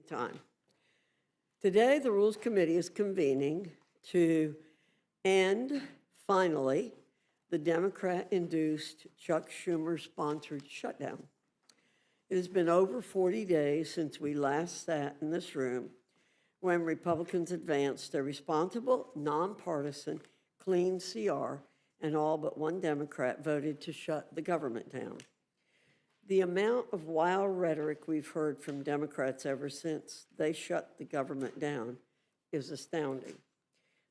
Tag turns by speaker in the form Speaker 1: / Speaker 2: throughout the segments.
Speaker 1: time. Today, the Rules Committee is convening to end, finally, the Democrat-induced Chuck Schumer-sponsored shutdown. It has been over 40 days since we last sat in this room when Republicans advanced a responsible, nonpartisan, clean CR, and all but one Democrat voted to shut the government down. The amount of wild rhetoric we've heard from Democrats ever since they shut the government down is astounding.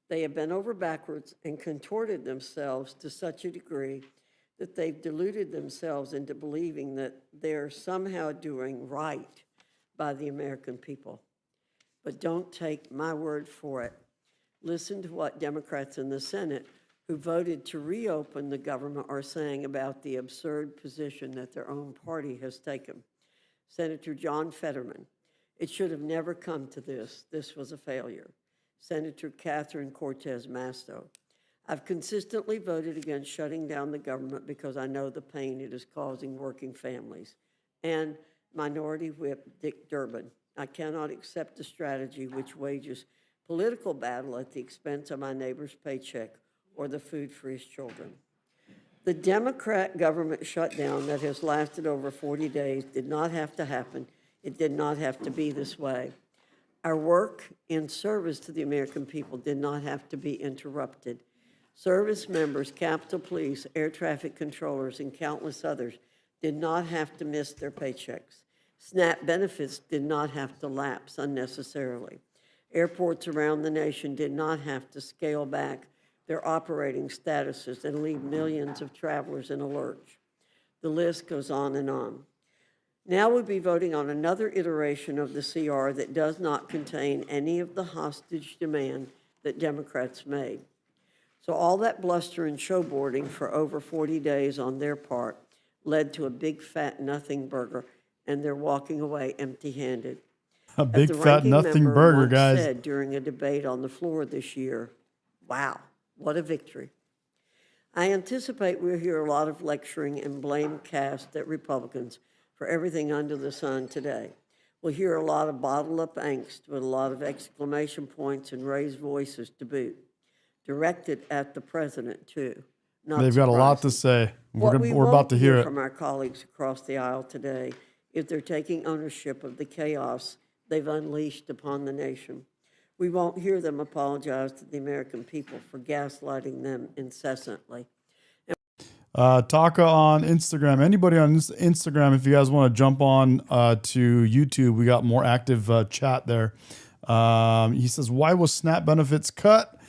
Speaker 1: They have bent over backwards and contorted themselves to such a degree that they've deluded themselves into believing that they're somehow doing right by the American people. But don't take my word for it. Listen to what Democrats in the Senate who voted to reopen the government are saying about the absurd position that their own party has taken. Senator John Fetterman, it should have never come to this. This was a failure. Senator Catherine Cortez Masto, I've consistently voted against shutting down the government because I know the pain it is causing working families. And Minority Whip Dick Durbin, I cannot accept a strategy which wages political battle at the expense of my neighbor's paycheck or the food for his children. The Democrat government shutdown that has lasted over 40 days did not have to happen. It did not have to be this way. Our work in service to the American people did not have to be interrupted. Service members, Capitol Police, air traffic controllers, and countless others did not have to miss their paychecks. SNAP benefits did not have to lapse unnecessarily. Airports around the nation did not have to scale back their operating statuses and leave millions of travelers in a lurch. The list goes on and on. Now we'll be voting on another iteration of the CR that does not contain any of the hostage demand that Democrats made. So all that bluster and showboarding for over 40 days on their part led to a big fat nothing burger, and they're walking away empty-handed.
Speaker 2: A big fat nothing burger, guys.
Speaker 1: Said during a debate on the floor this year, wow, what a victory. I anticipate we'll hear a lot of lecturing and blame cast at Republicans for everything under the sun today. We'll hear a lot of bottled up angst with a lot of exclamation points and raised voices to boot, directed at the president too.
Speaker 2: They've got a lot to say. We're about to hear it
Speaker 1: from our colleagues across the aisle today if they're taking ownership of the chaos they've unleashed upon the nation. We won't hear them apologize to the American people for gaslighting them incessantly.
Speaker 2: Taka on Instagram. Anybody on Instagram, if you guys want to jump on to YouTube, we got more active chat there. He says, why was SNAP benefits cut?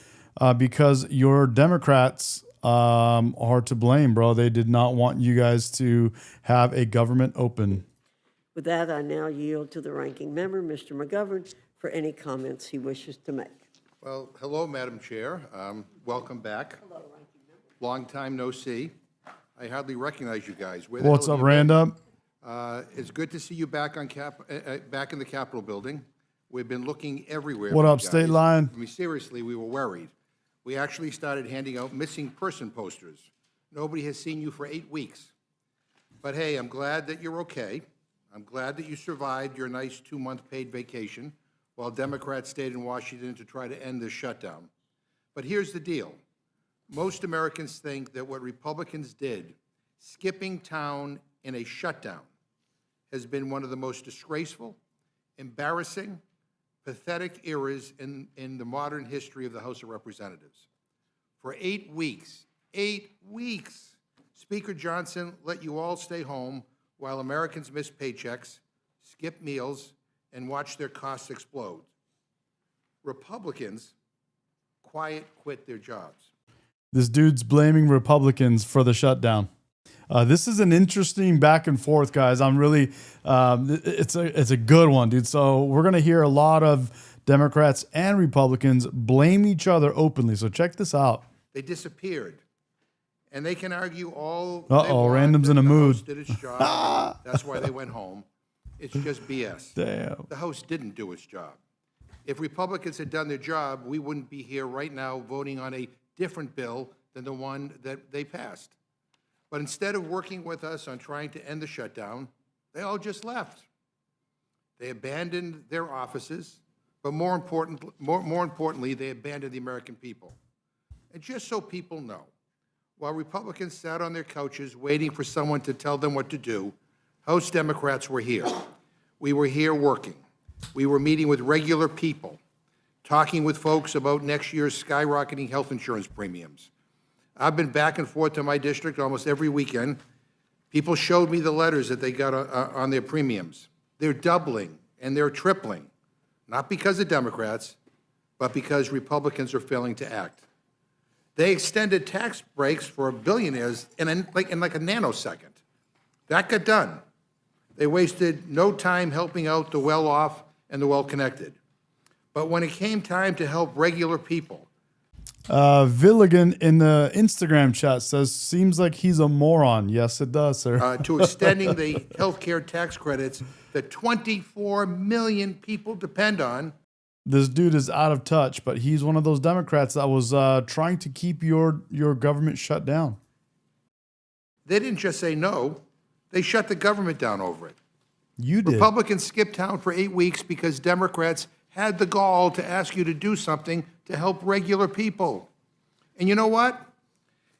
Speaker 2: Because your Democrats are to blame, bro. They did not want you guys to have a government open.
Speaker 1: With that, I now yield to the ranking member, Mr. McGovern, for any comments he wishes to make.
Speaker 3: Well, hello, Madam Chair. Welcome back. Hello, ranking member. Long time no see. I hardly recognize you guys.
Speaker 2: What's up, Random?
Speaker 3: It's good to see you back on back in the Capitol building. We've been looking everywhere.
Speaker 2: What up, State Line?
Speaker 3: I mean, seriously, we were worried. We actually started handing out missing person posters. Nobody has seen you for 8 weeks. But hey, I'm glad that you're okay. I'm glad that you survived your nice 2-month paid vacation while Democrats stayed in Washington to try to end this shutdown. But here's the deal. Most Americans think that what Republicans did, skipping town in a shutdown, has been one of the most disgraceful, embarrassing, pathetic eras in the modern history of the House of Representatives. For 8 weeks, Speaker Johnson let you all stay home while Americans missed paychecks, skipped meals, and watched their costs explode. Republicans quit their jobs.
Speaker 2: This dude's blaming Republicans for the shutdown. This is an interesting back and forth, guys. I'm really, it's a good one, dude. So we're going to hear a lot of Democrats and Republicans blame each other openly. So check this out.
Speaker 3: They disappeared. And they can argue all
Speaker 2: Random's in a mood.
Speaker 3: The House did its job. That's why they went home. It's just BS.
Speaker 2: Damn.
Speaker 3: The House didn't do its job. If Republicans had done their job, we wouldn't be here right now voting on a different bill than the one that they passed. But instead of working with us on trying to end the shutdown, they all just left. They abandoned their offices, but more importantly, they abandoned the American people. And just so people know, while Republicans sat on their couches waiting for someone to tell them what to do, House Democrats were here. We were here working. We were meeting with regular people, talking with folks about next year's skyrocketing health insurance premiums. I've been back and forth to my district almost every weekend. People showed me the letters that they got on their premiums. They're doubling and they're tripling, not because of Democrats, but because Republicans are failing to act. They extended tax breaks for billionaires in like a nanosecond. That got done. They wasted no time helping out the well-off and the well-connected. But when it came time to help regular people,
Speaker 2: Villigan in the Instagram chat says, seems like he's a moron. Yes, it does, sir.
Speaker 3: to extending the healthcare tax credits that 24 million people depend on.
Speaker 2: This dude is out of touch, but he's one of those Democrats that was trying to keep your government shut down.
Speaker 3: They didn't just say no, they shut the government down over it.
Speaker 2: You did.
Speaker 3: Republicans skipped town for 8 weeks because Democrats had the gall to ask you to do something to help regular people. And you know what?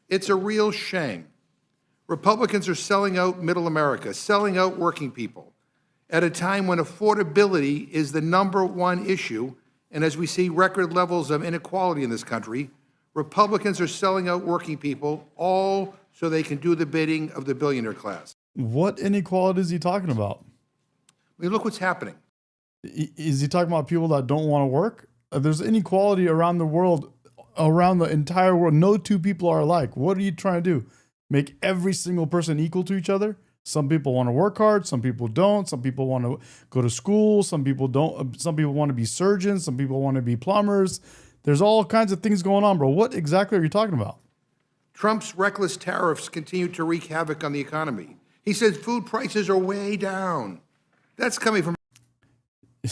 Speaker 3: It's a real shame. Republicans are selling out middle America, selling out working people, at a time when affordability is the #1 issue, and as we see record levels of inequality in this country, Republicans are selling out working people, all so they can do the bidding of the billionaire class.
Speaker 2: What inequality is he talking about?
Speaker 3: I mean, look what's happening.
Speaker 2: Is he talking about people that don't want to work? There's inequality around the world, around the entire world. No two people are alike. What are you trying to do? Make every single person equal to each other? Some people want to work hard. Some people don't. Some people want to go to school. Some people don't. Some people want to be surgeons. Some people want to be plumbers. There's all kinds of things going on, bro. What exactly are you talking about?
Speaker 3: Trump's reckless tariffs continue to wreak havoc on the economy. He says food prices are way down. That's coming from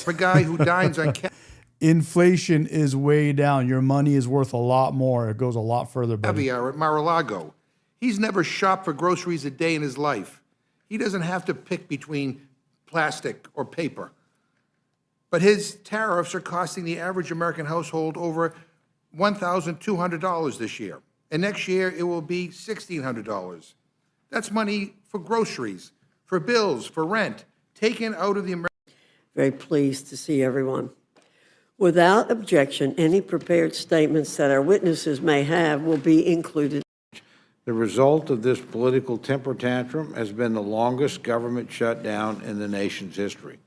Speaker 3: a guy who dines on
Speaker 2: Inflation is way down. Your money is worth a lot more. It goes a lot further, buddy.
Speaker 3: caviar at Mar-a-Lago. He's never shopped for groceries a day in his life. He doesn't have to pick between plastic or paper. But his tariffs are costing the average American household over $1,200 this year. And next year, it will be $1,600. That's money for groceries, for bills, for rent, taken out of the American.
Speaker 1: Very pleased to see everyone. Without objection, any prepared statements that our witnesses may have will be included.
Speaker 4: The result of this political temper tantrum has been the longest government shutdown in the nation's history.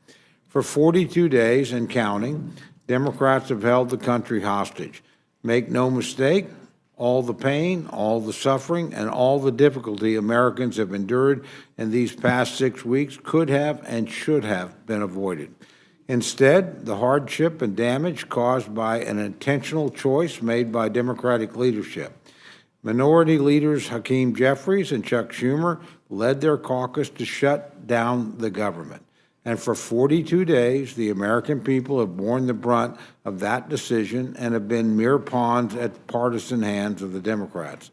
Speaker 4: For 42 days and counting, Democrats have held the country hostage. Make no mistake, all the pain, all the suffering, and all the difficulty Americans have endured in these past 6 weeks could have and should have been avoided. Instead, the hardship and damage caused by an intentional choice made by Democratic leadership. Minority leaders Hakeem Jeffries and Chuck Schumer led their caucus to shut down the government. And for 42 days, the American people have borne the brunt of that decision and have been mere pawns at partisan hands of the Democrats.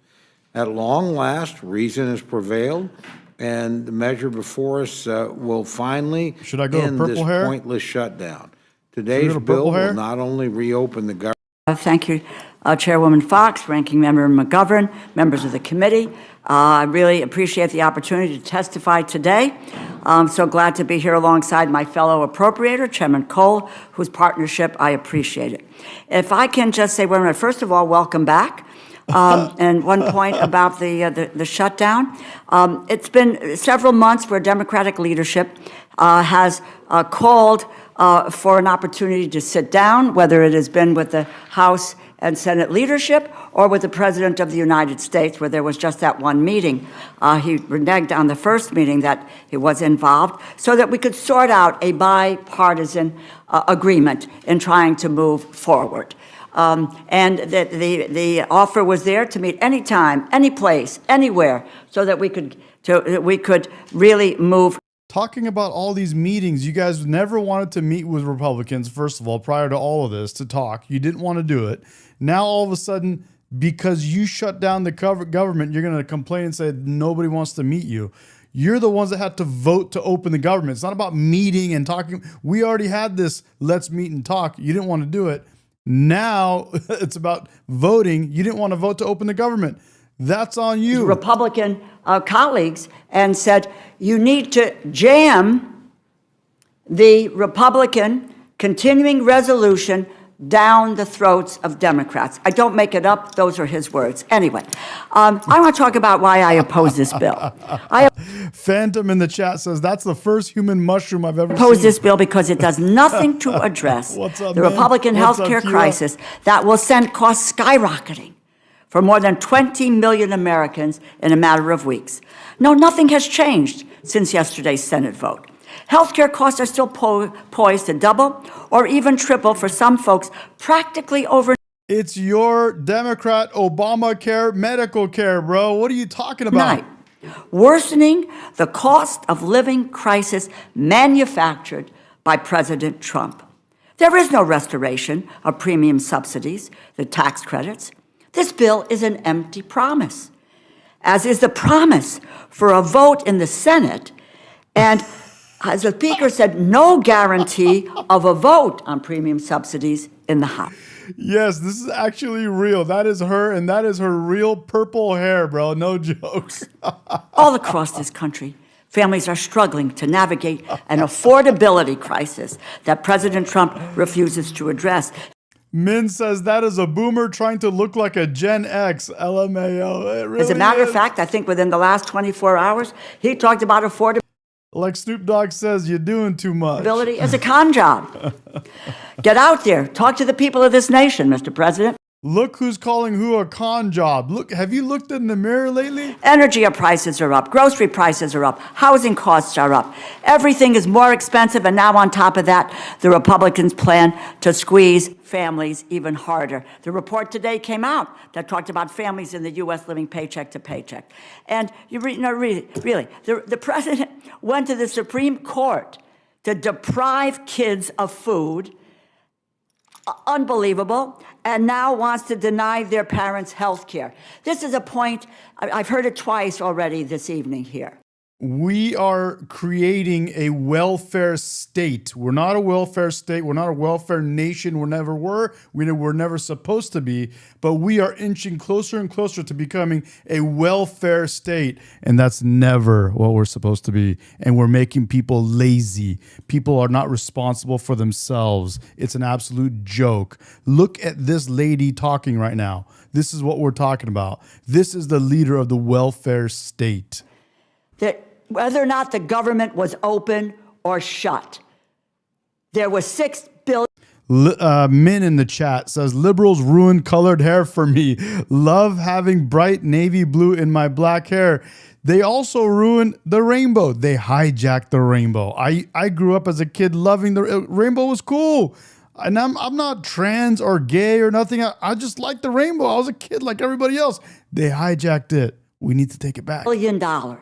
Speaker 4: At long last, reason has prevailed, and the measure before us will finally
Speaker 2: Should I go to
Speaker 4: end
Speaker 2: purple
Speaker 4: this
Speaker 2: hair?
Speaker 4: pointless shutdown.
Speaker 2: Should
Speaker 4: Today's
Speaker 2: we go to
Speaker 4: bill
Speaker 2: purple hair?
Speaker 4: will not only reopen the government.
Speaker 5: Thank you, Chairwoman Fox, Ranking Member McGovern, members of the committee. I really appreciate the opportunity to testify today. I'm so glad to be here alongside my fellow appropriator, Chairman Cole, whose partnership I appreciate it. If I can just say, first of all, welcome back. And one point about the shutdown. It's been several months where Democratic leadership has called for an opportunity to sit down, whether it has been with the House and Senate leadership or with the President of the United States, where there was just that one meeting. He reneged on the first meeting that he was involved, so that we could sort out a bipartisan agreement in trying to move forward. And that the offer was there to meet anytime, any place, anywhere, so that we could really move.
Speaker 2: Talking about all these meetings, you guys never wanted to meet with Republicans, first of all, prior to all of this, to talk. You didn't want to do it. Now, all of a sudden, because you shut down the government, you're going to complain and say nobody wants to meet you. You're the ones that had to vote to open the government. It's not about meeting and talking. We already had this, let's meet and talk. You didn't want to do it. Now it's about voting. You didn't want to vote to open the government. That's on you.
Speaker 5: Republican colleagues and said, you need to jam the Republican continuing resolution down the throats of Democrats. I don't make it up. Those are his words. Anyway, I want to talk about why I oppose this bill. I
Speaker 2: Phantom in the chat says, that's the first human mushroom I've ever
Speaker 5: oppose
Speaker 2: seen.
Speaker 5: this bill because it does nothing to address
Speaker 2: What's up,
Speaker 5: the
Speaker 2: man?
Speaker 5: Republican
Speaker 2: What's up,
Speaker 5: healthcare
Speaker 2: Kira?
Speaker 5: crisis that will send costs skyrocketing for more than 20 million Americans in a matter of weeks. No, nothing has changed since yesterday's Senate vote. Healthcare costs are still poised to double or even triple for some folks practically overnight.
Speaker 2: It's your Democrat Obamacare medical care, bro. What are you talking about?
Speaker 5: Worsening the cost of living crisis manufactured by President Trump. There is no restoration of premium subsidies, the tax credits. This bill is an empty promise, as is the promise for a vote in the Senate, and as the Speaker said, no guarantee of a vote on premium subsidies in the House.
Speaker 2: Yes, this is actually real. That is her, and that is her real purple hair, bro. No jokes.
Speaker 5: All across this country, families are struggling to navigate an affordability crisis that President Trump refuses to address.
Speaker 2: Min says that is a boomer trying to look like a Gen X. LMAO. It really
Speaker 5: As a matter
Speaker 2: is.
Speaker 5: of fact, I think within the last 24 hours, he talked about affordability
Speaker 2: Like Snoop Dogg says, you're doing too much.
Speaker 5: as a con job. Get out there. Talk to the people of this nation, Mr. President.
Speaker 2: Look who's calling who a con job. Look, have you looked in the mirror lately?
Speaker 5: Energy prices are up. Grocery prices are up. Housing costs are up. Everything is more expensive. And now on top of that, the Republicans plan to squeeze families even harder. The report today came out that talked about families in the U.S. living paycheck to paycheck. And really, the president went to the Supreme Court to deprive kids of food. Unbelievable, and now wants to deny their parents health care. This is a point, I've heard it twice already this evening here.
Speaker 2: We are creating a welfare state. We're not a welfare state. We're not a welfare nation. We never were. We're never supposed to be. But we are inching closer and closer to becoming a welfare state. And that's never what we're supposed to be. And we're making people lazy. People are not responsible for themselves. It's an absolute joke. Look at this lady talking right now. This is what we're talking about. This is the leader of the welfare state.
Speaker 5: That whether or not the government was open or shut, there was $6 billion.
Speaker 2: Min in the chat says, liberals ruined colored hair for me. Love having bright navy blue in my black hair. They also ruined the rainbow. They hijacked the rainbow. I grew up as a kid loving the rainbow was cool. And I'm not trans or gay or nothing. I just like the rainbow. I was a kid like everybody else. They hijacked it. We need to take it back.
Speaker 5: $1 billion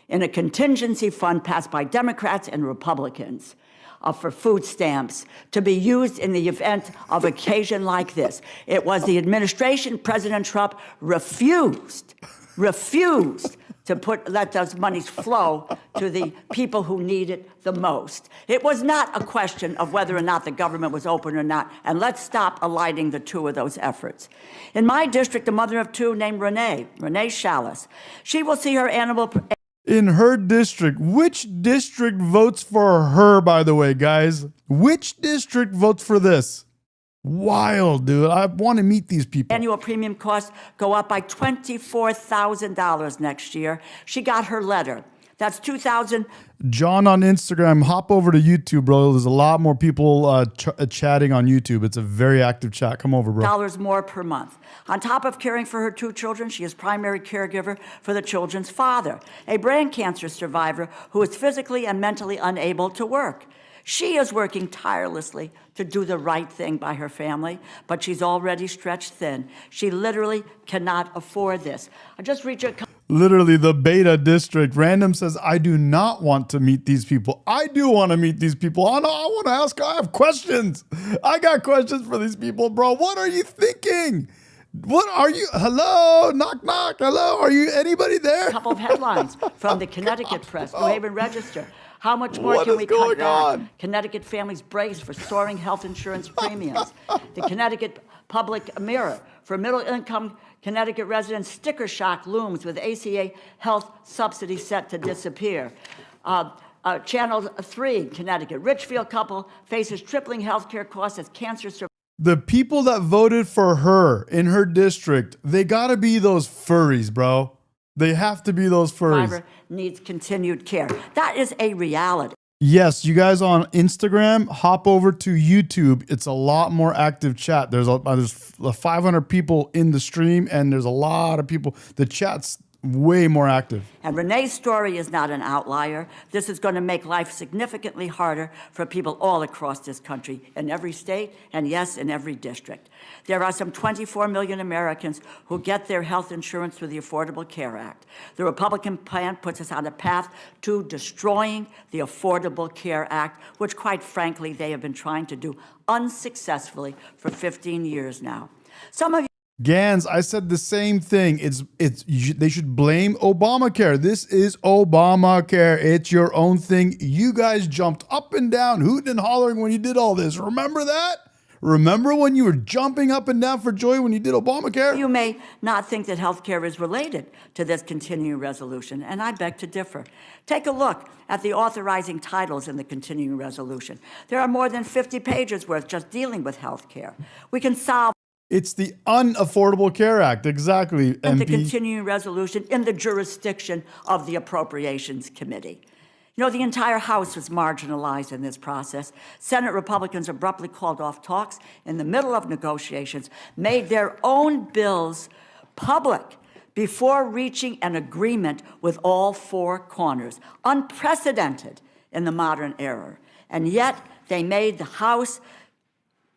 Speaker 5: in a contingency fund passed by Democrats and Republicans for food stamps to be used in the event of occasion like this. It was the administration, President Trump refused to let those monies flow to the people who need it the most. It was not a question of whether or not the government was open or not, and let's stop aligning the two of those efforts. In my district, a mother of two named Renee Shalis, she will see her animal...
Speaker 2: In her district, which district votes for her, by the way, guys? Which district votes for this? Wild, dude. I want to meet these people.
Speaker 5: Annual premium costs go up by $24,000 next year. She got her letter. That's $2,000.
Speaker 2: John on Instagram, hop over to YouTube, bro. There's a lot more people chatting on YouTube. It's a very active chat. Come over, bro.
Speaker 5: Dollars more per month. On top of caring for her two children, she is primary caregiver for the children's father, a brain cancer survivor who is physically and mentally unable to work. She is working tirelessly to do the right thing by her family, but she's already stretched thin. She literally cannot afford this. I just read your...
Speaker 2: Literally the beta district. Random says, I do not want to meet these people. I do want to meet these people. I want to ask. I have questions. I got questions for these people, bro. What are you thinking? What are you? Hello, knock, knock. Hello, are you anybody there?
Speaker 5: A couple of headlines from the Connecticut Press, New Haven Register. How much more
Speaker 2: What
Speaker 5: can
Speaker 2: is
Speaker 5: we
Speaker 2: going
Speaker 5: cut back?
Speaker 2: on?
Speaker 5: Connecticut families brace for soaring health insurance premiums. The Connecticut Public Mirror. For middle-income Connecticut residents, sticker shock looms with ACA health subsidy set to disappear. Channel 3, Connecticut. Richfield couple faces tripling health care costs as cancer survivor.
Speaker 2: The people that voted for her in her district, they gotta be those furries, bro. They have to be those furries.
Speaker 5: Needs continued care. That is a reality.
Speaker 2: Yes, you guys on Instagram, hop over to YouTube. It's a lot more active chat. There's 500 people in the stream, and there's a lot of people. The chat's way more active.
Speaker 5: And Renee's story is not an outlier. This is going to make life significantly harder for people all across this country, in every state, and yes, in every district. There are some 24 million Americans who get their health insurance through the Affordable Care Act. The Republican plan puts us on a path to destroying the Affordable Care Act, which, quite frankly, they have been trying to do unsuccessfully for 15 years now. Some of you
Speaker 2: Gans, I said the same thing. They should blame Obamacare. This is Obamacare. It's your own thing. You guys jumped up and down, hooting and hollering when you did all this. Remember that? Remember when you were jumping up and down for joy when you did Obamacare?
Speaker 5: You may not think that health care is related to this continuing resolution, and I beg to differ. Take a look at the authorizing titles in the continuing resolution. There are more than 50 pages worth just dealing with health care. We can solve
Speaker 2: It's the Unaffordable Care Act, exactly.
Speaker 5: and the
Speaker 2: MP.
Speaker 5: continuing resolution in the jurisdiction of the Appropriations Committee. You know, the entire House was marginalized in this process. Senate Republicans abruptly called off talks in the middle of negotiations, made their own bills public before reaching an agreement with all four corners. Unprecedented in the modern era. And yet, they made the House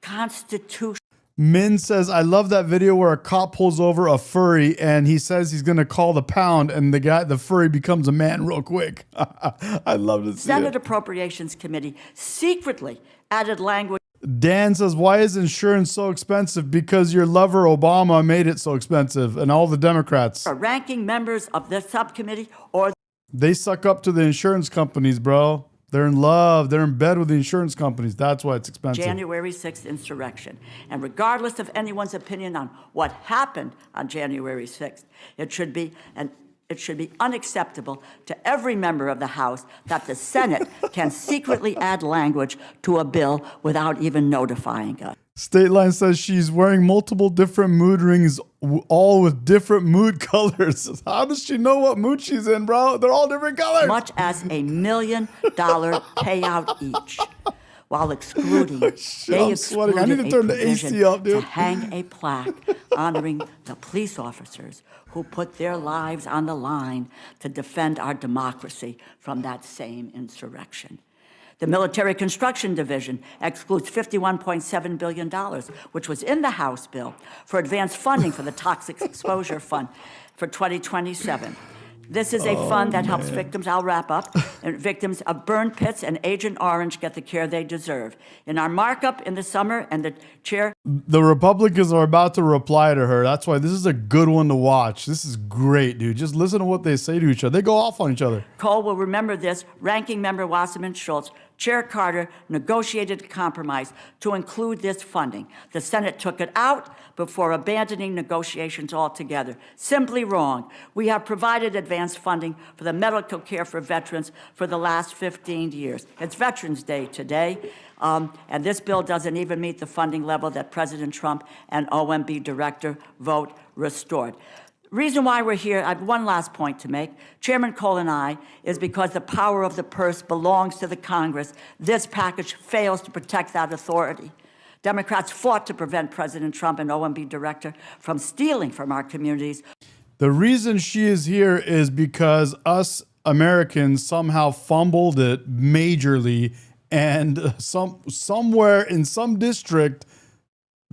Speaker 5: constitutional.
Speaker 2: Min says, I love that video where a cop pulls over a furry and he says he's going to call the pound and the furry becomes a man real quick. I love to see
Speaker 5: Senate
Speaker 2: it.
Speaker 5: Appropriations Committee secretly added language.
Speaker 2: Dan says, why is insurance so expensive? Because your lover Obama made it so expensive, and all the Democrats.
Speaker 5: Ranking members of this subcommittee or
Speaker 2: They suck up to the insurance companies, bro. They're in love. They're in bed with the insurance companies. That's why it's expensive.
Speaker 5: January 6th insurrection. And regardless of anyone's opinion on what happened on January 6th, it should be unacceptable to every member of the House that the Senate can secretly add language to a bill without even notifying us.
Speaker 2: State Line says she's wearing multiple different mood rings, all with different mood colors. How does she know what mood she's in, bro? They're all different colors.
Speaker 5: Much as $1 million payout each, while excluding, they
Speaker 2: I'm sweating. I need to
Speaker 5: excluded
Speaker 2: turn
Speaker 5: a
Speaker 2: the AC
Speaker 5: provision
Speaker 2: up, dude.
Speaker 5: to hang a plaque honoring the police officers who put their lives on the line to defend our democracy from that same insurrection. The Military Construction Division excludes $51.7 billion, which was in the House bill, for advanced funding for the Toxic Exposure Fund for 2027. This is a fund that helps victims, I'll wrap up, and victims of burn pits and Agent Orange get the care they deserve. In our markup in the summer, and the chair...
Speaker 2: The Republicans are about to reply to her. That's why this is a good one to watch. This is great, dude. Just listen to what they say to each other. They go off on each other.
Speaker 5: Cole will remember this. Ranking Member Wasserman Schultz, Chair Carter negotiated a compromise to include this funding. The Senate took it out before abandoning negotiations altogether. Simply wrong. We have provided advanced funding for the medical care for veterans for the last 15 years. It's Veterans Day today, and this bill doesn't even meet the funding level that President Trump and OMB Director Vogt restored. Reason why we're here, I have one last point to make. Chairman Cole and I, is because the power of the purse belongs to the Congress. This package fails to protect that authority. Democrats fought to prevent President Trump and OMB Director from stealing from our communities.
Speaker 2: The reason she is here is because us Americans somehow fumbled it majorly, and somewhere in some district,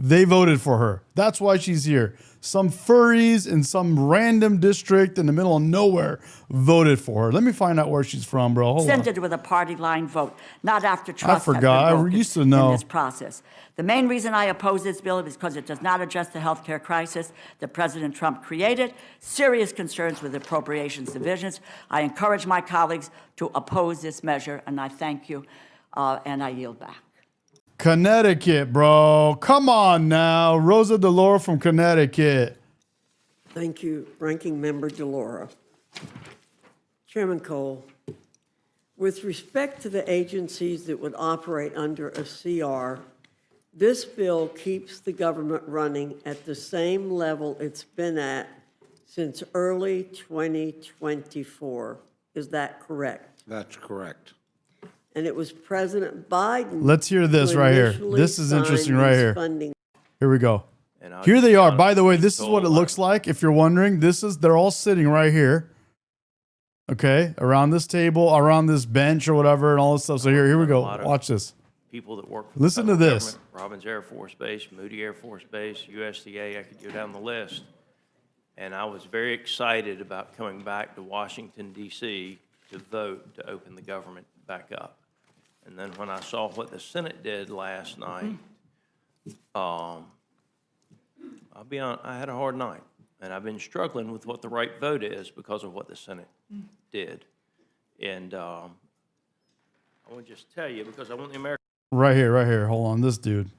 Speaker 2: They voted for her. That's why she's here. Some furries in some random district in the middle of nowhere voted for her. Let me find out where she's from, bro. Hold on.
Speaker 5: Rescinded with a party line vote, not after trust has
Speaker 2: forgot. I
Speaker 5: been broken
Speaker 2: used to know.
Speaker 5: in this process. The main reason I oppose this bill is because it does not address the health care crisis that President Trump created, serious concerns with appropriations divisions. I encourage my colleagues to oppose this measure, and I thank you, and I yield back.
Speaker 2: Connecticut, bro. Come on now. Rosa DeLauro from Connecticut.
Speaker 1: Thank you, Ranking Member DeLauro. Chairman Cole, with respect to the agencies that would operate under a CR, this bill keeps the government running at the same level it's been at since early 2024. Is that correct?
Speaker 4: That's correct.
Speaker 1: And it was President Biden.
Speaker 2: Let's hear this
Speaker 1: who
Speaker 2: right here.
Speaker 1: initially
Speaker 2: This is interesting
Speaker 1: signed
Speaker 2: right
Speaker 1: these
Speaker 2: here.
Speaker 1: funding.
Speaker 2: Here we go.
Speaker 6: And I'll
Speaker 2: Here
Speaker 6: just
Speaker 2: they
Speaker 6: be
Speaker 2: are.
Speaker 6: honest
Speaker 2: By the way,
Speaker 6: with
Speaker 2: this
Speaker 6: you,
Speaker 2: is what it
Speaker 6: Cole,
Speaker 2: looks like. If you're wondering, they're all sitting right here. Okay, around this table, around this bench or whatever, and all this stuff. So here we go. Watch this.
Speaker 6: people that work for
Speaker 2: Listen
Speaker 6: the
Speaker 2: to
Speaker 6: federal
Speaker 2: this.
Speaker 6: government, Robbins Air Force Base, Moody Air Force Base, USDA, I could go down the list. And I was very excited about coming back to Washington, D.C. to vote to open the government back up. And then when I saw what the Senate did last night, I'll be honest, I had a hard night. And I've been struggling with what the right vote is because of what the Senate did. And I want to just tell you, because I want the American.
Speaker 2: Right here. Hold on. This dude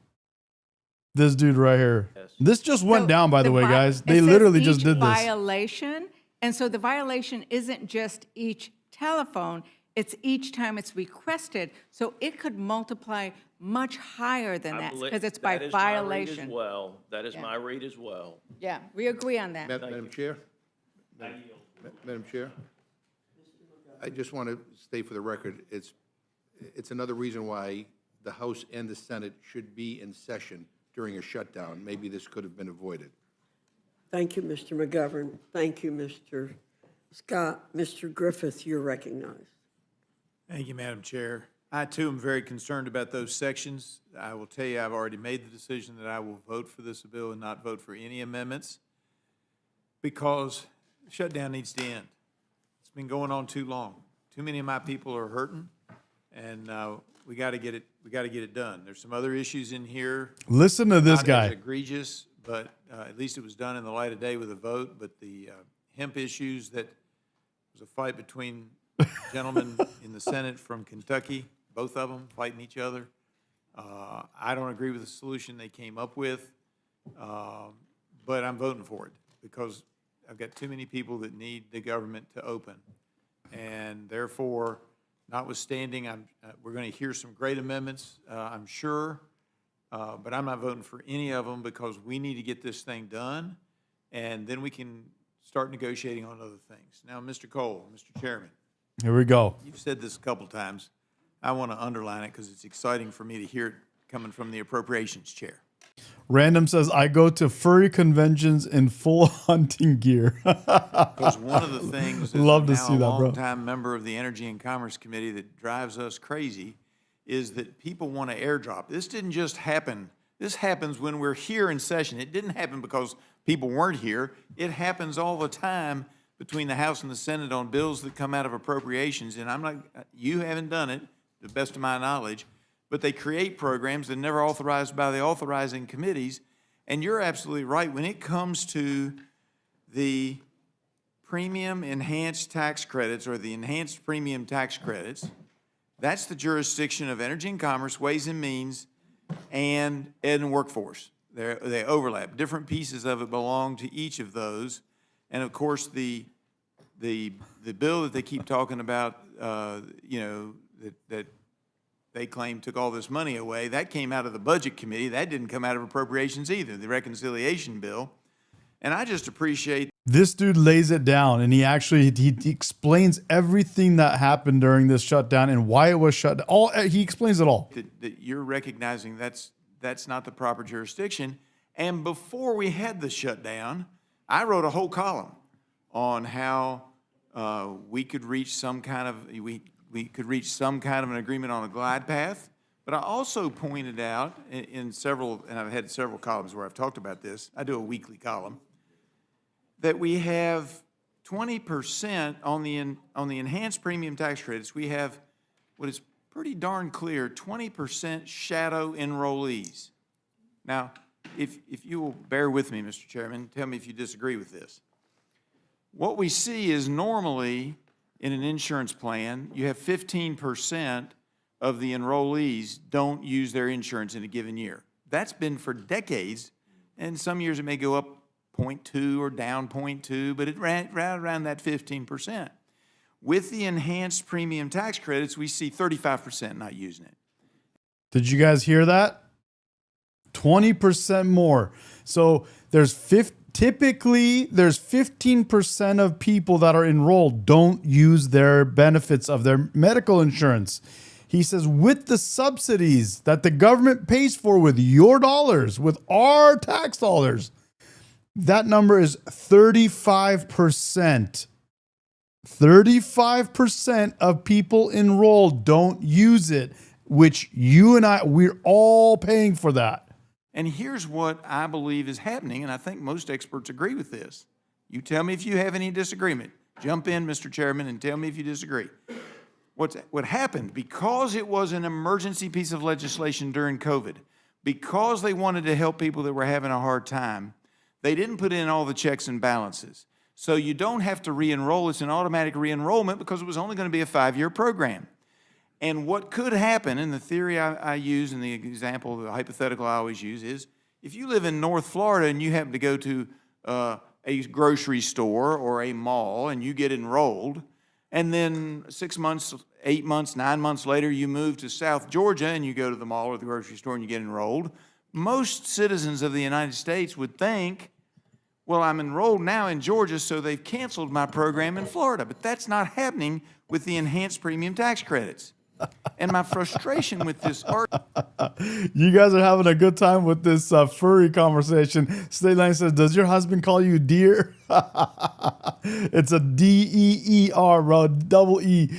Speaker 2: right here.
Speaker 6: Yes.
Speaker 2: This just went
Speaker 7: So
Speaker 2: down, by the way, guys.
Speaker 7: it
Speaker 2: They
Speaker 7: says
Speaker 2: literally just
Speaker 7: each
Speaker 2: did this.
Speaker 7: violation, and so the violation isn't just each telephone, it's each time it's requested. So it could multiply much higher than that, because it's by
Speaker 6: That is my read as
Speaker 7: violation.
Speaker 6: well. That is
Speaker 7: Yeah.
Speaker 6: my read as well.
Speaker 7: Yeah, we agree on that.
Speaker 3: Madam Chair? Madam Chair? I just want to state for the record, it's another reason why the House and the Senate should be in session during a shutdown. Maybe this could have been avoided.
Speaker 1: Thank you, Mr. McGovern. Thank you, Mr. Scott. Mr. Griffith, you're recognized.
Speaker 8: Thank you, Madam Chair. I, too, am very concerned about those sections. I will tell you, I've already made the decision that I will vote for this bill and not vote for any amendments because the shutdown needs to end. It's been going on too long. Too many of my people are hurting, and we got to get it done. There's some other issues in here.
Speaker 2: Listen to this
Speaker 8: Not
Speaker 2: guy.
Speaker 8: as egregious, but at least it was done in the light of day with a vote. But the hemp issues, that was a fight between gentlemen in the Senate from Kentucky, both of them fighting each other. I don't agree with the solution they came up with, but I'm voting for it because I've got too many people that need the government to open. And therefore, notwithstanding, we're going to hear some great amendments, I'm sure, but I'm not voting for any of them because we need to get this thing done, and then we can start negotiating on other things. Now, Mr. Cole, Mr. Chairman,
Speaker 2: Here we go.
Speaker 8: you've said this a couple times. I want to underline it because it's exciting for me to hear it coming from the appropriations chair.
Speaker 2: Random says, I go to furry conventions in full hunting gear.
Speaker 8: Because one of the things, as
Speaker 2: Love to
Speaker 8: now
Speaker 2: see
Speaker 8: a
Speaker 2: that, bro.
Speaker 8: longtime member of the Energy and Commerce Committee, that drives us crazy is that people want to airdrop. This didn't just happen. This happens when we're here in session. It didn't happen because people weren't here. It happens all the time between the House and the Senate on bills that come out of appropriations. And I'm not, you haven't done it, to the best of my knowledge, but they create programs that are never authorized by the authorizing committees. And you're absolutely right. When it comes to the premium enhanced tax credits or the enhanced premium tax credits, that's the jurisdiction of Energy and Commerce, Ways and Means, and Ed and Workforce. They overlap. Different pieces of it belong to each of those. And of course, the bill that they keep talking about, that they claim took all this money away, that came out of the Budget Committee. That didn't come out of appropriations either, the reconciliation bill. And I just appreciate
Speaker 2: This dude lays it down, and he explains everything that happened during this shutdown and why it was shut down. He explains it all.
Speaker 8: that you're recognizing that's not the proper jurisdiction. And before we had the shutdown, I wrote a whole column on how we could reach some kind of an agreement on a glide path But I also pointed out in several, and I've had several columns where I've talked about this, I do a weekly column, that we have 20% on the enhanced premium tax credits, we have what is pretty darn clear, 20% shadow enrollees. Now, if you will bear with me, Mr. Chairman, tell me if you disagree with this. What we see is normally in an insurance plan, you have 15% of the enrollees don't use their insurance in a given year. That's been for decades, and some years it may go up 0.2 or down 0.2, but it ran around that 15%. With the enhanced premium tax credits, we see 35% not using it.
Speaker 2: Did you guys hear that? 20% more. So typically there's 15% of people that are enrolled don't use their benefits of their medical insurance. He says with the subsidies that the government pays for with your dollars, with our tax dollars, that number is 35%. 35% of people enrolled don't use it, which you and we're all paying for that.
Speaker 8: And here's what I believe is happening, and I think most experts agree with this. You tell me if you have any disagreement. Jump in, Mr. Chairman, and tell me if you disagree. What happened, because it was an emergency piece of legislation during COVID, because they wanted to help people that were having a hard time, they didn't put in all the checks and balances. So you don't have to re-enroll. It's an automatic re-enrollment because it was only going to be a 5-year program. And what could happen, and the theory I use and the example, the hypothetical I always use is, if you live in North Florida and you happen to go to a grocery store or a mall and you get enrolled, and then 6 months, 8 months, 9 months later, you move to South Georgia and you go to the mall or the grocery store and you get enrolled, most citizens of the United States would think, well, I'm enrolled now in Georgia, so they've canceled my program in Florida. But that's not happening with the enhanced premium tax credits. And my frustration with this
Speaker 2: You guys are having a good time with this furry conversation. State Line says, does your husband call you deer? It's a D-E-E-R, bro, double E.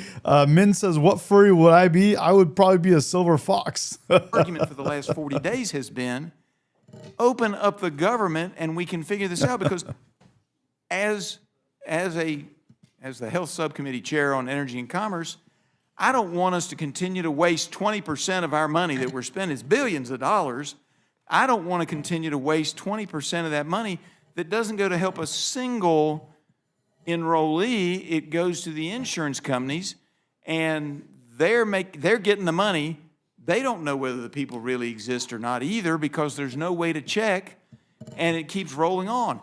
Speaker 2: Min says, what furry would I be? I would probably be a silver fox.
Speaker 8: argument for the last 40 days has been, open up the government and we can figure this out, because as the Health Subcommittee Chair on Energy and Commerce, I don't want us to continue to waste 20% of our money that we're spending. It's billions of dollars. I don't want to continue to waste 20% of that money that doesn't go to help a single enrollee. It goes to the insurance companies, and they're getting the money. They don't know whether the people really exist or not either, because there's no way to check, and it keeps rolling on.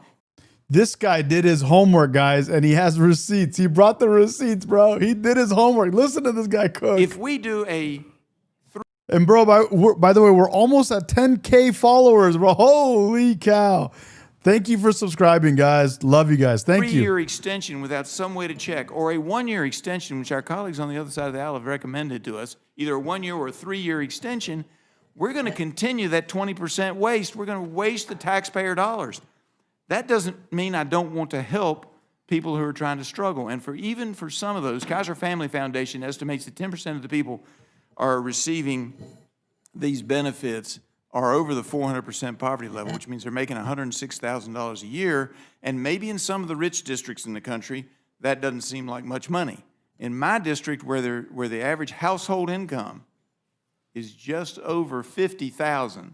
Speaker 2: This guy did his homework, guys, and he has receipts. He brought the receipts, bro. He did his homework. Listen to this guy cook.
Speaker 8: If we do
Speaker 2: And bro, by the way, we're almost at 10K followers, bro. Holy cow. Thank you for subscribing, guys. Love you guys. Thank you.
Speaker 8: 3-year extension without some way to check, or a 1-year extension, which our colleagues on the other side of the aisle have recommended to us, either a 1-year or a 3-year extension, we're going to continue that 20% waste. We're going to waste the taxpayer dollars. That doesn't mean I don't want to help people who are trying to struggle. And even for some of those, Kaiser Family Foundation estimates that 10% of the people are receiving these benefits are over the 400% poverty level, which means they're making $106,000 a year. And maybe in some of the rich districts in the country, that doesn't seem like much money. In my district, where the average household income is just over $50,000,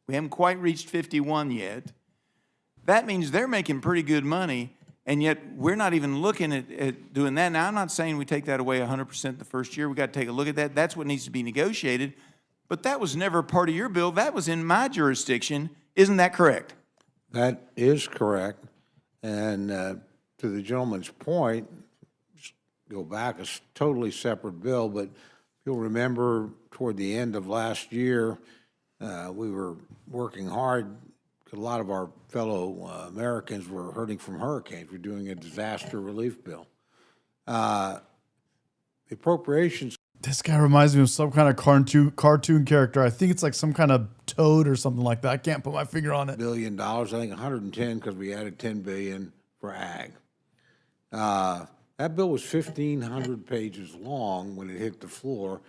Speaker 8: we haven't quite reached 51 yet. That means they're making pretty good money, and yet we're not even looking at doing that. Now, I'm not saying we take that away 100% the first year. We've got to take a look at that. That's what needs to be negotiated. But that was never part of your bill. That was in my jurisdiction. Isn't that correct?
Speaker 4: That is correct. And to the gentleman's point, just go back, a totally separate bill, but you'll remember toward the end of last year, we were working hard. A lot of our fellow Americans were hurting from hurricanes. We're doing a disaster relief bill. The appropriations.
Speaker 2: This guy reminds me of some kind of cartoon character. I think it's like some kind of toad or something like that. I can't put my finger on it.
Speaker 4: $1 billion, I think 110 because we added $10 billion for ag. That bill was 1,500 pages long when it hit the floor.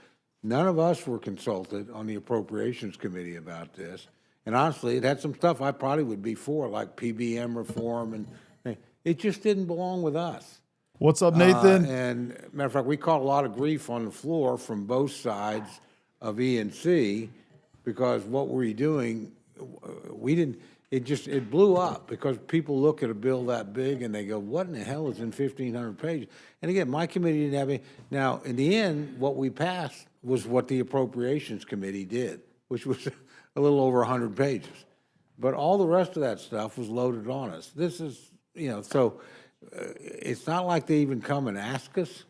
Speaker 4: None of us were consulted on the Appropriations Committee about this. And honestly, it had some stuff I probably would be for, like PBM reform, and it just didn't belong with us.
Speaker 2: What's up, Nathan?
Speaker 4: And matter of fact, we caught a lot of grief on the floor from both sides of E&C because what were you doing? We didn't, it blew up because people look at a bill that big and they go, what in the hell is in 1,500 pages? And again, my committee didn't have any. Now, in the end, what we passed was what the Appropriations Committee did, which was a little over 100 pages. But all the rest of that stuff was loaded on us. This is, so it's not like they even come and ask us.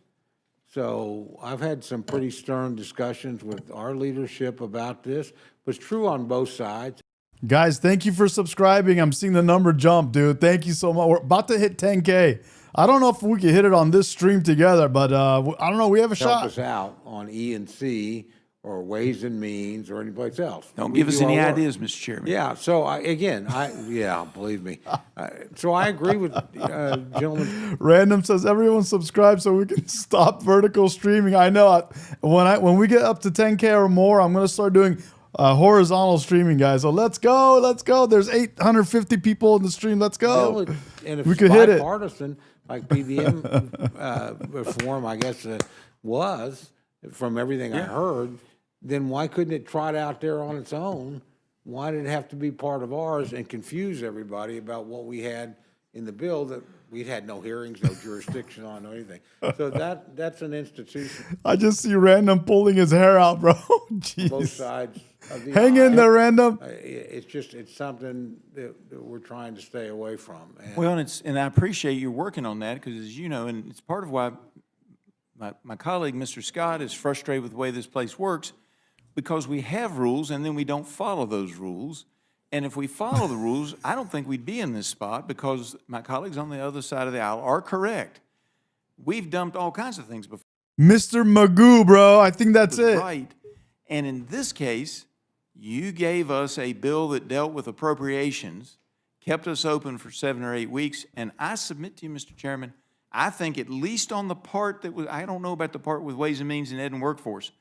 Speaker 4: So I've had some pretty stern discussions with our leadership about this, but it's true on both sides.
Speaker 2: Guys, thank you for subscribing. I'm seeing the number jump, dude. Thank you so much. We're about to hit 10K. I don't know if we can hit it on this stream together, but I don't know. We have a
Speaker 4: Help
Speaker 2: shot.
Speaker 4: us out on E&C or Ways and Means or anyplace else.
Speaker 8: Don't
Speaker 4: We
Speaker 8: give us
Speaker 4: do
Speaker 8: any
Speaker 4: our work.
Speaker 8: ideas, Mr. Chairman.
Speaker 4: Yeah, so believe me. So I agree with gentlemen.
Speaker 2: Random says everyone subscribe so we can stop vertical streaming. I know. When we get up to 10K or more, I'm gonna start doing horizontal streaming, guys. So let's go, let's go. There's 850 people in the stream. Let's go.
Speaker 4: And if
Speaker 2: We
Speaker 4: it's
Speaker 2: could hit it.
Speaker 4: bipartisan, like PBM reform, I guess was, from everything I heard, then why couldn't it trot out there on its own? Why did it have to be part of ours and confuse everybody about what we had in the bill that we'd had no hearings, no jurisdiction on, or anything? So that's an institution,
Speaker 2: I just see Random pulling his hair out, bro. Jeez.
Speaker 4: both sides of the
Speaker 2: Hang in
Speaker 4: aisle.
Speaker 2: there, Random.
Speaker 4: It's something that we're trying to stay away from. And
Speaker 8: Well, and I appreciate you working on that because, as you know, and it's part of why my colleague, Mr. Scott, is frustrated with the way this place works because we have rules and then we don't follow those rules. And if we follow the rules, I don't think we'd be in this spot because my colleagues on the other side of the aisle are correct. We've dumped all kinds of things before.
Speaker 2: Mr. Magoo, bro. I think that's it.
Speaker 8: Right. And in this case, you gave us a bill that dealt with appropriations, kept us open for 7 or 8 weeks, and I submit to you, Mr. Chairman, I think at least on the part that was, I don't know about the part with Ways and Means and Ed and Workforce,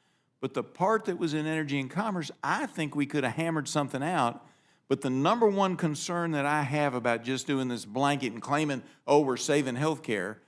Speaker 8: but the part that was in Energy and Commerce, I think we could have hammered something out. But the number one concern that I have about just doing this blanket and claiming, oh, we're saving health care,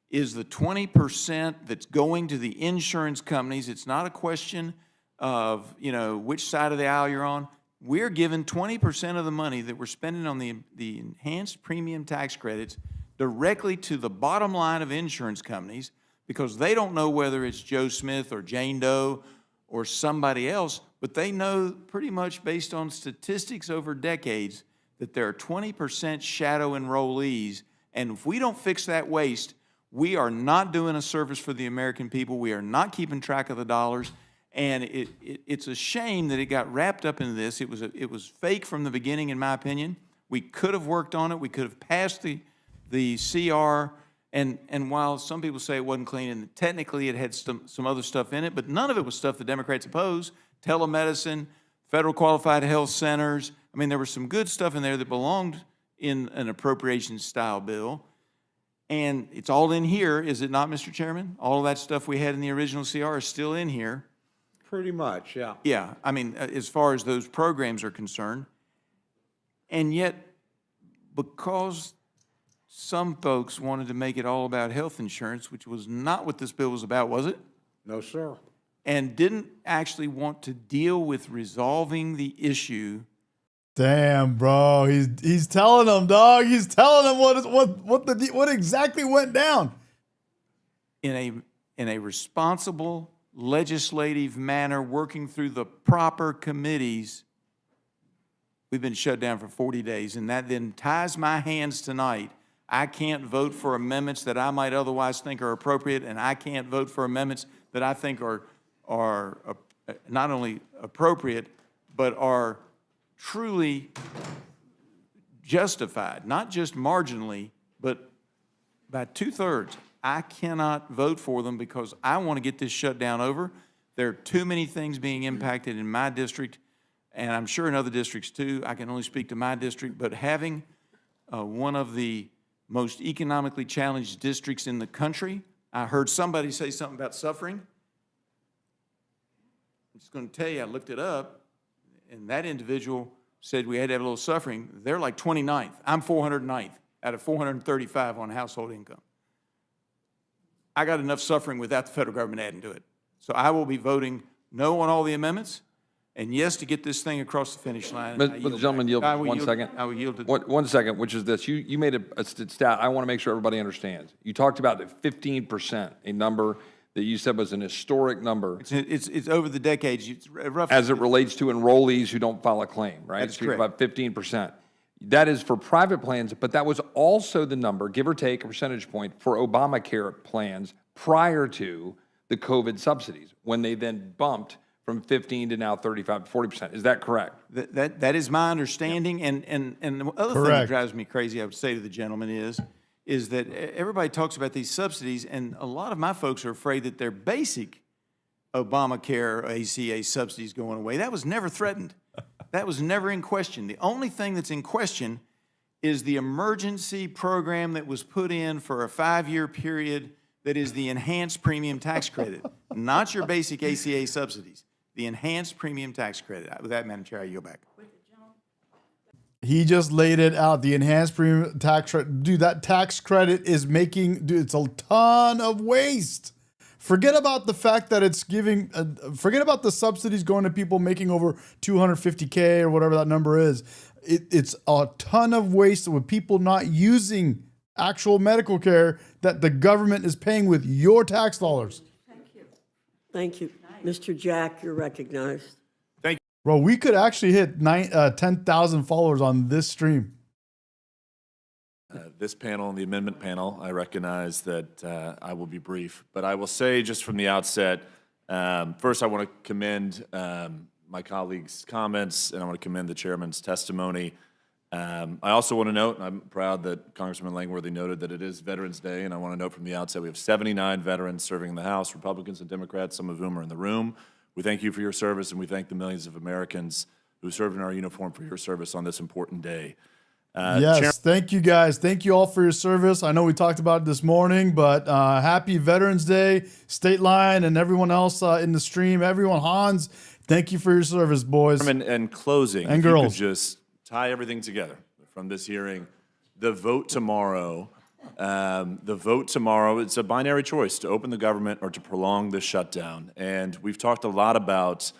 Speaker 8: is the 20% that's going to the insurance companies. It's not a question of, which side of the aisle you're on. We're giving 20% of the money that we're spending on the enhanced premium tax credits directly to the bottom line of insurance companies because they don't know whether it's Joe Smith or Jane Doe or somebody else, but they know pretty much based on statistics over decades that there are 20% shadow enrollees, and if we don't fix that waste, we are not doing a service for the American people. We are not keeping track of the dollars, and it's a shame that it got wrapped up into this. It was fake from the beginning, in my opinion. We could have worked on it. We could have passed the CR. And while some people say it wasn't clean, and technically it had some other stuff in it, but none of it was stuff the Democrats opposed. Telemedicine, federal qualified health centers. I mean, there was some good stuff in there that belonged in an appropriations-style bill. And it's all in here, is it not, Mr. Chairman? All of that stuff we had in the original CR is still in here.
Speaker 4: pretty much, yeah.
Speaker 8: Yeah, I mean, as far as those programs are concerned. And yet, because some folks wanted to make it all about health insurance, which was not what this bill was about, was it?
Speaker 4: No, sir.
Speaker 8: And didn't actually want to deal with resolving the issue.
Speaker 2: Damn, bro. He's telling them, dog. He's telling them what exactly went down.
Speaker 8: In a responsible legislative manner, working through the proper committees. We've been shut down for 40 days, and that then ties my hands tonight. I can't vote for amendments that I might otherwise think are appropriate, and I can't vote for amendments that I think are not only appropriate, but are truly justified, not just marginally, but by 2/3. I cannot vote for them because I want to get this shutdown over. There are too many things being impacted in my district, and I'm sure in other districts too. I can only speak to my district, but having one of the most economically challenged districts in the country, I heard somebody say something about suffering. just going to tell you, I looked it up, and that individual said we had to have a little suffering. They're like 29th. I'm 409th out of 435 on household income. I got enough suffering without the federal government adding to it. So I will be voting no on all the amendments, and yes to get this thing across the finish line.
Speaker 9: But the gentleman yield
Speaker 8: I will
Speaker 9: 1
Speaker 8: yield-
Speaker 9: second.
Speaker 8: I will yield to.
Speaker 9: One second, which is this. You made a stat. I want to make sure everybody understands. You talked about the 15%, a number that you said was an historic number
Speaker 8: It's over the decades. It's roughly.
Speaker 9: as it relates to enrollees who don't file a claim, right?
Speaker 8: That's
Speaker 9: So you're
Speaker 8: correct.
Speaker 9: about 15%. That is for private plans, but that was also the number, give or take a percentage point, for Obamacare plans prior to the COVID subsidies, when they then bumped from 15 to now 35 to 40%. Is that correct?
Speaker 8: That is my understanding, and the other thing that
Speaker 2: Correct.
Speaker 8: drives me crazy, I would say to the gentleman, is that everybody talks about these subsidies, and a lot of my folks are afraid that their basic Obamacare or ACA subsidies going away. That was never threatened. That was never in question. The only thing that's in question is the emergency program that was put in for a 5-year period that is the enhanced premium tax credit, not your basic ACA subsidies, the enhanced premium tax credit. With that, Madam Chair, I yield back.
Speaker 2: He just laid it out. The enhanced premium tax credit. Dude, that tax credit is making, dude, it's a ton of waste. Forget about the fact that it's giving, forget about the subsidies going to people making over 250K or whatever that number is. It's a ton of waste with people not using actual medical care that the government is paying with your tax dollars.
Speaker 1: Thank you. Mr. Jack, you're recognized.
Speaker 2: Bro, we could actually hit 10,000 followers on this stream.
Speaker 10: This panel and the amendment panel, I recognize that I will be brief, but I will say just from the outset, first I want to commend my colleagues' comments, and I want to commend the chairman's testimony. I also want to note, and I'm proud that Congressman Langworthy noted that it is Veterans Day, and I want to note from the outset we have 79 veterans serving in the House, Republicans and Democrats, some of whom are in the room. We thank you for your service, and we thank the millions of Americans who served in our uniform for your service on this important day.
Speaker 2: Yes, thank you guys. Thank you all for your service. I know we talked about it this morning, but happy Veterans Day, State Line, and everyone else in the stream. Everyone, Hans, thank you for your service, boys.
Speaker 10: And closing,
Speaker 2: And
Speaker 10: if
Speaker 2: girls.
Speaker 10: you could just tie everything together from this hearing. The vote tomorrow, it's a binary choice to open the government or to prolong the shutdown. And we've talked a lot about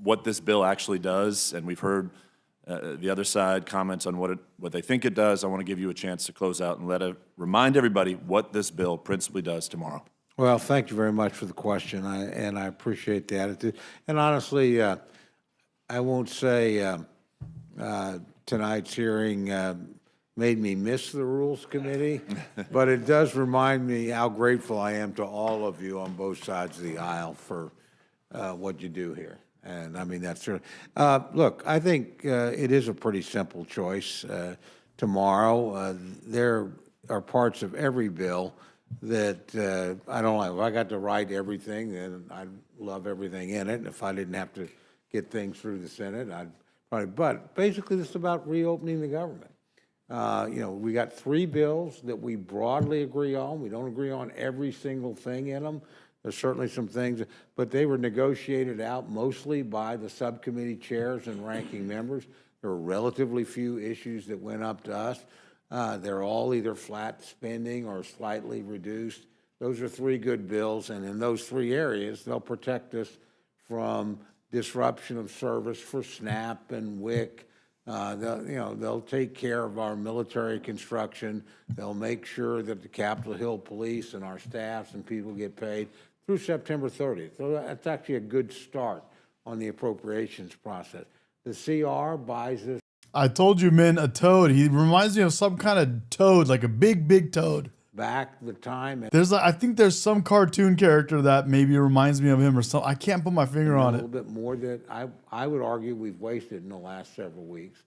Speaker 10: what this bill actually does, and we've heard the other side comments on what they think it does. I want to give you a chance to close out and remind everybody what this bill principally does tomorrow.
Speaker 4: Well, thank you very much for the question, and I appreciate the attitude. And honestly, I won't say tonight's hearing made me miss the Rules Committee, but it does remind me how grateful I am to all of you on both sides of the aisle for what you do here. And I mean, that's true. Look, I think it is a pretty simple choice. Tomorrow, there are parts of every bill that I don't like. If I got to write everything, then I'd love everything in it. And if I didn't have to get things through the Senate, I'd probably. But basically, this is about reopening the government. You know, we got 3 bills that we broadly agree on. We don't agree on every single thing in them. There's certainly some things, but they were negotiated out mostly by the subcommittee chairs and ranking members. There were relatively few issues that went up to us. They're all either flat spending or slightly reduced. Those are 3 good bills, and in those 3 areas, they'll protect us from disruption of service for SNAP and WIC. They'll take care of our military construction. They'll make sure that the Capitol Hill Police and our staffs and people get paid through September 30th. So that's actually a good start on the appropriations process. The CR buys us.
Speaker 2: I told you, man, a toad. He reminds me of some kind of toad, like a big, big toad.
Speaker 4: Back the time.
Speaker 2: I think there's some cartoon character that maybe reminds me of him or something. I can't put my finger on
Speaker 4: A
Speaker 2: it.
Speaker 4: little bit more that I would argue we've wasted in the last several weeks.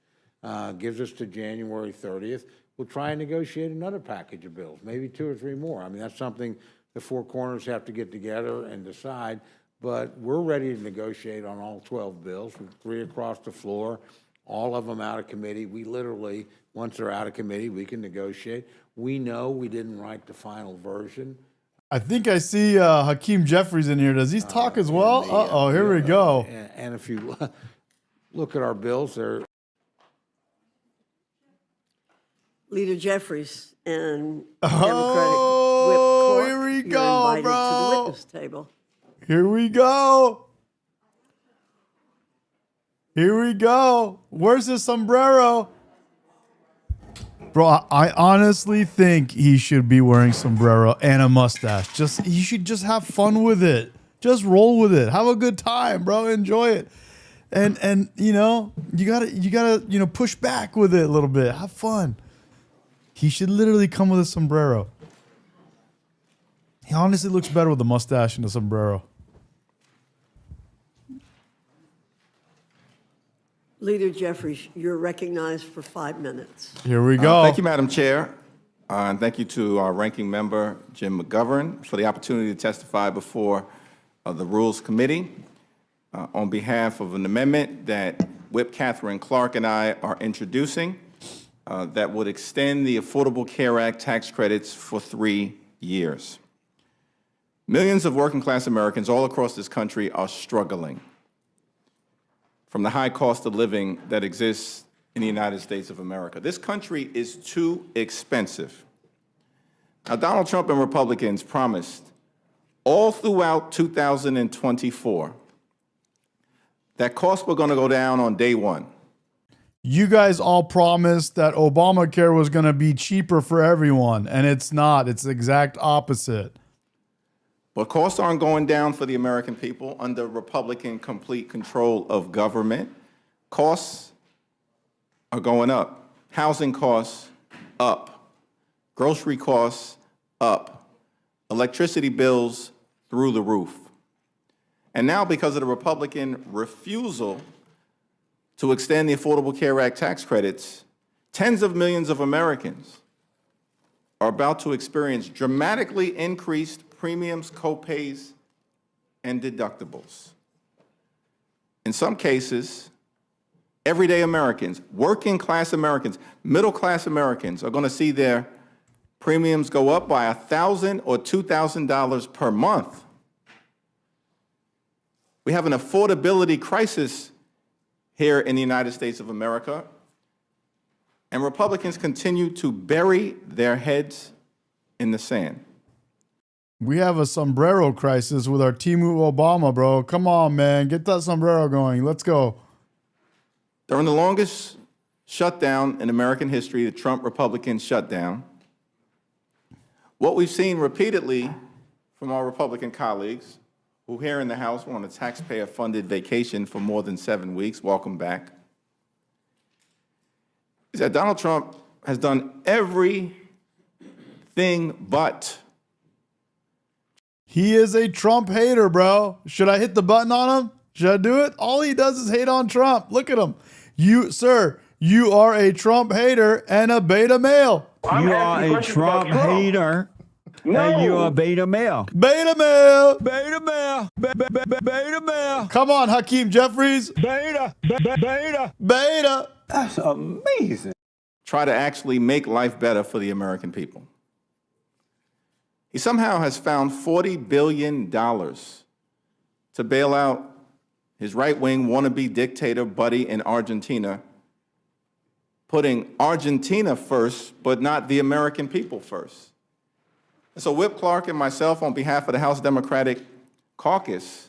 Speaker 4: Gives us to January 30th. We'll try and negotiate another package of bills, maybe 2 or 3 more. I mean, that's something the 4 corners have to get together and decide. But we're ready to negotiate on all 12 bills, with 3 across the floor, all of them out of committee. We literally, once they're out of committee, we can negotiate. We know we didn't write the final version.
Speaker 2: I think I see Hakeem Jeffries in here. Does he talk as well? Uh-oh, here we go.
Speaker 4: And if you look at our bills, they're
Speaker 1: Leader Jeffries and
Speaker 2: Oh,
Speaker 1: Democratic Whip Clark,
Speaker 2: here we
Speaker 1: you're
Speaker 2: go,
Speaker 1: invited to the
Speaker 2: bro.
Speaker 1: witness table.
Speaker 2: Here we go. Here we go. Where's his sombrero? Bro, I honestly think he should be wearing sombrero and a mustache. You should just have fun with it. Just roll with it. Have a good time, bro. Enjoy it. And you know, you gotta push back with it a little bit. Have fun. He should literally come with a sombrero. He honestly looks better with a mustache and a sombrero.
Speaker 1: Leader Jeffries, you're recognized for 5 minutes.
Speaker 2: Here we go.
Speaker 11: Thank you, Madam Chair. And thank you to our ranking member, Jim McGovern, for the opportunity to testify before the Rules Committee on behalf of an amendment that Whip Catherine Clark and I are introducing that would extend the Affordable Care Act tax credits for 3 years. Millions of working-class Americans all across this country are struggling from the high cost of living that exists in the United States of America. This country is too expensive. Now, Donald Trump and Republicans promised all throughout 2024 that costs were going to go down on day one.
Speaker 2: You guys all promised that Obamacare was going to be cheaper for everyone, and it's not. It's the exact opposite.
Speaker 11: But costs aren't going down for the American people under Republican complete control of government. Costs are going up. Housing costs up. Grocery costs up. Electricity bills through the roof. And now, because of the Republican refusal to extend the Affordable Care Act tax credits, tens of millions of Americans are about to experience dramatically increased premiums, co-pays, and deductibles. In some cases, everyday Americans, working-class Americans, middle-class Americans are going to see their premiums go up by $1,000 or $2,000 per month. We have an affordability crisis here in the United States of America, and Republicans continue to bury their heads in the sand.
Speaker 2: We have a sombrero crisis with our team with Obama, bro. Come on, man. Get that sombrero going. Let's go.
Speaker 11: During the longest shutdown in American history, the Trump Republican shutdown, what we've seen repeatedly from our Republican colleagues who here in the House were on a taxpayer-funded vacation for more than 7 weeks, welcome back, is that Donald Trump has done everything but.
Speaker 2: He is a Trump hater, bro. Should I hit the button on him? Should I do it? All he does is hate on Trump. Look at him. Sir, you are a Trump hater and a beta male.
Speaker 12: You are a Trump hater. No. And you are a beta male.
Speaker 2: Beta male.
Speaker 12: Beta male. Beta male.
Speaker 2: Come on, Hakeem Jeffries.
Speaker 12: Beta. Beta.
Speaker 2: Beta.
Speaker 12: That's amazing.
Speaker 11: Try to actually make life better for the American people. He somehow has found $40 billion to bail out his right-wing wannabe dictator buddy in Argentina, putting Argentina first, but not the American people first. And so Whip Clark and myself, on behalf of the House Democratic Caucus,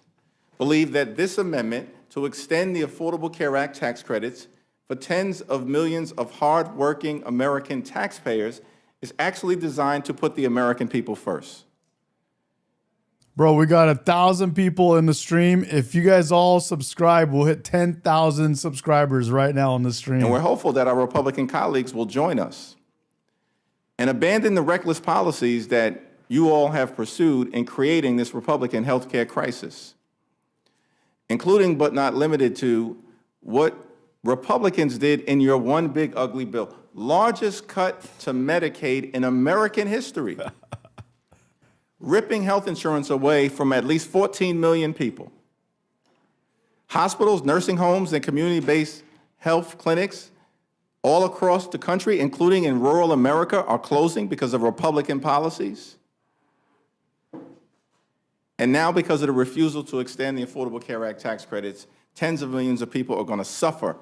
Speaker 11: believe that this amendment to extend the Affordable Care Act tax credits for tens of millions of hard-working American taxpayers is actually designed to put the American people first.
Speaker 2: Bro, we got 1,000 people in the stream. If you guys all subscribe, we'll hit 10,000 subscribers right now on the stream.
Speaker 11: And we're hopeful that our Republican colleagues will join us and abandon the reckless policies that you all have pursued in creating this Republican healthcare crisis, including but not limited to what Republicans did in your one big ugly bill. Largest cut to Medicaid in American history, ripping health insurance away from at least 14 million people. Hospitals, nursing homes, and community-based health clinics all across the country, including in rural America, are closing because of Republican policies. And now, because of the refusal to extend the Affordable Care Act tax credits, tens of millions of people are going to suffer,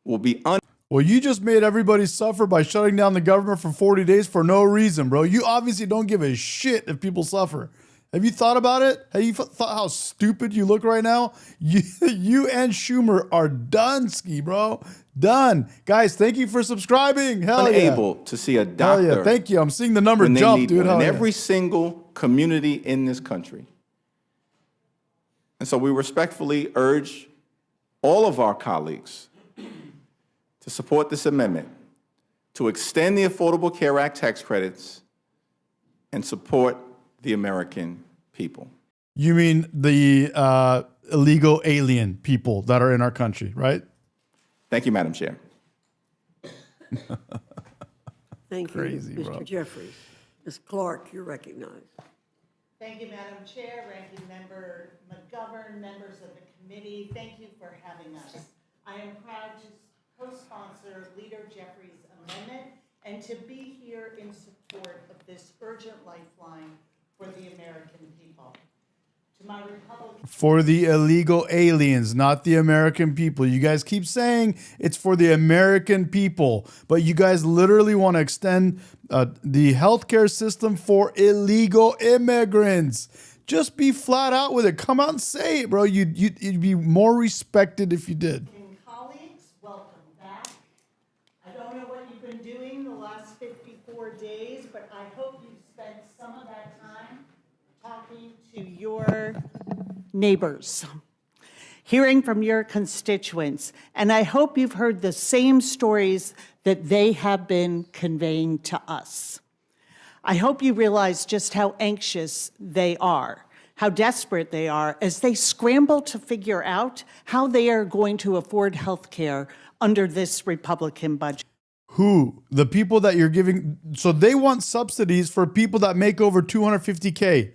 Speaker 11: will be
Speaker 2: Well, you just made everybody suffer by shutting down the government for 40 days for no reason, bro. You obviously don't give a shit if people suffer. Have you thought about it? Have you thought how stupid you look right now? You and Schumer are done, ski, bro. Done. Guys, thank you for subscribing. Hell
Speaker 11: unable to see a
Speaker 2: Hell
Speaker 11: doctor
Speaker 2: yeah. Thank you. I'm seeing the number
Speaker 11: when they
Speaker 2: jump,
Speaker 11: need
Speaker 2: dude.
Speaker 11: one
Speaker 2: Hell
Speaker 11: in
Speaker 2: yeah.
Speaker 11: every single community in this country. And so we respectfully urge all of our colleagues to support this amendment to extend the Affordable Care Act tax credits and support the American people.
Speaker 2: You mean the illegal alien people that are in our country, right?
Speaker 11: Thank you, Madam Chair.
Speaker 1: Thank
Speaker 2: Crazy,
Speaker 1: you, Mr.
Speaker 2: bro.
Speaker 1: Jeffries. Ms. Clark, you're recognized.
Speaker 13: Thank you, Madam Chair, Ranking Member McGovern, members of the committee. Thank you for having us. I am proud to co-sponsor Leader Jeffries' amendment and to be here in support of this urgent lifeline for the American people. To my Republican
Speaker 2: For the illegal aliens, not the American people. You guys keep saying it's for the American people, but you guys literally want to extend the healthcare system for illegal immigrants. Just be flat out with it. Come out and say it, bro. You'd be more respected if you did.
Speaker 13: colleagues, welcome back. I don't know what you've been doing the last 54 days, but I hope you've spent some of that time talking to your neighbors, hearing from your constituents, and I hope you've heard the same stories that they have been conveying to us. I hope you realize just how anxious they are, how desperate they are as they scramble to figure out how they are going to afford health care under this Republican budget.
Speaker 2: Who? The people that you're giving. So they want subsidies for people that make over 250K.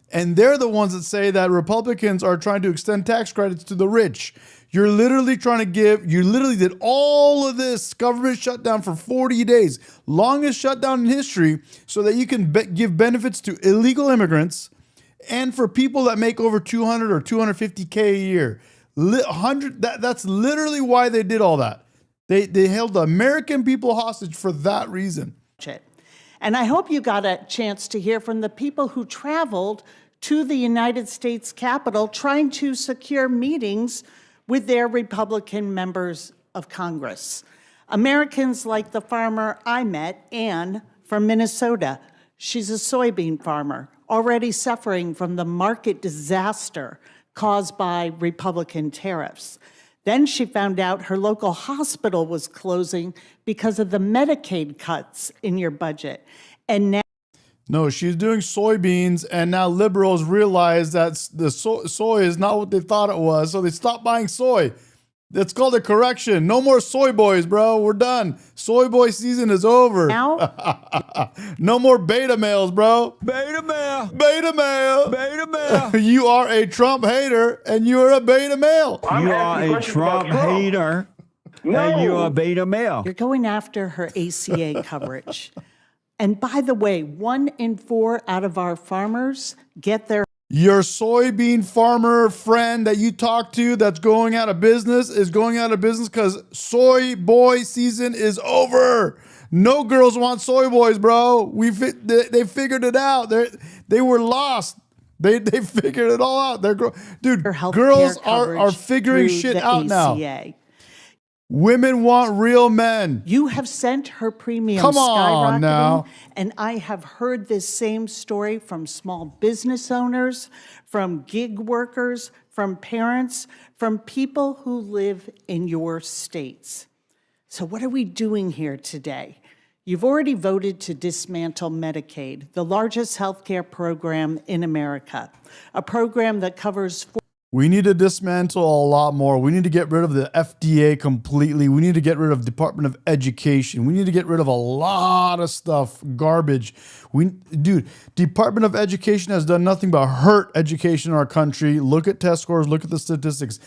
Speaker 2: And they're the ones that say that Republicans are trying to extend tax credits to the rich. You're literally trying to give, you literally did all of this government shutdown for 40 days, longest shutdown in history, so that you can give benefits to illegal immigrants and for people that make over 200 or 250K a year. That's literally why they did all that. They held the American people hostage for that reason.
Speaker 13: And I hope you got a chance to hear from the people who traveled to the United States Capitol trying to secure meetings with their Republican members of Congress. Americans like the farmer I met, Ann, from Minnesota. She's a soybean farmer, already suffering from the market disaster caused by Republican tariffs. Then she found out her local hospital was closing because of the Medicaid cuts in your budget. And now
Speaker 2: No, she's doing soybeans, and now liberals realize that the soy is not what they thought it was, so they stopped buying soy. That's called a correction. No more soy boys, bro. We're done. Soy boy season is over.
Speaker 13: now
Speaker 2: No more beta males, bro.
Speaker 12: Beta male.
Speaker 2: Beta male.
Speaker 12: Beta male.
Speaker 2: You are a Trump hater, and you are a beta male.
Speaker 12: You are a Trump hater. And you are a beta male.
Speaker 13: you're going after her ACA coverage. And by the way, 1 in 4 out of our farmers get their
Speaker 2: Your soybean farmer friend that you talk to that's going out of business is going out of business because soy boy season is over. No girls want soy boys, bro. They figured it out. They were lost. They figured it all out. Dude,
Speaker 13: health
Speaker 2: girls
Speaker 13: care
Speaker 2: are
Speaker 13: coverage
Speaker 2: figuring
Speaker 13: through
Speaker 2: shit
Speaker 13: the
Speaker 2: out now.
Speaker 13: ACA.
Speaker 2: Women want real men.
Speaker 13: You have sent her premium
Speaker 2: Come on
Speaker 13: skyrocketing,
Speaker 2: now.
Speaker 13: and I have heard this same story from small business owners, from gig workers, from parents, from people who live in your states. So what are we doing here today? You've already voted to dismantle Medicaid, the largest healthcare program in America, a program that covers
Speaker 2: We need to dismantle a lot more. We need to get rid of the FDA completely. We need to get rid of Department of Education. We need to get rid of a lot of stuff, garbage. Dude, Department of Education has done nothing but hurt education in our country. Look at test scores, look at the statistics.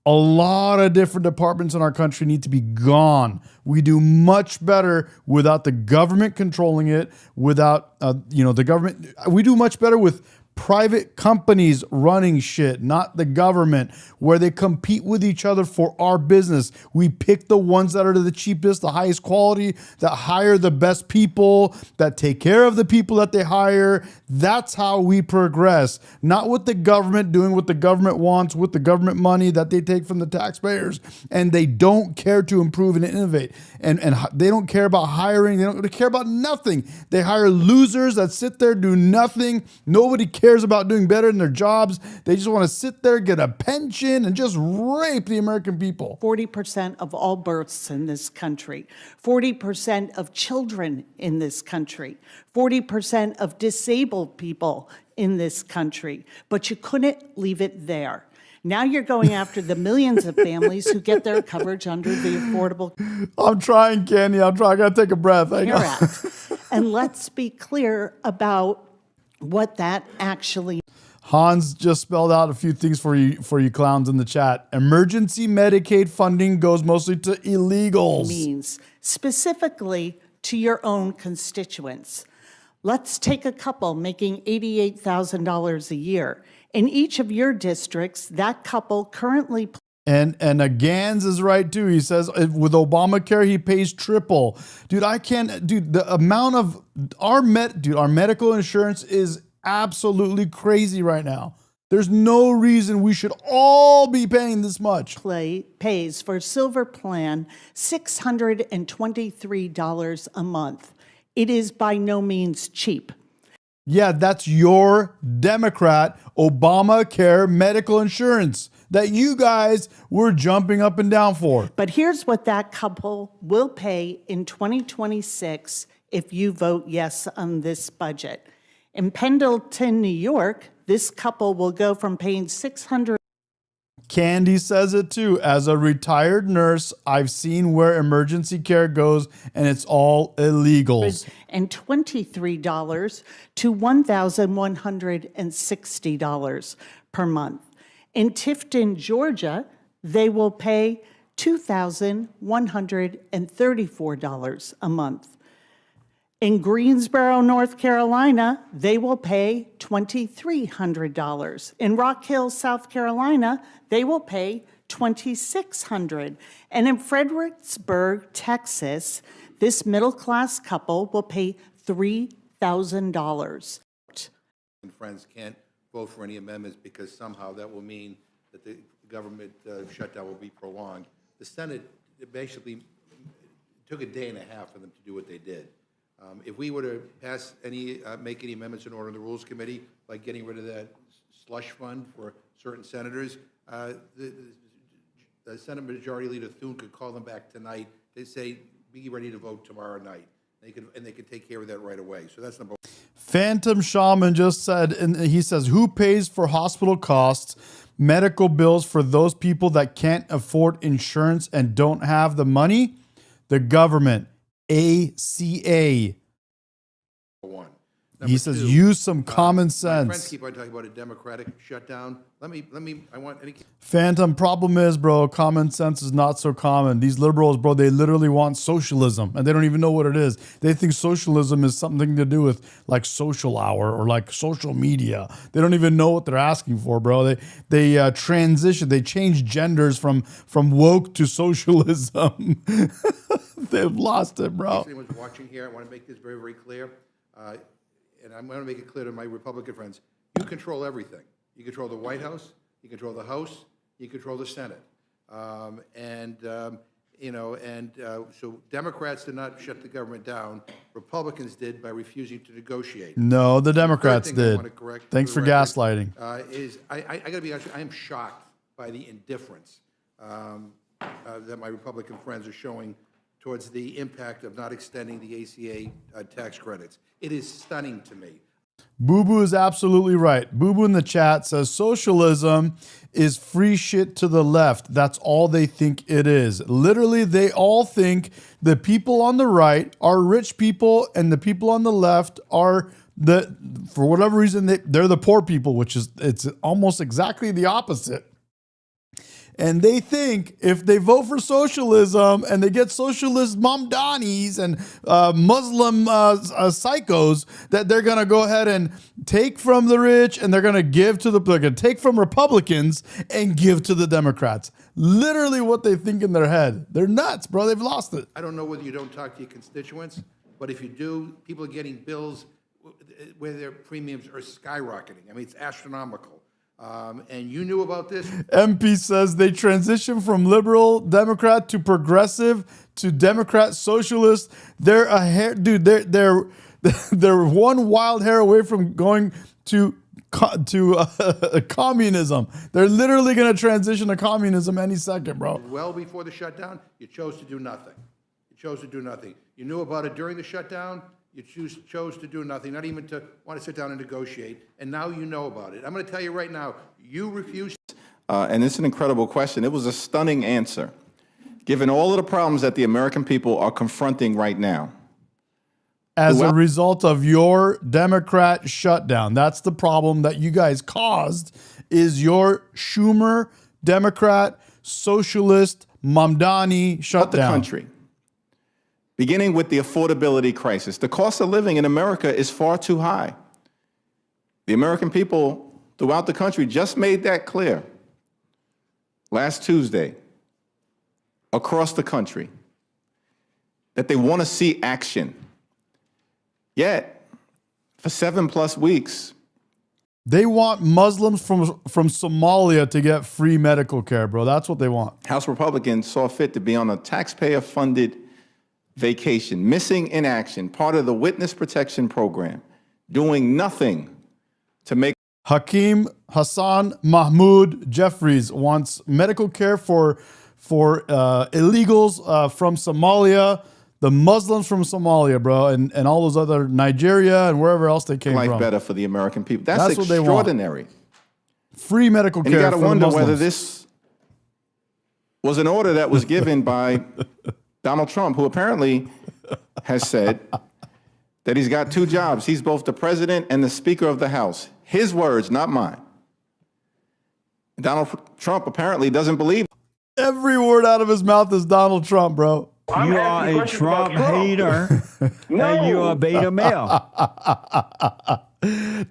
Speaker 2: A lot of different departments in our country need to be gone. We do much better without the government controlling it, without the government. We do much better with private companies running shit, not the government, where they compete with each other for our business. We pick the ones that are the cheapest, the highest quality, that hire the best people, that take care of the people that they hire. That's how we progress, not with the government doing what the government wants with the government money that they take from the taxpayers, and they don't care to improve and innovate. And they don't care about hiring. They don't care about nothing. They hire losers that sit there, do nothing. Nobody cares about doing better in their jobs. They just want to sit there, get a pension, and just rape the American people.
Speaker 13: 40% of all births in this country, 40% of children in this country, 40% of disabled people in this country. But you couldn't leave it there. Now you're going after the millions of families who get their coverage under the Affordable
Speaker 2: I'm trying, Candy. I got to take a breath.
Speaker 13: Care Act. And let's be clear about what that actually
Speaker 2: Hans just spelled out a few things for you clowns in the chat. Emergency Medicaid funding goes mostly to illegals.
Speaker 13: means, specifically to your own constituents. Let's take a couple making $88,000 a year. In each of your districts, that couple currently
Speaker 2: And Gans is right too. He says with Obamacare he pays triple. Dude, I can't. Dude, the amount of our medical insurance is absolutely crazy right now. There's no reason we should all be paying this much.
Speaker 13: pays for Silver Plan $623 a month. It is by no means cheap.
Speaker 2: Yeah, that's your Democrat Obamacare medical insurance that you guys were jumping up and down for.
Speaker 13: But here's what that couple will pay in 2026 if you vote yes on this budget. In Pendleton, New York, this couple will go from paying $600.
Speaker 2: Candy says it too. As a retired nurse, I've seen where emergency care goes, and it's all illegals.
Speaker 13: And $23 to $1,160 per month. In Tifton, Georgia, they will pay $2,134 a month. In Greensboro, North Carolina, they will pay $2,300. In Rock Hill, South Carolina, they will pay $2,600. And in Fredericksburg, Texas, this middle-class couple will pay $3,000.
Speaker 3: And friends can't vote for any amendments because somehow that will mean that the government shutdown will be prolonged. The Senate basically took a day and a half for them to do what they did. If we were to pass make any amendments in order in the Rules Committee, like getting rid of that slush fund for certain senators, the Senate Majority Leader Thune could call them back tonight. They say, be ready to vote tomorrow night. They could take care of that right away. So that's number one.
Speaker 2: Phantom Shaman just said, and he says, who pays for hospital costs, medical bills for those people that can't afford insurance and don't have the money? The government. ACA.
Speaker 3: One.
Speaker 2: He says, use some common sense.
Speaker 3: My friends keep on talking about a democratic shutdown. I want any.
Speaker 2: Phantom, problem is, bro, common sense is not so common. These liberals, bro, they literally want socialism, and they don't even know what it is. They think socialism is something to do with like social hour or like social media. They don't even know what they're asking for, bro. They transition, they change genders from woke to socialism. They've lost it, bro.
Speaker 3: If anyone's watching here, I want to make this very, very clear. And I'm going to make it clear to my Republican friends, you control everything. You control the White House, you control the House, you control the Senate. So Democrats did not shut the government down. Republicans did by refusing to negotiate.
Speaker 2: No, the Democrats
Speaker 3: Third thing I
Speaker 2: did.
Speaker 3: want to correct
Speaker 2: Thanks for
Speaker 3: the record,
Speaker 2: gaslighting.
Speaker 3: I got to be honest, I am shocked by the indifference that my Republican friends are showing towards the impact of not extending the ACA tax credits. It is stunning to me.
Speaker 2: Boo Boo is absolutely right. Boo Boo in the chat says socialism is free shit to the left. That's all they think it is. Literally, they all think the people on the right are rich people and the people on the left are for whatever reason, they're the poor people, which is, it's almost exactly the opposite. And they think if they vote for socialism and they get socialist Mamdanis and Muslim psychos, that they're going to go ahead and take from the rich and they're going to give to they're going to take from Republicans and give to the Democrats. Literally what they think in their head. They're nuts, bro. They've lost it.
Speaker 3: I don't know whether you don't talk to your constituents, but if you do, people are getting bills where their premiums are skyrocketing. I mean, it's astronomical. And you knew about this?
Speaker 2: MP says they transition from liberal Democrat to progressive to Democrat socialist. They're a hair, dude. They're one wild hair away from going to communism. They're literally going to transition to communism any second, bro.
Speaker 3: Well before the shutdown, you chose to do nothing. You chose to do nothing. You knew about it during the shutdown. You chose to do nothing, not even to want to sit down and negotiate, and now you know about it. I'm going to tell you right now, you refused.
Speaker 11: And it's an incredible question. It was a stunning answer, given all of the problems that the American people are confronting right now.
Speaker 2: As a result of your Democrat shutdown. That's the problem that you guys caused, is your Schumer, Democrat, socialist, Mamdani shutdown.
Speaker 11: The country. Beginning with the affordability crisis. The cost of living in America is far too high. The American people throughout the country just made that clear last Tuesday across the country, that they want to see action. Yet, for 7+ weeks,
Speaker 2: they want Muslims from Somalia to get free medical care, bro. That's what they want.
Speaker 11: House Republicans saw fit to be on a taxpayer-funded vacation, missing in action, part of the witness protection program, doing nothing to make.
Speaker 2: Hakeem Hassan Mahmoud Jeffries wants medical care for illegals from Somalia, the Muslims from Somalia, bro, and all those other Nigeria and wherever else they came from.
Speaker 11: Life better for the American people. That's extraordinary.
Speaker 2: Free medical care.
Speaker 11: And you got to wonder
Speaker 2: Muslims.
Speaker 11: whether this was an order that was given by Donald Trump, who apparently has said that he's got 2 jobs. He's both the president and the Speaker of the House. His words, not mine. Donald Trump apparently doesn't believe.
Speaker 2: Every word out of his mouth is Donald Trump, bro.
Speaker 12: You are a Trump hater, and you are a beta male.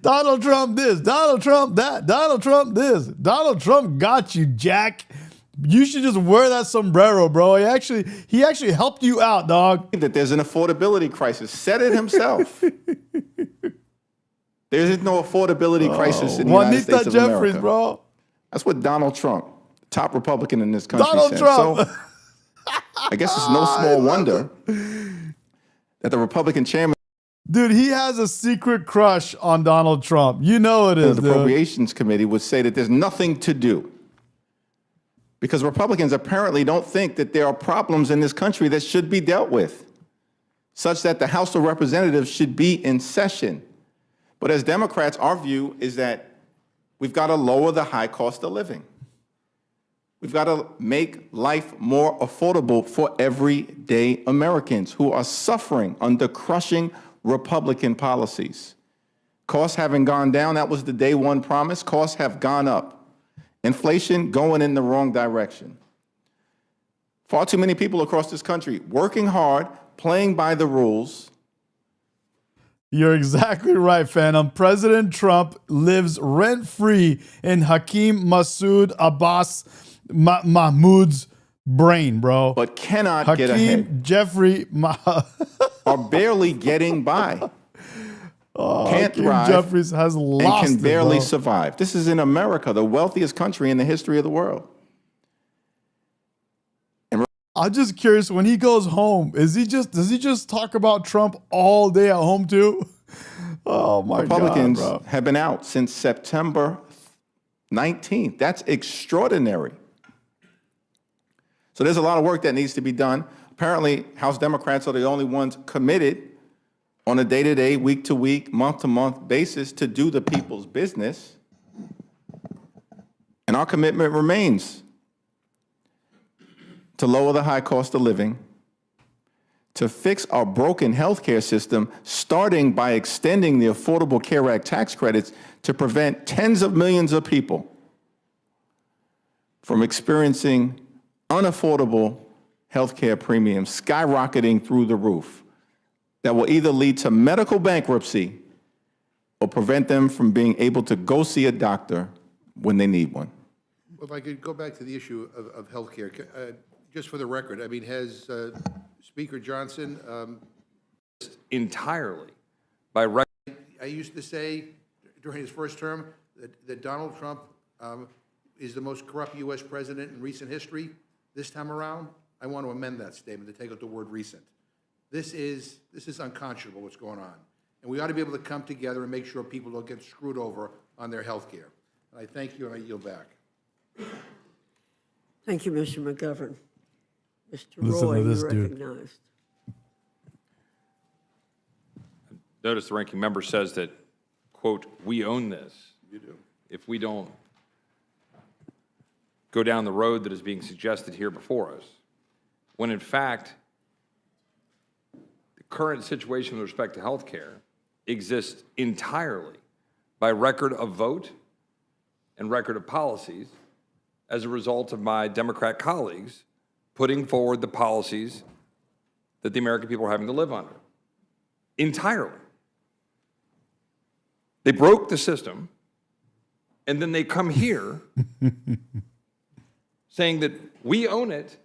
Speaker 2: Donald Trump this, Donald Trump that, Donald Trump this. Donald Trump got you, Jack. You should just wear that sombrero, bro. He actually helped you out, dog.
Speaker 11: That there's an affordability crisis. Said it himself. There is no affordability crisis in the United States of America.
Speaker 2: Jeffries, bro.
Speaker 11: That's what Donald Trump, top Republican in this country,
Speaker 2: Donald
Speaker 11: said.
Speaker 2: Trump.
Speaker 11: So I guess it's no small wonder that the Republican chairman.
Speaker 2: Dude, he has a secret crush on Donald Trump. You know it is,
Speaker 11: The Appropriations Committee would say that there's nothing to do, because Republicans apparently don't think that there are problems in this country that should be dealt with, such that the House of Representatives should be in session. But as Democrats, our view is that we've got to lower the high cost of living. We've got to make life more affordable for everyday Americans who are suffering under crushing Republican policies. Costs haven't gone down. That was the day one promise. Costs have gone up. Inflation going in the wrong direction. Far too many people across this country working hard, playing by the rules.
Speaker 2: You're exactly right, Phantom. President Trump lives rent-free in Hakeem Masood Abbas Mahmoud's brain, bro.
Speaker 11: But cannot get ahead.
Speaker 2: Hakeem Jeffrey
Speaker 11: are barely getting by. Can't
Speaker 2: Hakeem
Speaker 11: thrive
Speaker 2: Jeffries has lost
Speaker 11: and can barely
Speaker 2: it,
Speaker 11: survive. This is in America, the wealthiest country in the history of the world.
Speaker 2: I'm just curious, when he goes home, does he just talk about Trump all day at home too? Oh my
Speaker 11: Republicans
Speaker 2: God, bro.
Speaker 11: have been out since September 19th. That's extraordinary. So there's a lot of work that needs to be done. Apparently, House Democrats are the only ones committed on a day-to-day, week-to-week, month-to-month basis to do the people's business. And our commitment remains to lower the high cost of living, to fix our broken healthcare system, starting by extending the Affordable Care Act tax credits to prevent tens of millions of people from experiencing unaffordable healthcare premiums skyrocketing through the roof that will either lead to medical bankruptcy or prevent them from being able to go see a doctor when they need one.
Speaker 3: Well, if I could go back to the issue of healthcare, just for the record, I mean, has Speaker Johnson
Speaker 9: entirely by record.
Speaker 3: I used to say during his first term that Donald Trump is the most corrupt U.S. president in recent history. This time around, I want to amend that statement to take out the word recent. This is unconscionable what's going on. And we ought to be able to come together and make sure people don't get screwed over on their health care. I thank you, and I yield back.
Speaker 1: Thank you, Mr. McGovern. Mr.
Speaker 2: Listen
Speaker 1: Roy,
Speaker 2: to this
Speaker 1: you're
Speaker 2: dude.
Speaker 1: recognized.
Speaker 9: Notice the ranking member says that, quote, we own this.
Speaker 3: You do.
Speaker 9: If we don't go down the road that is being suggested here before us, when in fact, the current situation with respect to health care exists entirely by record of vote and record of policies as a result of my Democrat colleagues putting forward the policies that the American people are having to live under. Entirely. They broke the system, and then they come here saying that we own it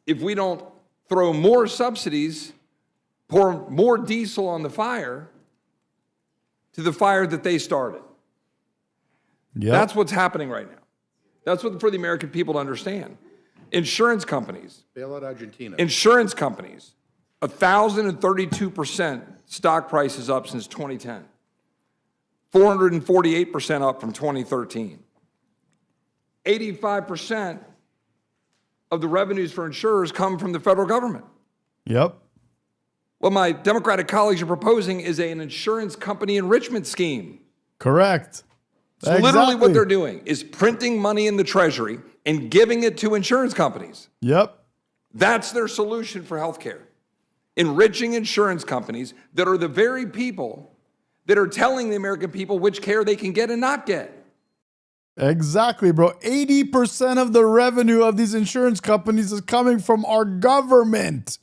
Speaker 9: if we don't throw more subsidies, pour more diesel on the fire, to the fire that they started.
Speaker 2: Yep.
Speaker 9: That's what's happening right now. That's what for the American people to understand. Insurance companies.
Speaker 3: Bail out Argentina.
Speaker 9: Insurance companies, 1,032% stock prices up since 2010. 448% up from 2013. 85% of the revenues for insurers come from the federal government.
Speaker 2: Yep.
Speaker 9: What my Democratic colleagues are proposing is an insurance company enrichment scheme.
Speaker 2: Correct.
Speaker 9: So literally what they're doing is printing money in the Treasury and giving it to insurance companies.
Speaker 2: Yep.
Speaker 9: That's their solution for healthcare. Enriching insurance companies that are the very people that are telling the American people which care they can get and not get.
Speaker 2: Exactly, bro. 80% of the revenue of these insurance companies is coming from our government.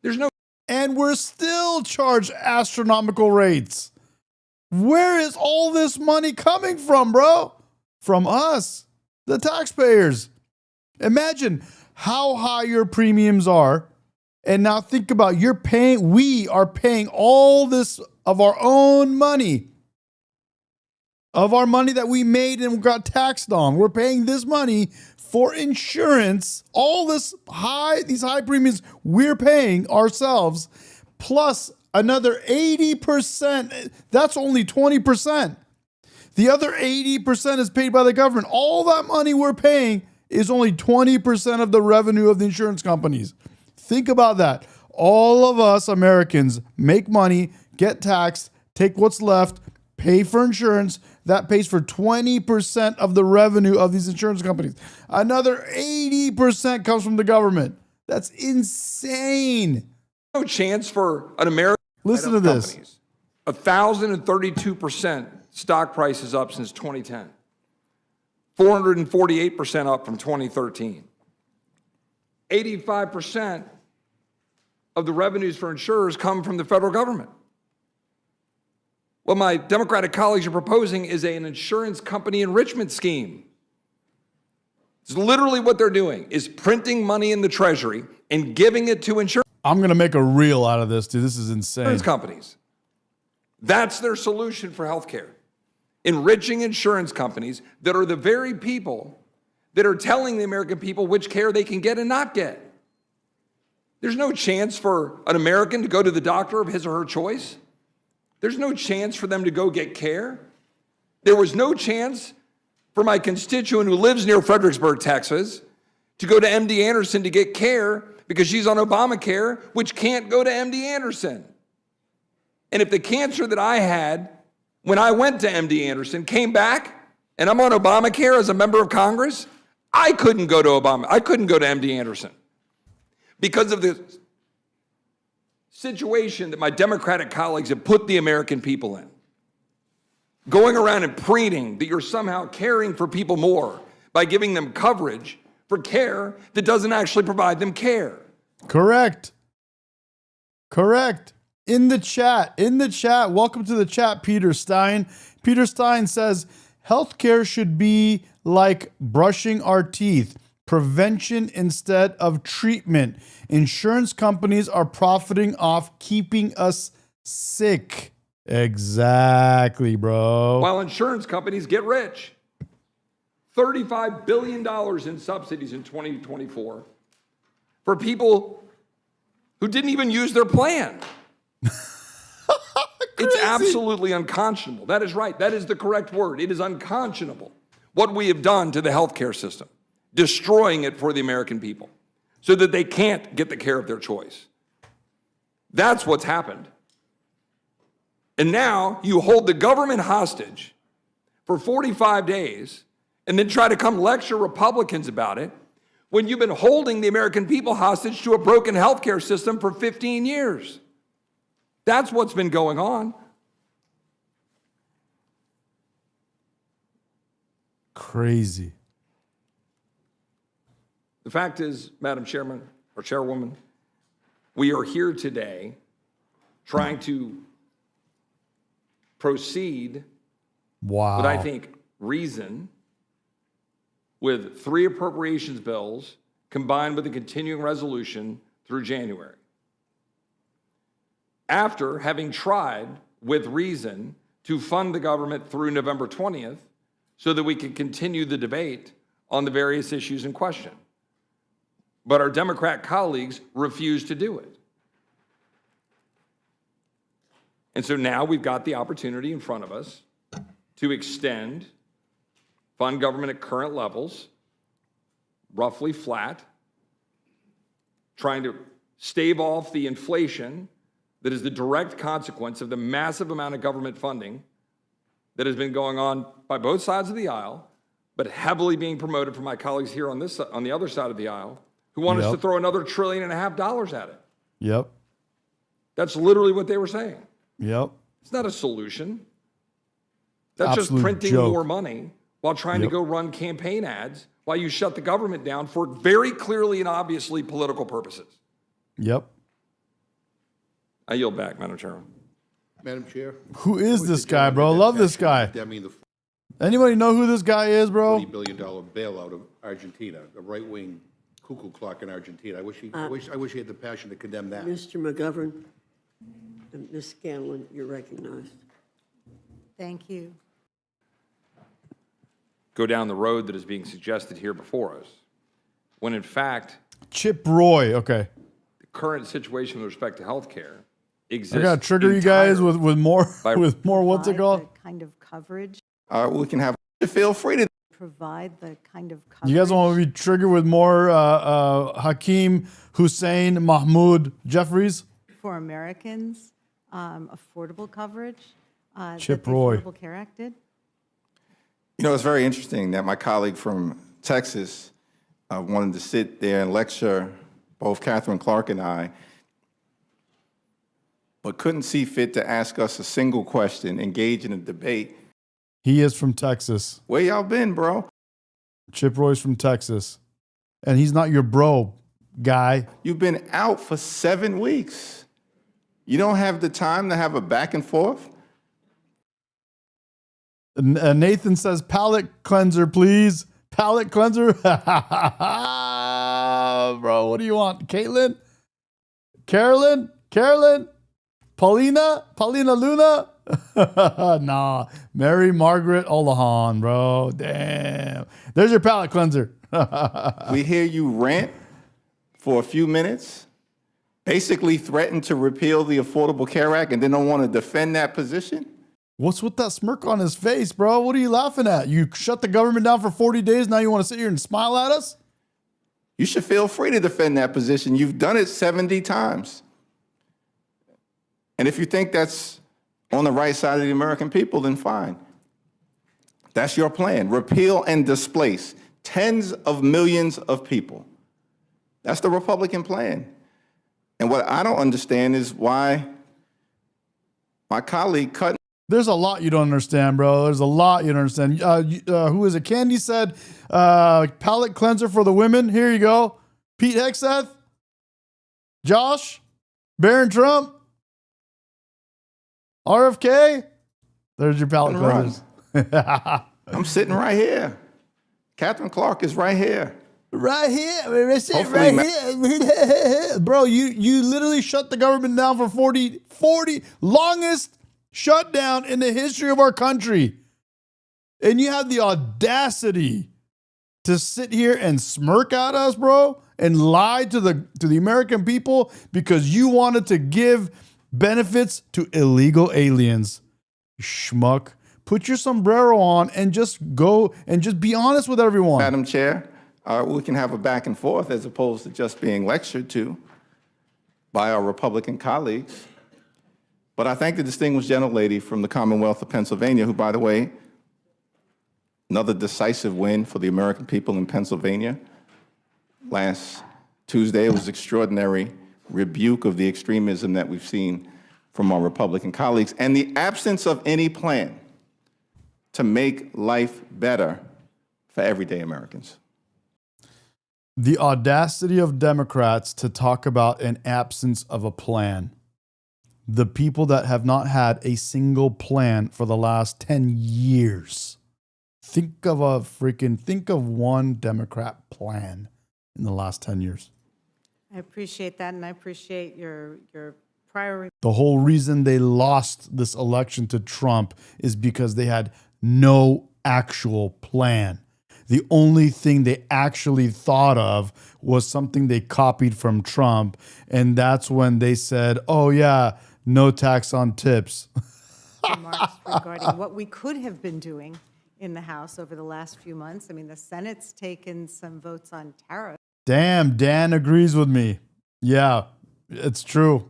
Speaker 9: There's no.
Speaker 2: And we're still charged astronomical rates. Where is all this money coming from, bro? From us, the taxpayers. Imagine how high your premiums are. And now think about we are paying all this of our own money. Of our money that we made and got taxed on. We're paying this money for insurance. All these high premiums we're paying ourselves, plus another 80%. That's only 20%. The other 80% is paid by the government. All that money we're paying is only 20% of the revenue of the insurance companies. Think about that. All of us Americans make money, get taxed, take what's left, pay for insurance. That pays for 20% of the revenue of these insurance companies. Another 80% comes from the government. That's insane.
Speaker 9: No chance for an American.
Speaker 2: Listen to this.
Speaker 9: 1,032% stock prices up since 2010. 448% up from 2013. 85% of the revenues for insurers come from the federal government. What my Democratic colleagues are proposing is an insurance company enrichment scheme. It's literally what they're doing, is printing money in the Treasury and giving it to insurance
Speaker 2: I'm going to make a reel out of this, dude. This is insane.
Speaker 9: companies. That's their solution for healthcare. Enriching insurance companies that are the very people that are telling the American people which care they can get and not get. There's no chance for an American to go to the doctor of his or her choice. There's no chance for them to go get care. There was no chance for my constituent who lives near Fredericksburg, Texas, to go to MD Anderson to get care because she's on Obamacare, which can't go to MD Anderson. And if the cancer that I had when I went to MD Anderson came back and I'm on Obamacare as a member of Congress, I couldn't go to MD Anderson because of the situation that my Democratic colleagues have put the American people in. Going around and preening that you're somehow caring for people more by giving them coverage for care that doesn't actually provide them care.
Speaker 2: Correct. Correct. In the chat, welcome to the chat, Peter Stein. Peter Stein says, healthcare should be like brushing our teeth, prevention instead of treatment. Insurance companies are profiting off keeping us sick. Exactly, bro.
Speaker 9: While insurance companies get rich. $35 billion in subsidies in 2024 for people who didn't even use their plan. It's absolutely unconscionable. That is right. That is the correct word. It is unconscionable what we have done to the healthcare system, destroying it for the American people so that they can't get the care of their choice. That's what's happened. And now you hold the government hostage for 45 days and then try to come lecture Republicans about it when you've been holding the American people hostage to a broken healthcare system for 15 years. That's what's been going on.
Speaker 2: Crazy.
Speaker 9: The fact is, Madam Chairman or Chairwoman, we are here today trying to proceed with, I think, reason with 3 appropriations bills combined with a continuing resolution through January. After having tried with reason to fund the government through November 20th so that we could continue the debate on the various issues in question. But our Democrat colleagues refused to do it. And so now we've got the opportunity in front of us to extend, fund government at current levels, roughly flat, trying to stave off the inflation that is the direct consequence of the massive amount of government funding that has been going on by both sides of the aisle, but heavily being promoted from my colleagues here on the other side of the aisle, who want us to throw another $1.5 trillion at it.
Speaker 2: Yep.
Speaker 9: That's literally what they were saying.
Speaker 2: Yep.
Speaker 9: It's not a solution. That's
Speaker 2: Absolute
Speaker 9: just printing
Speaker 2: joke.
Speaker 9: more money while trying to go run campaign ads while you shut the government down for very clearly and obviously political purposes.
Speaker 2: Yep.
Speaker 9: I yield back, Madam Chairman.
Speaker 3: Madam Chair?
Speaker 2: Who is this guy, bro? Love this guy.
Speaker 3: Condemning the
Speaker 2: Anybody know who this guy is, bro?
Speaker 3: $40 billion bailout of Argentina, the right-wing cuckoo clock in Argentina. I wish he had the passion to condemn that.
Speaker 1: Mr. McGovern and Ms. Scanlon, you're recognized.
Speaker 13: Thank you.
Speaker 9: Go down the road that is being suggested here before us, when in fact,
Speaker 2: Chip Roy. Okay.
Speaker 9: the current situation with respect to health care exists.
Speaker 2: I gotta trigger you guys with more what's it called?
Speaker 13: The kind of coverage,
Speaker 11: We can have, feel free to.
Speaker 13: provide the kind of coverage.
Speaker 2: You guys want to be triggered with more Hakeem Hussein Mahmoud Jeffries?
Speaker 13: For Americans, affordable coverage.
Speaker 2: Chip
Speaker 13: that the
Speaker 2: Roy.
Speaker 13: Affordable Care Act did.
Speaker 11: You know, it's very interesting that my colleague from Texas wanted to sit there and lecture both Catherine Clark and I, but couldn't see fit to ask us a single question, engage in a debate.
Speaker 2: He is from Texas.
Speaker 11: Where y'all been, bro?
Speaker 2: Chip Roy's from Texas. And he's not your bro, guy.
Speaker 11: You've been out for 7 weeks. You don't have the time to have a back and forth?
Speaker 2: Nathan says, palate cleanser, please. Palate cleanser. Bro, what do you want? Caitlin? Carolyn? Paulina Luna? Nah. Mary Margaret Olahan, bro. Damn. There's your palate cleanser.
Speaker 11: We hear you rant for a few minutes, basically threaten to repeal the Affordable Care Act, and then don't want to defend that position?
Speaker 2: What's with that smirk on his face, bro? What are you laughing at? You shut the government down for 40 days, now you want to sit here and smile at us?
Speaker 11: You should feel free to defend that position. You've done it 70 times. And if you think that's on the right side of the American people, then fine. That's your plan. Repeal and displace tens of millions of people. That's the Republican plan. And what I don't understand is why my colleague cut
Speaker 2: There's a lot you don't understand, bro. There's a lot you don't understand. Who is it? Candy said, palate cleanser for the women. Here you go. Pete Hegseth, Josh, Barron Trump, RFK. There's your palate cleansers.
Speaker 11: I'm sitting right here. Catherine Clark is right here.
Speaker 2: Right here. Right here. Bro, you literally shut the government down for 40 longest shutdown in the history of our country. And you have the audacity to sit here and smirk at us, bro, and lie to the American people because you wanted to give benefits to illegal aliens. Schmuck. Put your sombrero on and just go and just be honest with everyone.
Speaker 11: Madam Chair, we can have a back and forth as opposed to just being lectured to by our Republican colleagues. But I thank the distinguished gentlelady from the Commonwealth of Pennsylvania, who, by the way, another decisive win for the American people in Pennsylvania. Last Tuesday, it was extraordinary rebuke of the extremism that we've seen from our Republican colleagues and the absence of any plan to make life better for everyday Americans.
Speaker 2: The audacity of Democrats to talk about an absence of a plan. The people that have not had a single plan for the last 10 years. Think of one Democrat plan in the last 10 years.
Speaker 13: I appreciate that, and I appreciate your prior.
Speaker 2: The whole reason they lost this election to Trump is because they had no actual plan. The only thing they actually thought of was something they copied from Trump. And that's when they said, oh, yeah, no tax on tips.
Speaker 13: Remarks regarding what we could have been doing in the House over the last few months. I mean, the Senate's taken some votes on tariffs.
Speaker 2: Damn, Dan agrees with me. Yeah, it's true.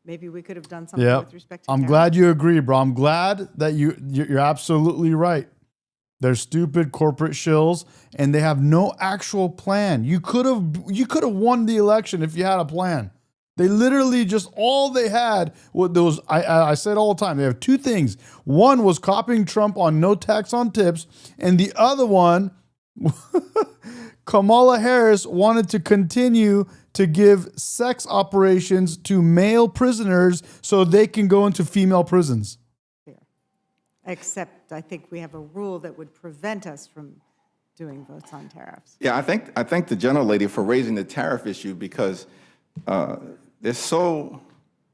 Speaker 13: Maybe we could have done something
Speaker 2: Yeah,
Speaker 13: with respect to
Speaker 2: I'm
Speaker 13: tariffs.
Speaker 2: glad you agree, bro. I'm glad that you're absolutely right. They're stupid corporate shills, and they have no actual plan. You could have won the election if you had a plan. They literally just all they had was those. I said all the time. They have two things. One was copying Trump on no tax on tips, and the other one, Kamala Harris wanted to continue to give sex operations to male prisoners so they can go into female prisons.
Speaker 13: Except I think we have a rule that would prevent us from doing votes on tariffs.
Speaker 11: Yeah, I thank the gentlelady for raising the tariff issue because there's so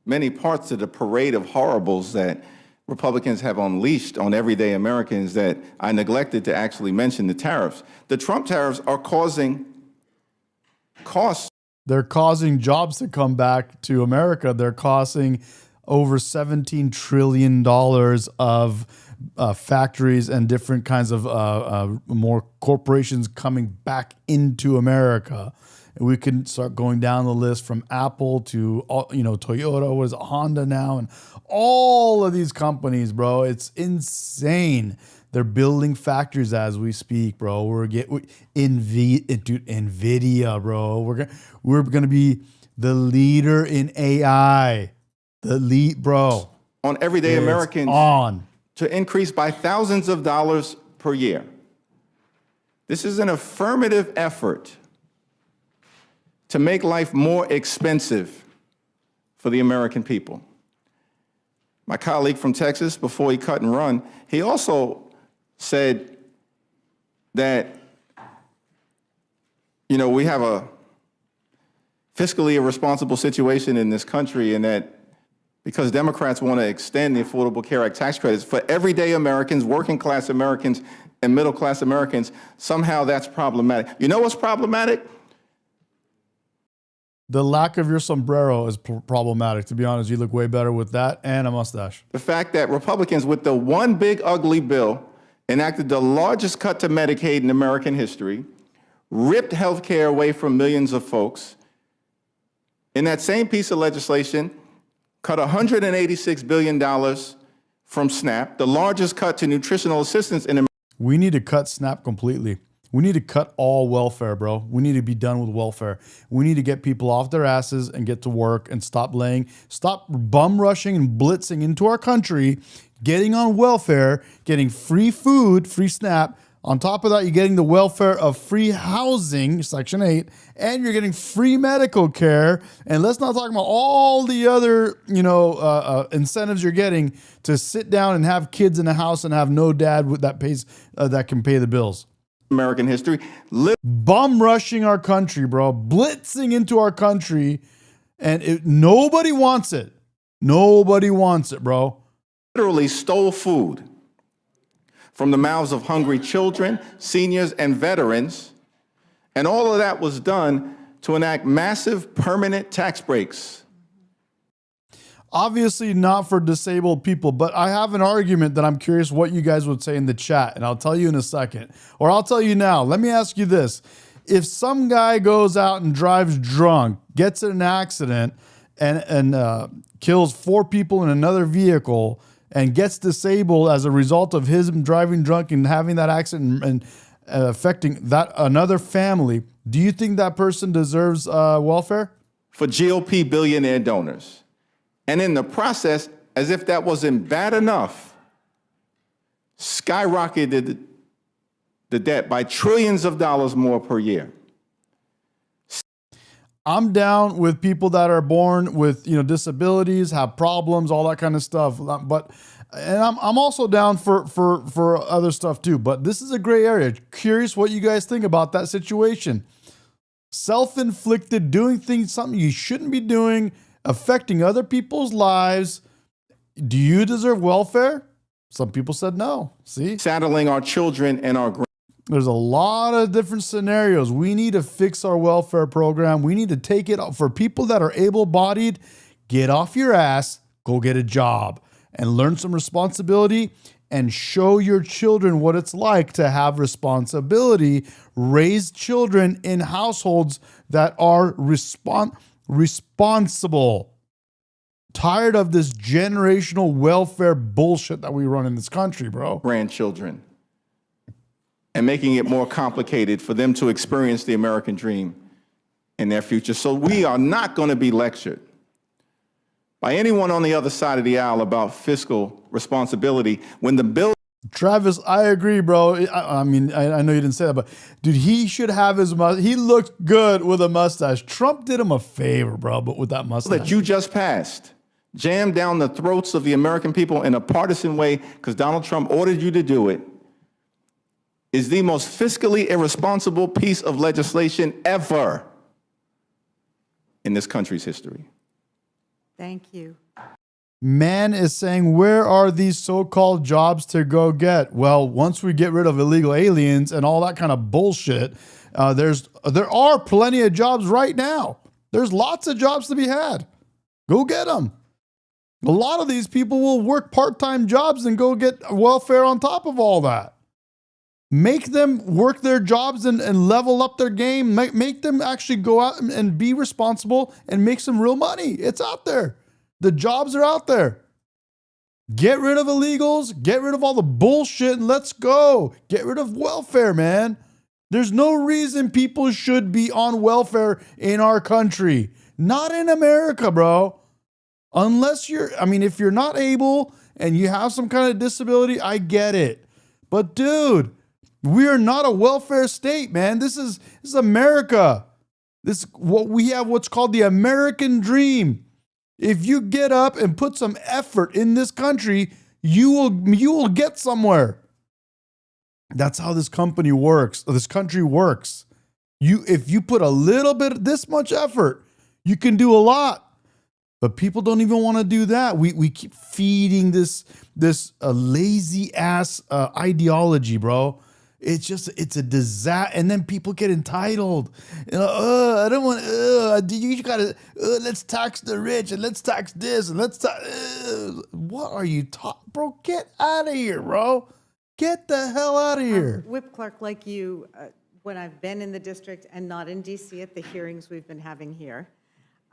Speaker 11: many parts to the parade of horribles that Republicans have unleashed on everyday Americans that I neglected to actually mention the tariffs. The Trump tariffs are causing costs.
Speaker 2: They're causing jobs to come back to America. They're causing over $17 trillion of factories and different kinds of more corporations coming back into America. And we can start going down the list from Apple to, Toyota, was Honda now, and all of these companies, bro. It's insane. They're building factories as we speak, bro. NVIDIA, bro. We're gonna be the leader in AI. The lead, bro.
Speaker 11: On everyday Americans to increase by thousands of dollars per year. This is an affirmative effort to make life more expensive for the American people. My colleague from Texas, before he cut and run, he also said that, we have a fiscally irresponsible situation in this country, and that because Democrats want to extend the Affordable Care Act tax credits for everyday Americans, working class Americans, and middle class Americans, somehow that's problematic. You know what's problematic?
Speaker 2: The lack of your sombrero is problematic. To be honest, you look way better with that and a mustache.
Speaker 11: The fact that Republicans, with the one big ugly bill, enacted the largest cut to Medicaid in American history, ripped health care away from millions of folks. In that same piece of legislation, cut $186 billion from SNAP, the largest cut to nutritional assistance in America.
Speaker 2: We need to cut SNAP completely. We need to cut all welfare, bro. We need to be done with welfare. We need to get people off their asses and get to work and stop bum rushing and blitzing into our country. getting on welfare, getting free food, free SNAP. On top of that, you're getting the welfare of free housing, Section 8, and you're getting free medical care. And let's not talk about all the other, incentives you're getting to sit down and have kids in the house and have no dad that can pay the bills.
Speaker 11: American history.
Speaker 2: Bum rushing our country, bro. Blitzing into our country, and nobody wants it. Nobody wants it, bro.
Speaker 11: Literally stole food from the mouths of hungry children, seniors, and veterans. And all of that was done to enact massive permanent tax breaks.
Speaker 2: Obviously not for disabled people, but I have an argument that I'm curious what you guys would say in the chat, and I'll tell you in a second. Or I'll tell you now. Let me ask you this. If some guy goes out and drives drunk, gets in an accident, and kills 4 people in another vehicle, and gets disabled as a result of his driving drunk and having that accident and affecting that another family, do you think that person deserves welfare?
Speaker 11: For GOP billionaire donors. And in the process, as if that wasn't bad enough, skyrocketed the debt by trillions of dollars more per year.
Speaker 2: I'm down with people that are born with disabilities, have problems, all that kind of stuff. But I'm also down for other stuff too. But this is a gray area. Curious what you guys think about that situation. Self-inflicted, doing something you shouldn't be doing, affecting other people's lives. Do you deserve welfare? Some people said no. See,
Speaker 11: saddling our children and our
Speaker 2: There's a lot of different scenarios. We need to fix our welfare program. We need to take it for people that are able-bodied. Get off your ass, go get a job, and learn some responsibility and show your children what it's like to have responsibility. Raise children in households that are responsible. Tired of this generational welfare bullshit that we run in this country, bro.
Speaker 11: Grandchildren. And making it more complicated for them to experience the American dream in their future. So we are not going to be lectured by anyone on the other side of the aisle about fiscal responsibility when the bill.
Speaker 2: Travis, I agree, bro. I mean, I know you didn't say that, but dude, he should have his mustache. He looked good with a mustache. Trump did him a favor, bro, but with that mustache.
Speaker 11: That you just passed, jammed down the throats of the American people in a partisan way because Donald Trump ordered you to do it, is the most fiscally irresponsible piece of legislation ever in this country's history.
Speaker 13: Thank you.
Speaker 2: Man is saying, where are these so-called jobs to go get? Well, once we get rid of illegal aliens and all that kind of bullshit, there are plenty of jobs right now. There's lots of jobs to be had. Go get them. A lot of these people will work part-time jobs and go get welfare on top of all that. Make them work their jobs and level up their game. Make them actually go out and be responsible and make some real money. It's out there. The jobs are out there. Get rid of illegals. Get rid of all the bullshit and let's go. Get rid of welfare, man. There's no reason people should be on welfare in our country. Not in America, bro. Unless if you're not able and you have some kind of disability, I get it. But dude, we are not a welfare state, man. This is America. We have what's called the American dream. If you get up and put some effort in this country, you will get somewhere. That's how this country works. If you put a little bit, this much effort, you can do a lot. But people don't even want to do that. We keep feeding this lazy ass ideology, bro. It's a disaster. And then people get entitled. I don't want you gotta, let's tax the rich and let's tax this and let's tax. What are you talking, bro? Get out of here, bro. Get the hell out of here.
Speaker 13: Whip clerk like you, when I've been in the district and not in DC at the hearings we've been having here,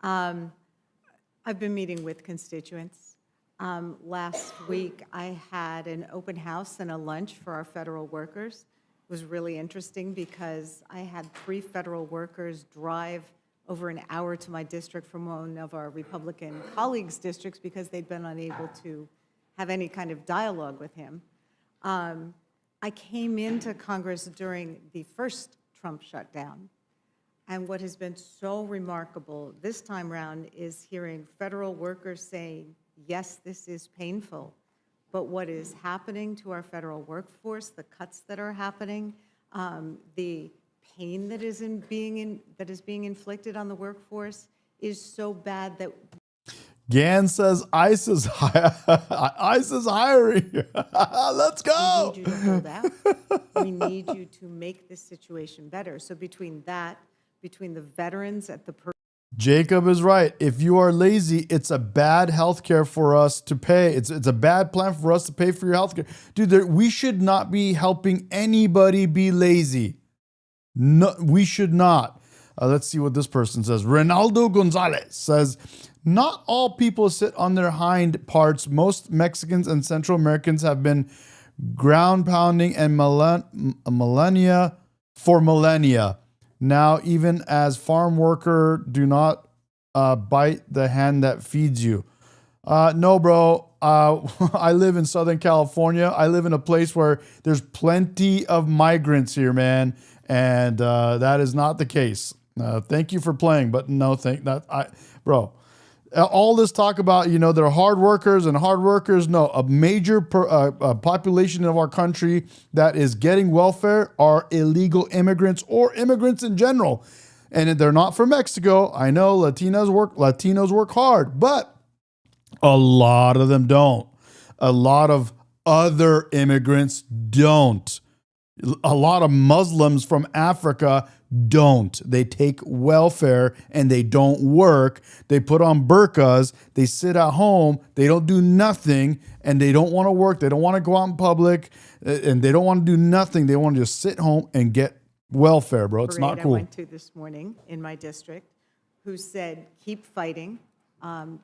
Speaker 13: I've been meeting with constituents. Last week, I had an open house and a lunch for our federal workers. It was really interesting because I had 3 federal workers drive over an hour to my district from one of our Republican colleagues' districts because they'd been unable to have any kind of dialogue with him. I came into Congress during the first Trump shutdown, and what has been so remarkable this time around is hearing federal workers saying, yes, this is painful, but what is happening to our federal workforce, the cuts that are happening, the pain that is being inflicted on the workforce is so bad that
Speaker 2: Gan says ICE is hiring. Let's go.
Speaker 13: we need you to hold out. We need you to make this situation better. So between the veterans at the
Speaker 2: Jacob is right. If you are lazy, it's a bad healthcare for us to pay. It's a bad plan for us to pay for your healthcare. Dude, we should not be helping anybody be lazy. No, we should not. Let's see what this person says. Ronaldo Gonzalez says, not all people sit on their hind parts. Most Mexicans and Central Americans have been ground pounding and millennia. Now, even as farm worker, do not bite the hand that feeds you. No, bro. I live in Southern California. I live in a place where there's plenty of migrants here, man. And that is not the case. Thank you for playing, but no, bro. All this talk about, they're hard workers and hard workers. No, a major population of our country that is getting welfare are illegal immigrants or immigrants in general. And they're not from Mexico. I know Latinos work hard, but a lot of them don't. A lot of other immigrants don't. A lot of Muslims from Africa don't. They take welfare and they don't work. They put on burqas. They sit at home. They don't do nothing and they don't want to work. They don't want to go out in public and they don't want to do nothing. They want to just sit home and get welfare, bro. It's not cool.
Speaker 13: I went to this morning in my district who said, keep fighting.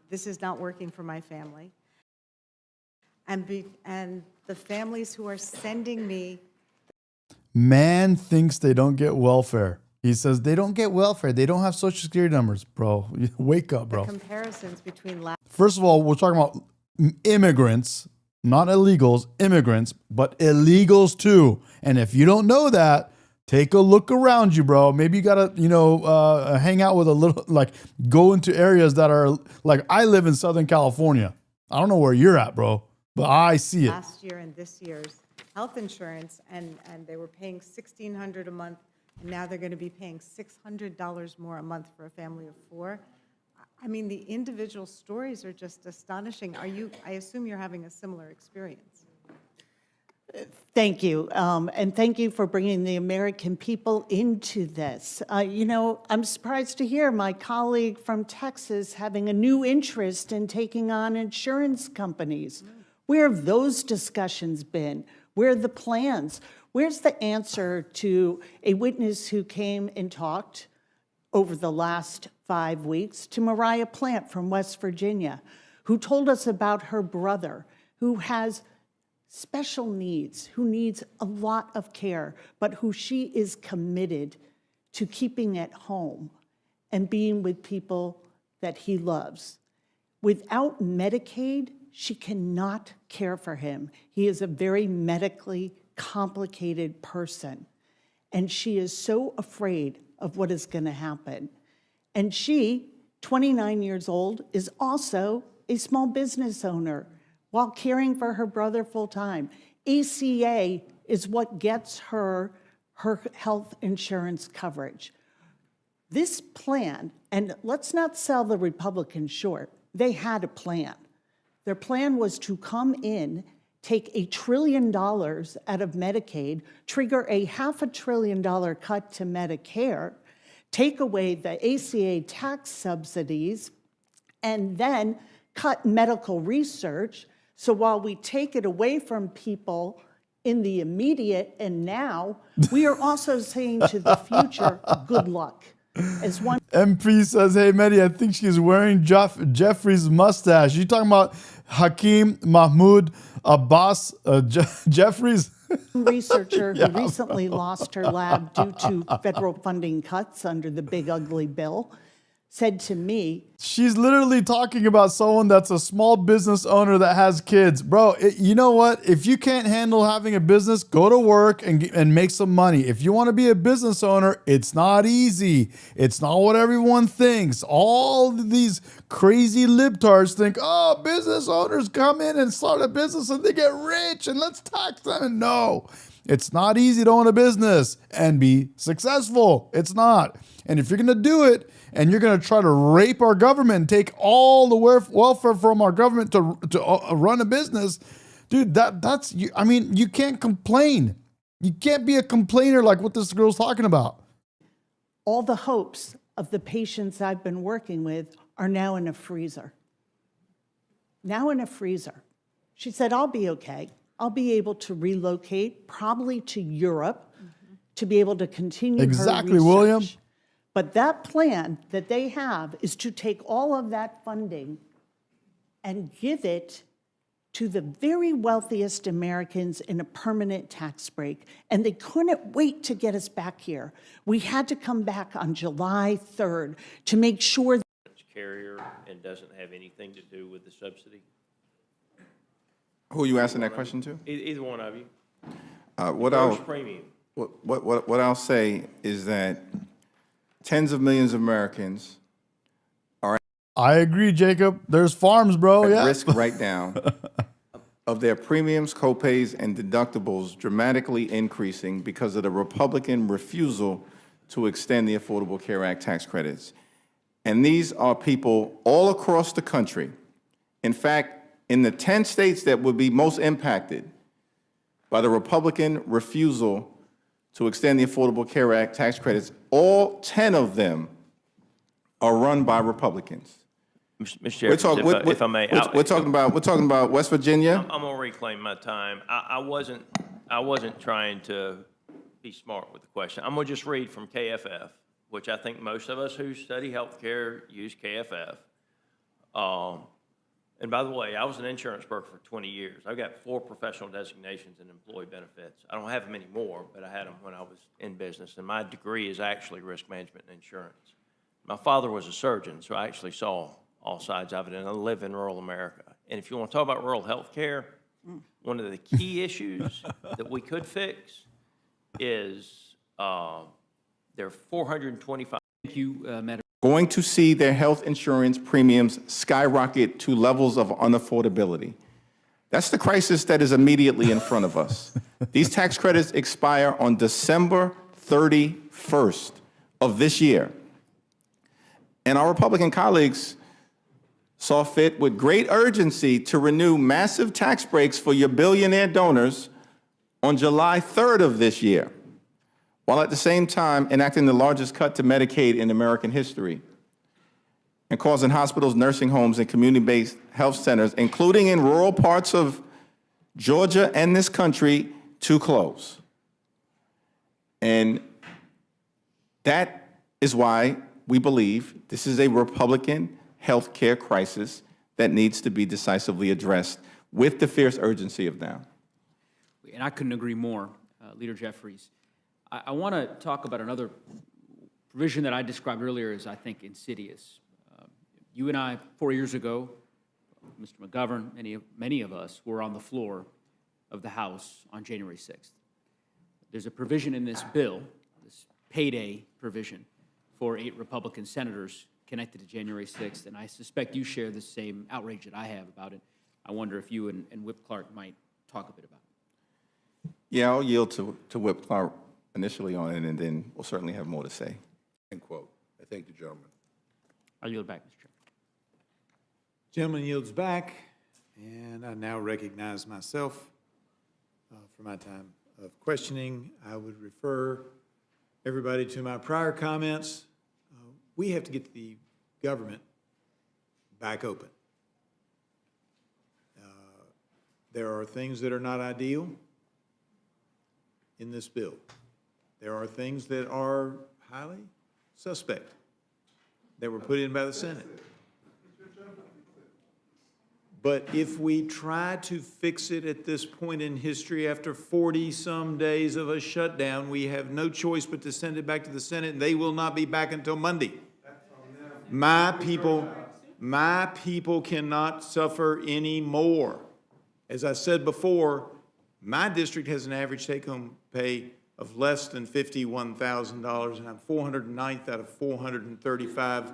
Speaker 13: This is not working for my family. And the families who are sending me.
Speaker 2: Man thinks they don't get welfare. He says they don't get welfare. They don't have social security numbers, bro. Wake up, bro.
Speaker 13: The comparisons between
Speaker 2: First of all, we're talking about immigrants, not illegals, immigrants, but illegals too. And if you don't know that, take a look around you, bro. Maybe you gotta, hang out with a little, go into areas that are, I live in Southern California. I don't know where you're at, bro, but I see it.
Speaker 13: Last year and this year's health insurance, and they were paying $1,600 a month, and now they're going to be paying $600 more a month for a family of 4. I mean, the individual stories are just astonishing. I assume you're having a similar experience.
Speaker 14: Thank you. And thank you for bringing the American people into this. I'm surprised to hear my colleague from Texas having a new interest in taking on insurance companies. Where have those discussions been? Where are the plans? Where's the answer to a witness who came and talked over the last 5 weeks to Mariah Plant from West Virginia, who told us about her brother who has special needs, who needs a lot of care, but who she is committed to keeping at home and being with people that he loves. Without Medicaid, she cannot care for him. He is a very medically complicated person, and she is so afraid of what is going to happen. And she, 29 years old, is also a small business owner while caring for her brother full-time. ACA is what gets her health insurance coverage. This plan, and let's not sell the Republicans short, they had a plan. Their plan was to come in, take $1 trillion out of Medicaid, trigger a $500 billion cut to Medicare, take away the ACA tax subsidies, and then cut medical research. So while we take it away from people in the immediate and now, we are also saying to the future, good luck. As one
Speaker 2: MP says, hey, Mehdi, I think she's wearing Jeffrey's mustache. You talking about Hakeem Mahmoud Abbas Jeffries?
Speaker 14: researcher who recently lost her lab due to federal funding cuts under the big ugly bill said to me,
Speaker 2: She's literally talking about someone that's a small business owner that has kids. Bro, you know what? If you can't handle having a business, go to work and make some money. If you want to be a business owner, it's not easy. It's not what everyone thinks. All these crazy libtards think, oh, business owners come in and start a business and they get rich and let's tax them. And no, it's not easy to own a business and be successful. It's not. And if you're going to do it and you're going to try to rape our government and take all the welfare from our government to run a business, dude, you can't complain. You can't be a complainer like what this girl's talking about.
Speaker 14: all the hopes of the patients I've been working with are now in a freezer. Now in a freezer. She said, I'll be okay. I'll be able to relocate, probably to Europe, to be able to continue her
Speaker 2: Exactly,
Speaker 14: research.
Speaker 2: William.
Speaker 14: But that plan that they have is to take all of that funding and give it to the very wealthiest Americans in a permanent tax break. And they couldn't wait to get us back here. We had to come back on July 3rd to make sure
Speaker 6: carrier and doesn't have anything to do with the subsidy?
Speaker 11: Who are you asking that question to?
Speaker 6: Either one of you.
Speaker 11: Gross
Speaker 6: Premium.
Speaker 11: What I'll say is that tens of millions of Americans are
Speaker 2: I agree, Jacob. There's farms, bro.
Speaker 11: at
Speaker 2: Yeah.
Speaker 11: risk right now of their premiums, copays, and deductibles dramatically increasing because of the Republican refusal to extend the Affordable Care Act tax credits. And these are people all across the country. In fact, in the 10 states that would be most impacted by the Republican refusal to extend the Affordable Care Act tax credits, all 10 of them are run by Republicans.
Speaker 6: Mr. Jeffries, if I may.
Speaker 11: We're talking about West Virginia.
Speaker 6: I'm gonna reclaim my time. I wasn't trying to be smart with the question. I'm gonna just read from KFF, which I think most of us who study healthcare use KFF. And by the way, I was an insurance broker for 20 years. I've got 4 professional designations in employee benefits. I don't have them anymore, but I had them when I was in business. And my degree is actually risk management and insurance. My father was a surgeon, so I actually saw all sides of it, and I live in rural America. And if you want to talk about rural healthcare, one of the key issues that we could fix is there are 425.
Speaker 15: Thank you, Madam.
Speaker 11: Going to see their health insurance premiums skyrocket to levels of unaffordability. That's the crisis that is immediately in front of us. These tax credits expire on December 31st of this year. And our Republican colleagues saw fit with great urgency to renew massive tax breaks for your billionaire donors on July 3rd of this year, while at the same time enacting the largest cut to Medicaid in American history and causing hospitals, nursing homes, and community-based health centers, including in rural parts of Georgia and this country, to close. And that is why we believe this is a Republican health care crisis that needs to be decisively addressed with the fierce urgency of now.
Speaker 15: And I couldn't agree more, Leader Jeffries. I want to talk about another provision that I described earlier as, I think, insidious. You and I, 4 years ago, Mr. McGovern, many of us were on the floor of the House on January 6th. There's a provision in this bill, this payday provision, for 8 Republican senators connected to January 6th, and I suspect you share the same outrage that I have about it. I wonder if you and Whip Clark might talk a bit about it.
Speaker 11: Yeah, I'll yield to Whip Clark initially on it, and then we'll certainly have more to say.
Speaker 3: End quote. I thank the gentleman.
Speaker 15: I'll yield back, Mr. Chair.
Speaker 8: Gentleman yields back, and I now recognize myself for my time of questioning. I would refer everybody to my prior comments. We have to get the government back open. There are things that are not ideal in this bill. There are things that are highly suspect that were put in by the Senate. But if we try to fix it at this point in history, after 40-some days of a shutdown, we have no choice but to send it back to the Senate, and they will not be back until Monday. My people cannot suffer anymore. As I said before, my district has an average take-home pay of less than $51,000, and I'm 409th out of 435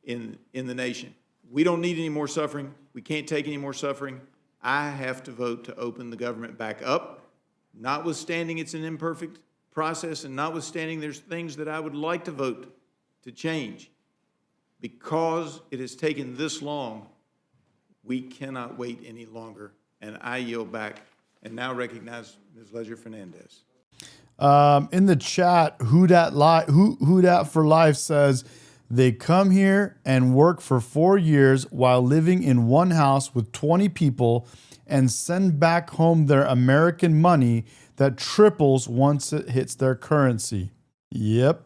Speaker 8: in the nation. We don't need any more suffering. We can't take any more suffering. I have to vote to open the government back up, notwithstanding it's an imperfect process and notwithstanding there's things that I would like to vote to change. Because it has taken this long, we cannot wait any longer. And I yield back and now recognize Ms. Leisure-Fernandez.
Speaker 2: In the chat, Who Dat for Life says they come here and work for 4 years while living in one house with 20 people and send back home their American money that triples once it hits their currency. Yep.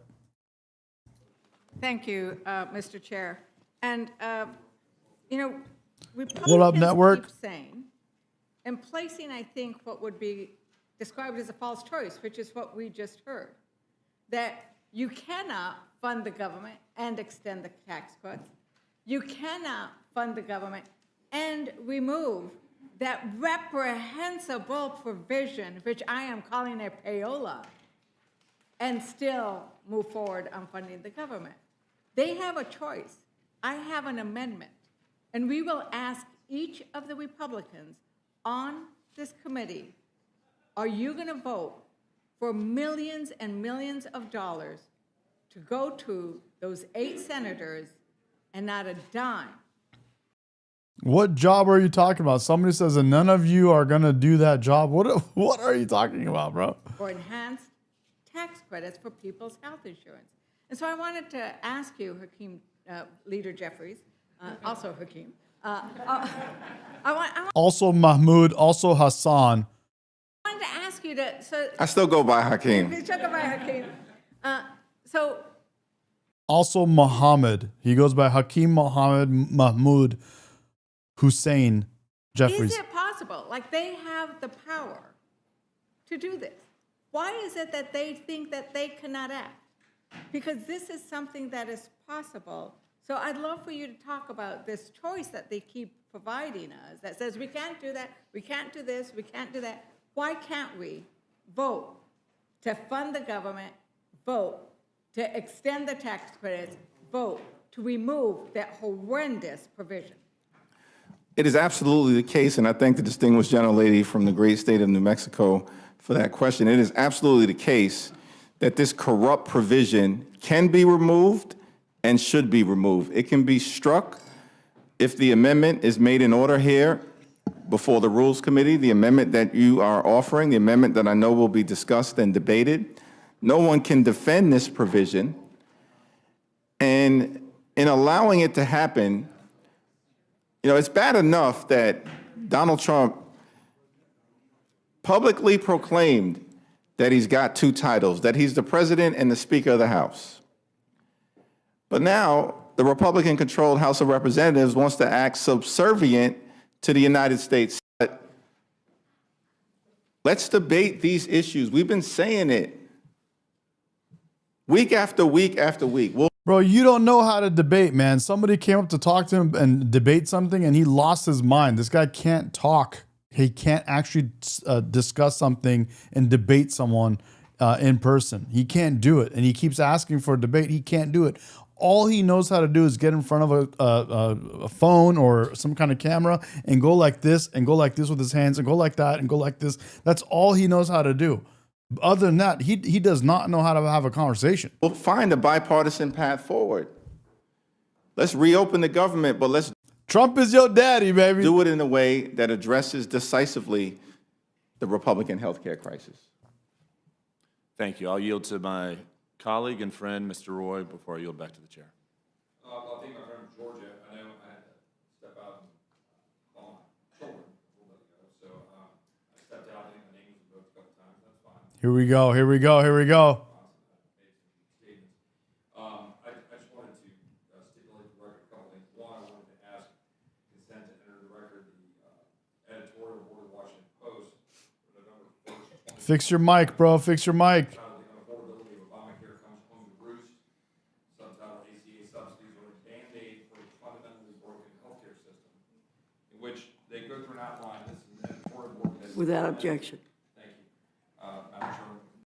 Speaker 7: Thank you, Mr. Chair. And, you know,
Speaker 2: What up, network?
Speaker 7: keep saying, and placing, I think, what would be described as a false choice, which is what we just heard, that you cannot fund the government and extend the tax cuts. You cannot fund the government and remove that reprehensible provision, which I am calling a payola, and still move forward on funding the government. They have a choice. I have an amendment, and we will ask each of the Republicans on this committee, are you going to vote for millions and millions of dollars to go to those 8 senators and not a dime?
Speaker 2: What job are you talking about? Somebody says that none of you are going to do that job. What are you talking about, bro?
Speaker 7: For enhanced tax credits for people's health insurance. And so I wanted to ask you, Hakeem, Leader Jeffries, also Hakeem,
Speaker 2: Also Mahmoud, also Hassan.
Speaker 7: I wanted to ask you to, so.
Speaker 11: I still go by Hakeem.
Speaker 7: You took it by Hakeem. So.
Speaker 2: Also Muhammad. He goes by Hakeem Mohammed Mahmoud Hussein Jeffries.
Speaker 7: Is it possible? Like, they have the power to do this. Why is it that they think that they cannot act? Because this is something that is possible. So I'd love for you to talk about this choice that they keep providing us that says we can't do that, we can't do this, we can't do that. Why can't we vote to fund the government, vote to extend the tax credits, vote to remove that horrendous provision?
Speaker 11: It is absolutely the case, and I thank the distinguished gentlelady from the great state of New Mexico for that question. It is absolutely the case that this corrupt provision can be removed and should be removed. It can be struck if the amendment is made in order here before the Rules Committee, the amendment that you are offering, the amendment that I know will be discussed and debated. No one can defend this provision. And in allowing it to happen, you know, it's bad enough that Donald Trump publicly proclaimed that he's got 2 titles, that he's the president and the Speaker of the House. But now the Republican-controlled House of Representatives wants to act subservient to the United States. Let's debate these issues. We've been saying it week after week after week.
Speaker 2: Bro, you don't know how to debate, man. Somebody came up to talk to him and debate something, and he lost his mind. This guy can't talk. He can't actually discuss something and debate someone in person. He can't do it, and he keeps asking for a debate. He can't do it. All he knows how to do is get in front of a phone or some kind of camera and go like this and go like this with his hands and go like that and go like this. That's all he knows how to do. Other than that, he does not know how to have a conversation.
Speaker 11: We'll find a bipartisan path forward. Let's reopen the government, but let's
Speaker 2: Trump is your daddy, baby.
Speaker 11: Do it in a way that addresses decisively the Republican healthcare crisis.
Speaker 10: Thank you. I'll yield to my colleague and friend, Mr. Roy, before I yield back to the chair.
Speaker 9: I'll take my friend from Georgia. I know I had to step out and call my children a little bit ago, so I stepped out. I think my name was invoked a couple times. That's fine.
Speaker 2: Here we go. Here we go. Here we go.
Speaker 9: I just wanted to stipulate the record a couple things. One, I wanted to ask consent to enter the record the editorial board of the Washington Post for November 1st.
Speaker 2: Fix your mic, bro. Fix your mic.
Speaker 9: Affordability of Obamacare comes home to roost. Subtitle ACA subsidies are advanced
Speaker 1: Without objection.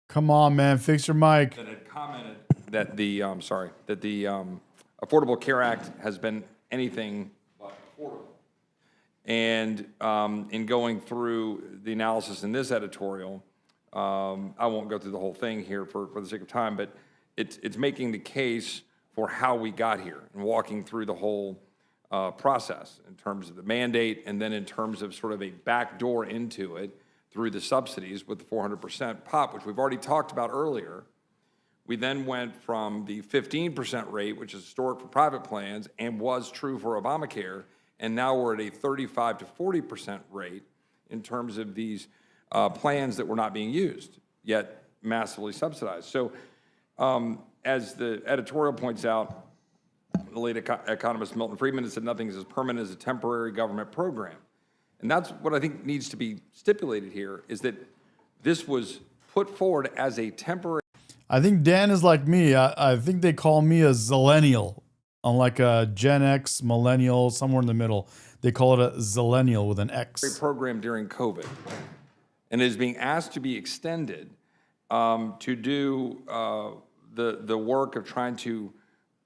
Speaker 2: Come on, man, fix your mic.
Speaker 9: That had commented that the, Affordable Care Act has been anything but affordable. And in going through the analysis in this editorial, I won't go through the whole thing here for the sake of time, but it's making the case for how we got here and walking through the whole process in terms of the mandate and then in terms of sort of a backdoor into it through the subsidies with the 400% POP, which we've already talked about earlier. We then went from the 15% rate, which is historic for private plans and was true for Obamacare, and now we're at a 35 to 40% rate in terms of these plans that were not being used, yet massively subsidized. So as the editorial points out, the late economist Milton Friedman has said nothing is as permanent as a temporary government program. And that's what I think needs to be stipulated here, is that this was put forward as a temporary.
Speaker 2: I think Dan is like me. I think they call me a zillennial, unlike a Gen X, millennial, somewhere in the middle. They call it a zillennial with an X.
Speaker 9: Program during COVID, and is being asked to be extended to do the work of trying to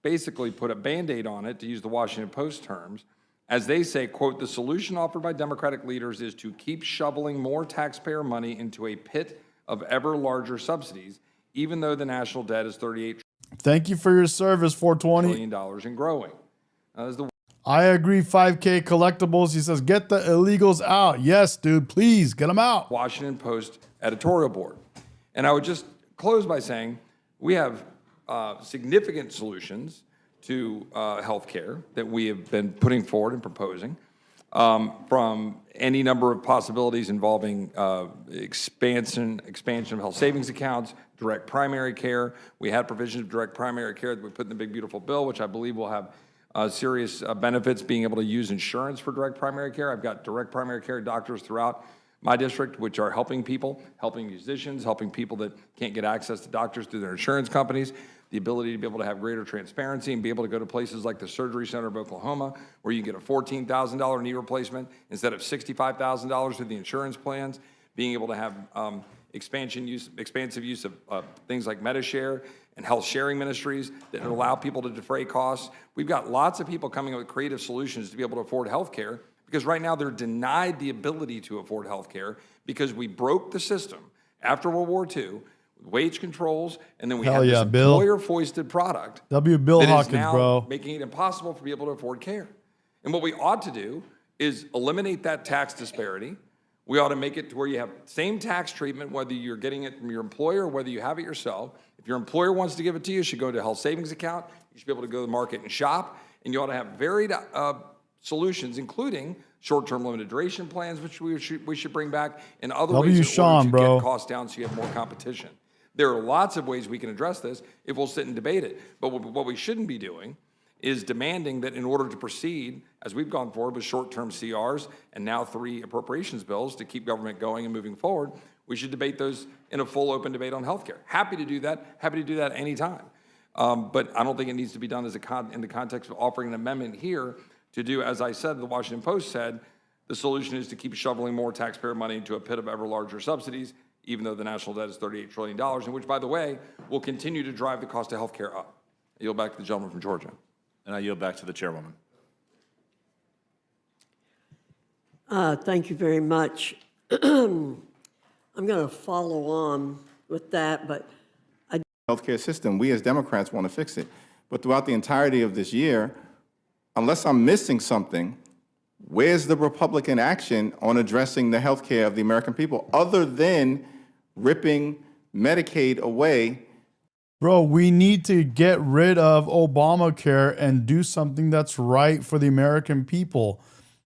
Speaker 9: basically put a Band-Aid on it, to use the Washington Post terms. As they say, quote, the solution offered by Democratic leaders is to keep shoveling more taxpayer money into a pit of ever larger subsidies, even though the national debt is $38
Speaker 2: Thank you for your service, 420.
Speaker 9: trillion and growing.
Speaker 2: I agree, 5K collectibles. He says, get the illegals out. Yes, dude, please, get them out.
Speaker 9: Washington Post editorial board. And I would just close by saying we have significant solutions to healthcare that we have been putting forward and proposing, from any number of possibilities involving expansion of health savings accounts, direct primary care. We had provisions of direct primary care that we put in the big beautiful bill, which I believe will have serious benefits, being able to use insurance for direct primary care. I've got direct primary care doctors throughout my district, which are helping people, helping musicians, helping people that can't get access to doctors through their insurance companies, the ability to be able to have greater transparency and be able to go to places like the Surgery Center of Oklahoma, where you can get a $14,000 knee replacement instead of $65,000 through the insurance plans, being able to have expansive use of things like MediShare and health sharing ministries that allow people to defray costs. We've got lots of people coming up with creative solutions to be able to afford health care, because right now they're denied the ability to afford health care because we broke the system after World War II, with wage controls, and then we had this employer-foisted product
Speaker 2: Bill
Speaker 9: that
Speaker 2: Hawkins,
Speaker 9: is now
Speaker 2: bro.
Speaker 9: making it impossible for people to afford care. And what we ought to do is eliminate that tax disparity. We ought to make it to where you have same tax treatment, whether you're getting it from your employer or whether you have it yourself. If your employer wants to give it to you, you should go to a health savings account. You should be able to go to the market and shop. And you ought to have varied solutions, including short-term limited duration plans, which we should bring back, and other ways in order to get costs down so you have more competition. There are lots of ways we can address this if we'll sit and debate it. But what we shouldn't be doing is demanding that in order to proceed, as we've gone forward with short-term CRs and now 3 appropriations bills to keep government going and moving forward, we should debate those in a full open debate on healthcare. Happy to do that anytime. But I don't think it needs to be done in the context of offering an amendment here to do, as I said, the Washington Post said, the solution is to keep shoveling more taxpayer money into a pit of ever larger subsidies, even though the national debt is $38 trillion, and which, by the way, will continue to drive the cost of health care up. I yield back to the gentleman from Georgia.
Speaker 10: And I yield back to the chairwoman.
Speaker 1: Thank you very much. I'm going to follow on with that, but
Speaker 11: healthcare system, we as Democrats want to fix it. But throughout the entirety of this year, unless I'm missing something, where's the Republican action on addressing the health care of the American people, other than ripping Medicaid away?
Speaker 2: Bro, we need to get rid of Obamacare and do something that's right for the American people.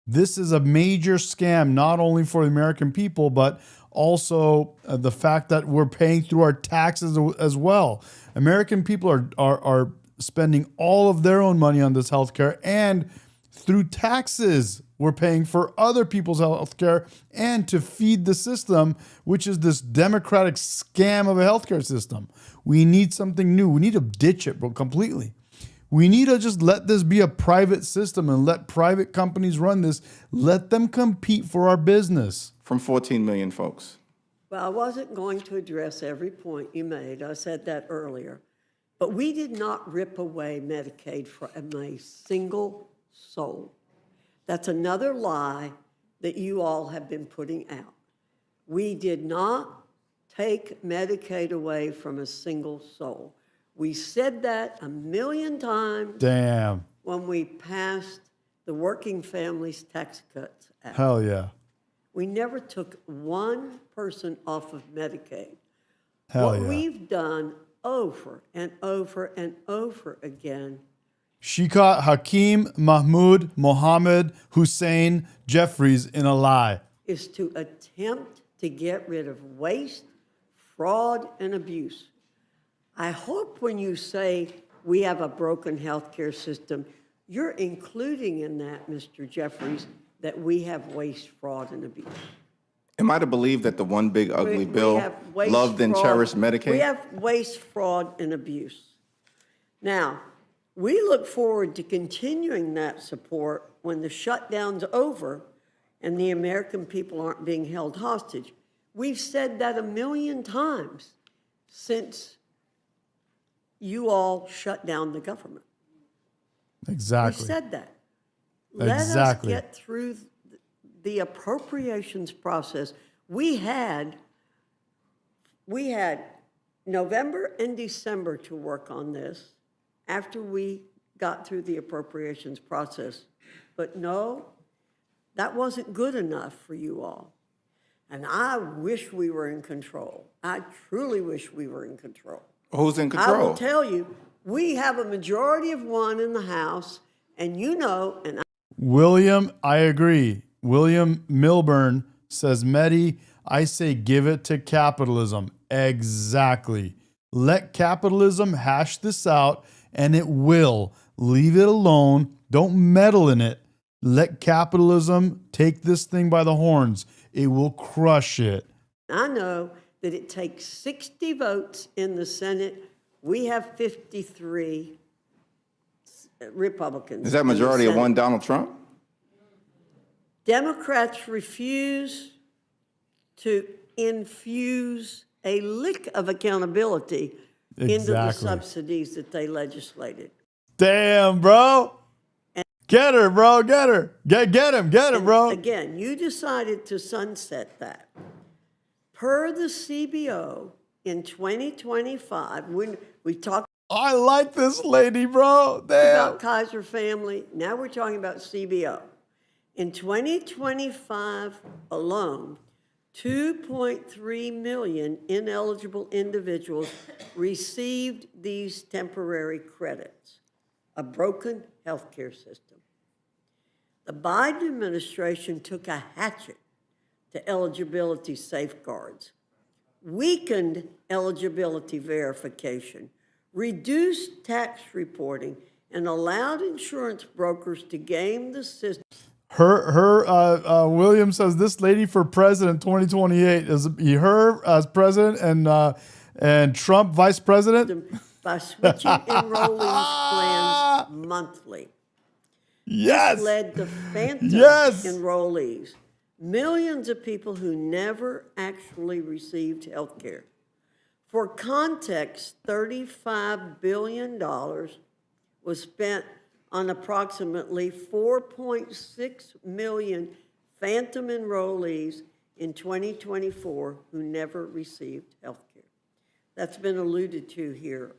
Speaker 2: This is a major scam, not only for the American people, but also the fact that we're paying through our taxes as well. American people are spending all of their own money on this healthcare, and through taxes, we're paying for other people's healthcare and to feed the system, which is this democratic scam of a healthcare system. We need something new. We need to ditch it, bro, completely. We need to just let this be a private system and let private companies run this. Let them compete for our business.
Speaker 11: From 14 million folks.
Speaker 1: Well, I wasn't going to address every point you made. I said that earlier. But we did not rip away Medicaid from a single soul. That's another lie that you all have been putting out. We did not take Medicaid away from a single soul. We said that 1,000,000 times.
Speaker 2: Damn.
Speaker 1: When we passed the Working Families Tax Cuts Act.
Speaker 2: Hell yeah.
Speaker 1: We never took one person off of Medicaid.
Speaker 2: Hell
Speaker 1: What
Speaker 2: yeah.
Speaker 1: we've done over and over and over again
Speaker 2: She caught Hakeem Mahmoud Mohammed Hussein Jeffries in a lie.
Speaker 1: is to attempt to get rid of waste, fraud, and abuse. I hope when you say we have a broken healthcare system, you're including in that, Mr. Jeffries, that we have waste, fraud, and abuse.
Speaker 11: Am I to believe that the one big ugly
Speaker 1: We
Speaker 11: bill
Speaker 1: have waste,
Speaker 11: loved and
Speaker 1: fraud-
Speaker 11: cherished Medicaid?
Speaker 1: We have waste, fraud, and abuse. Now, we look forward to continuing that support when the shutdown's over and the American people aren't being held hostage. We've said that 1,000,000 times since you all shut down the government.
Speaker 2: Exactly.
Speaker 1: We've said that. Let
Speaker 2: Exactly.
Speaker 1: us get through the appropriations process. We had November and December to work on this after we got through the appropriations process. But no, that wasn't good enough for you all. And I wish we were in control. I truly wish we were in control.
Speaker 11: Who's in
Speaker 1: I
Speaker 11: control?
Speaker 1: will tell you, we have a majority of one in the House, and you know, and
Speaker 2: William, I agree. William Milburn says, Medi, I say give it to capitalism. Exactly. Let capitalism hash this out, and it will. Leave it alone. Don't meddle in it. Let capitalism take this thing by the horns. It will crush it.
Speaker 1: I know that it takes 60 votes in the Senate. We have 53 Republicans.
Speaker 11: Is that
Speaker 1: in the
Speaker 11: majority of
Speaker 1: Senate.
Speaker 11: one Donald Trump?
Speaker 1: Democrats refuse to infuse a lick of accountability into the
Speaker 2: Exactly.
Speaker 1: subsidies that they legislated.
Speaker 2: Damn, bro. Get her, bro. Get her. Get him. Get her, bro.
Speaker 1: Again, you decided to sunset that. Per the CBO in 2025, when we talked
Speaker 2: I like this lady, bro. Damn.
Speaker 1: about Kaiser Family, now we're talking about CBO. In 2025 alone, 2.3 million ineligible individuals received these temporary credits, a broken healthcare system. The Biden administration took a hatchet to eligibility safeguards, weakened eligibility verification, reduced tax reporting, and allowed insurance brokers to game the system.
Speaker 2: William says this lady for president 2028 is her as president and Trump vice president.
Speaker 1: By switching enrollees plans monthly.
Speaker 2: Yes.
Speaker 1: This led to phantom
Speaker 2: Yes.
Speaker 1: enrollees, millions of people who never actually received health care. For context, $35 billion was spent on approximately 4.6 million phantom enrollees in 2024 who never received health care. That's been alluded to here.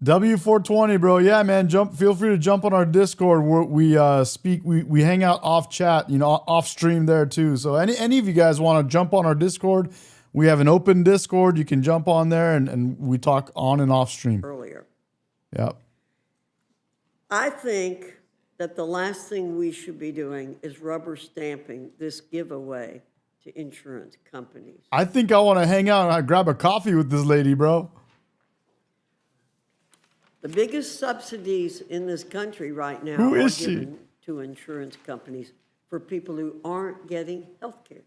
Speaker 2: W420, bro. Yeah, man. Feel free to jump on our Discord where we speak. We hang out off chat, off stream there too. So any of you guys want to jump on our Discord, we have an open Discord. You can jump on there and we talk on and off stream.
Speaker 1: Earlier.
Speaker 2: Yep.
Speaker 1: I think that the last thing we should be doing is rubber stamping this giveaway to insurance companies.
Speaker 2: I think I want to hang out and grab a coffee with this lady, bro.
Speaker 1: The biggest subsidies in this country right now
Speaker 2: Who
Speaker 1: are
Speaker 2: is she?
Speaker 1: given to insurance companies for people who aren't getting health care.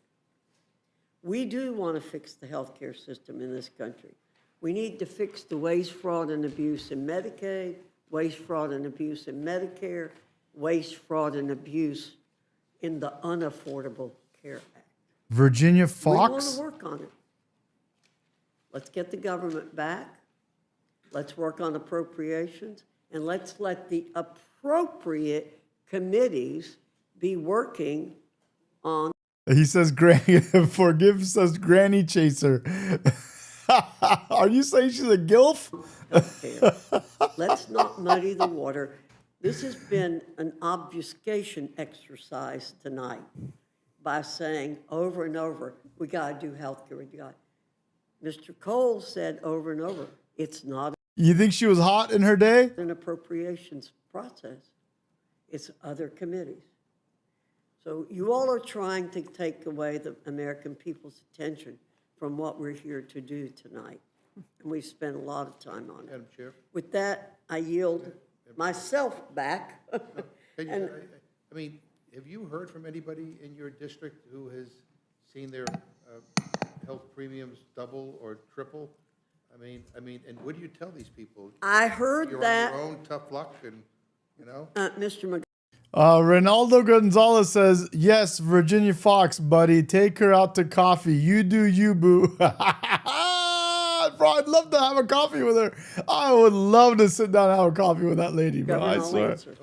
Speaker 1: We do want to fix the health care system in this country. We need to fix the waste, fraud, and abuse in Medicaid, waste, fraud, and abuse in Medicare, waste, fraud, and abuse in the Unaffordable Care Act.
Speaker 2: Virginia
Speaker 1: We want
Speaker 2: Fox?
Speaker 1: to work on it. Let's get the government back. Let's work on appropriations, and let's let the appropriate committees be working on.
Speaker 2: He says, forgive says Granny Chaser. Are you saying she's a gilf?
Speaker 1: Healthcare. Let's not muddy the water. This has been an obfuscation exercise tonight by saying over and over, we got to do healthcare. We got. Mr. Cole said over and over, it's not
Speaker 2: You think she was hot in her day?
Speaker 1: an appropriations process. It's other committees. So you all are trying to take away the American people's attention from what we're here to do tonight. And we've spent a lot of time on it.
Speaker 3: Madam Chair?
Speaker 1: With that, I yield myself back.
Speaker 3: I mean, have you heard from anybody in your district who has seen their health premiums double or triple? I mean, and what do you tell these people?
Speaker 1: I heard that.
Speaker 3: You're on your own, tough luck, and, you know?
Speaker 1: Mr. McGovern.
Speaker 2: Ronaldo Gonzalez says, yes, Virginia Fox, buddy. Take her out to coffee. You do you, boo. Bro, I'd love to have a coffee with her. I would love to sit down and have a coffee with that lady, bro. I
Speaker 1: Governor, I'll
Speaker 2: swear.
Speaker 1: answer.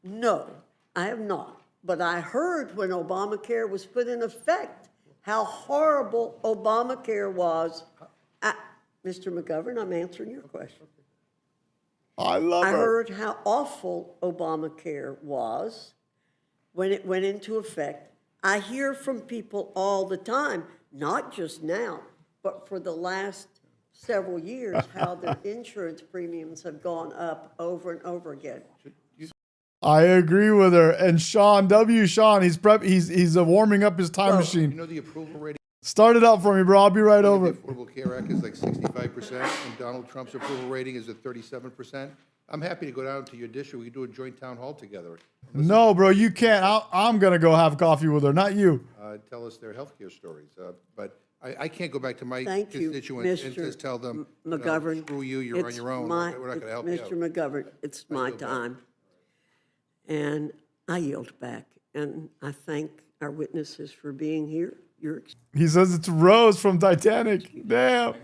Speaker 1: No, I have not. But I heard when Obamacare was put in effect how horrible Obamacare was. Mr. McGovern, I'm answering your question.
Speaker 2: I love
Speaker 1: I
Speaker 2: her.
Speaker 1: heard how awful Obamacare was when it went into effect. I hear from people all the time, not just now, but for the last several years, how their insurance premiums have gone up over and over again.
Speaker 2: I agree with her. And Sean, he's warming up his time
Speaker 3: You
Speaker 2: machine.
Speaker 3: know the approval rating
Speaker 2: Start it up for me, bro. I'll be right
Speaker 3: of
Speaker 2: over.
Speaker 3: the Affordable Care Act is like 65%, and Donald Trump's approval rating is at 37%. I'm happy to go down to your district. We can do a joint town hall together.
Speaker 2: No, bro, you can't. I'm going to go have coffee with her, not you.
Speaker 3: Tell us their healthcare stories. But I can't go back to my
Speaker 1: Thank you,
Speaker 3: constituents and
Speaker 1: Mr.
Speaker 3: just tell them,
Speaker 1: McGovern.
Speaker 3: screw you, you're on
Speaker 1: It's
Speaker 3: your own.
Speaker 1: my-
Speaker 3: We're not going to help you out.
Speaker 1: Mr. McGovern, it's my
Speaker 3: yield back.
Speaker 1: time. And I yield back. And I thank our witnesses for being here.
Speaker 2: He says it's Rose from Titanic. Damn.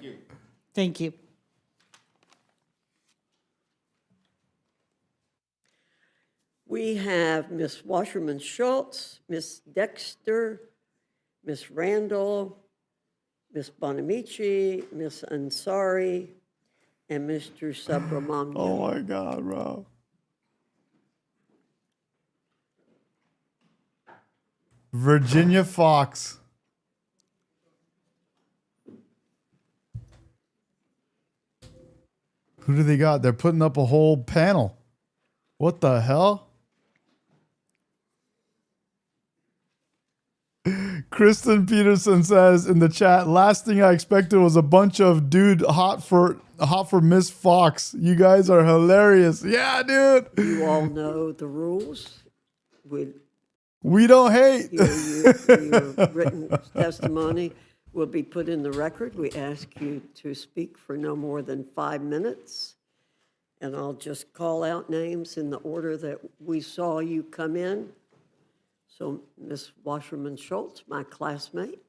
Speaker 14: Thank you.
Speaker 1: We have Ms. Wasserman Schultz, Ms. Dexter, Ms. Randall, Ms. Bonamici, Ms. Ansari, and Mr. Subramanian.
Speaker 2: Oh my God, bro. Virginia Fox. Who do they got? They're putting up a whole panel. What the hell? Kristen Peterson says in the chat, last thing I expected was a bunch of dude hot for Miss Fox. You guys are hilarious. Yeah, dude.
Speaker 1: You all know the rules.
Speaker 2: We don't hate.
Speaker 1: Your written testimony will be put in the record. We ask you to speak for no more than 5 minutes. And I'll just call out names in the order that we saw you come in. So, Ms. Wasserman Schultz, my classmate.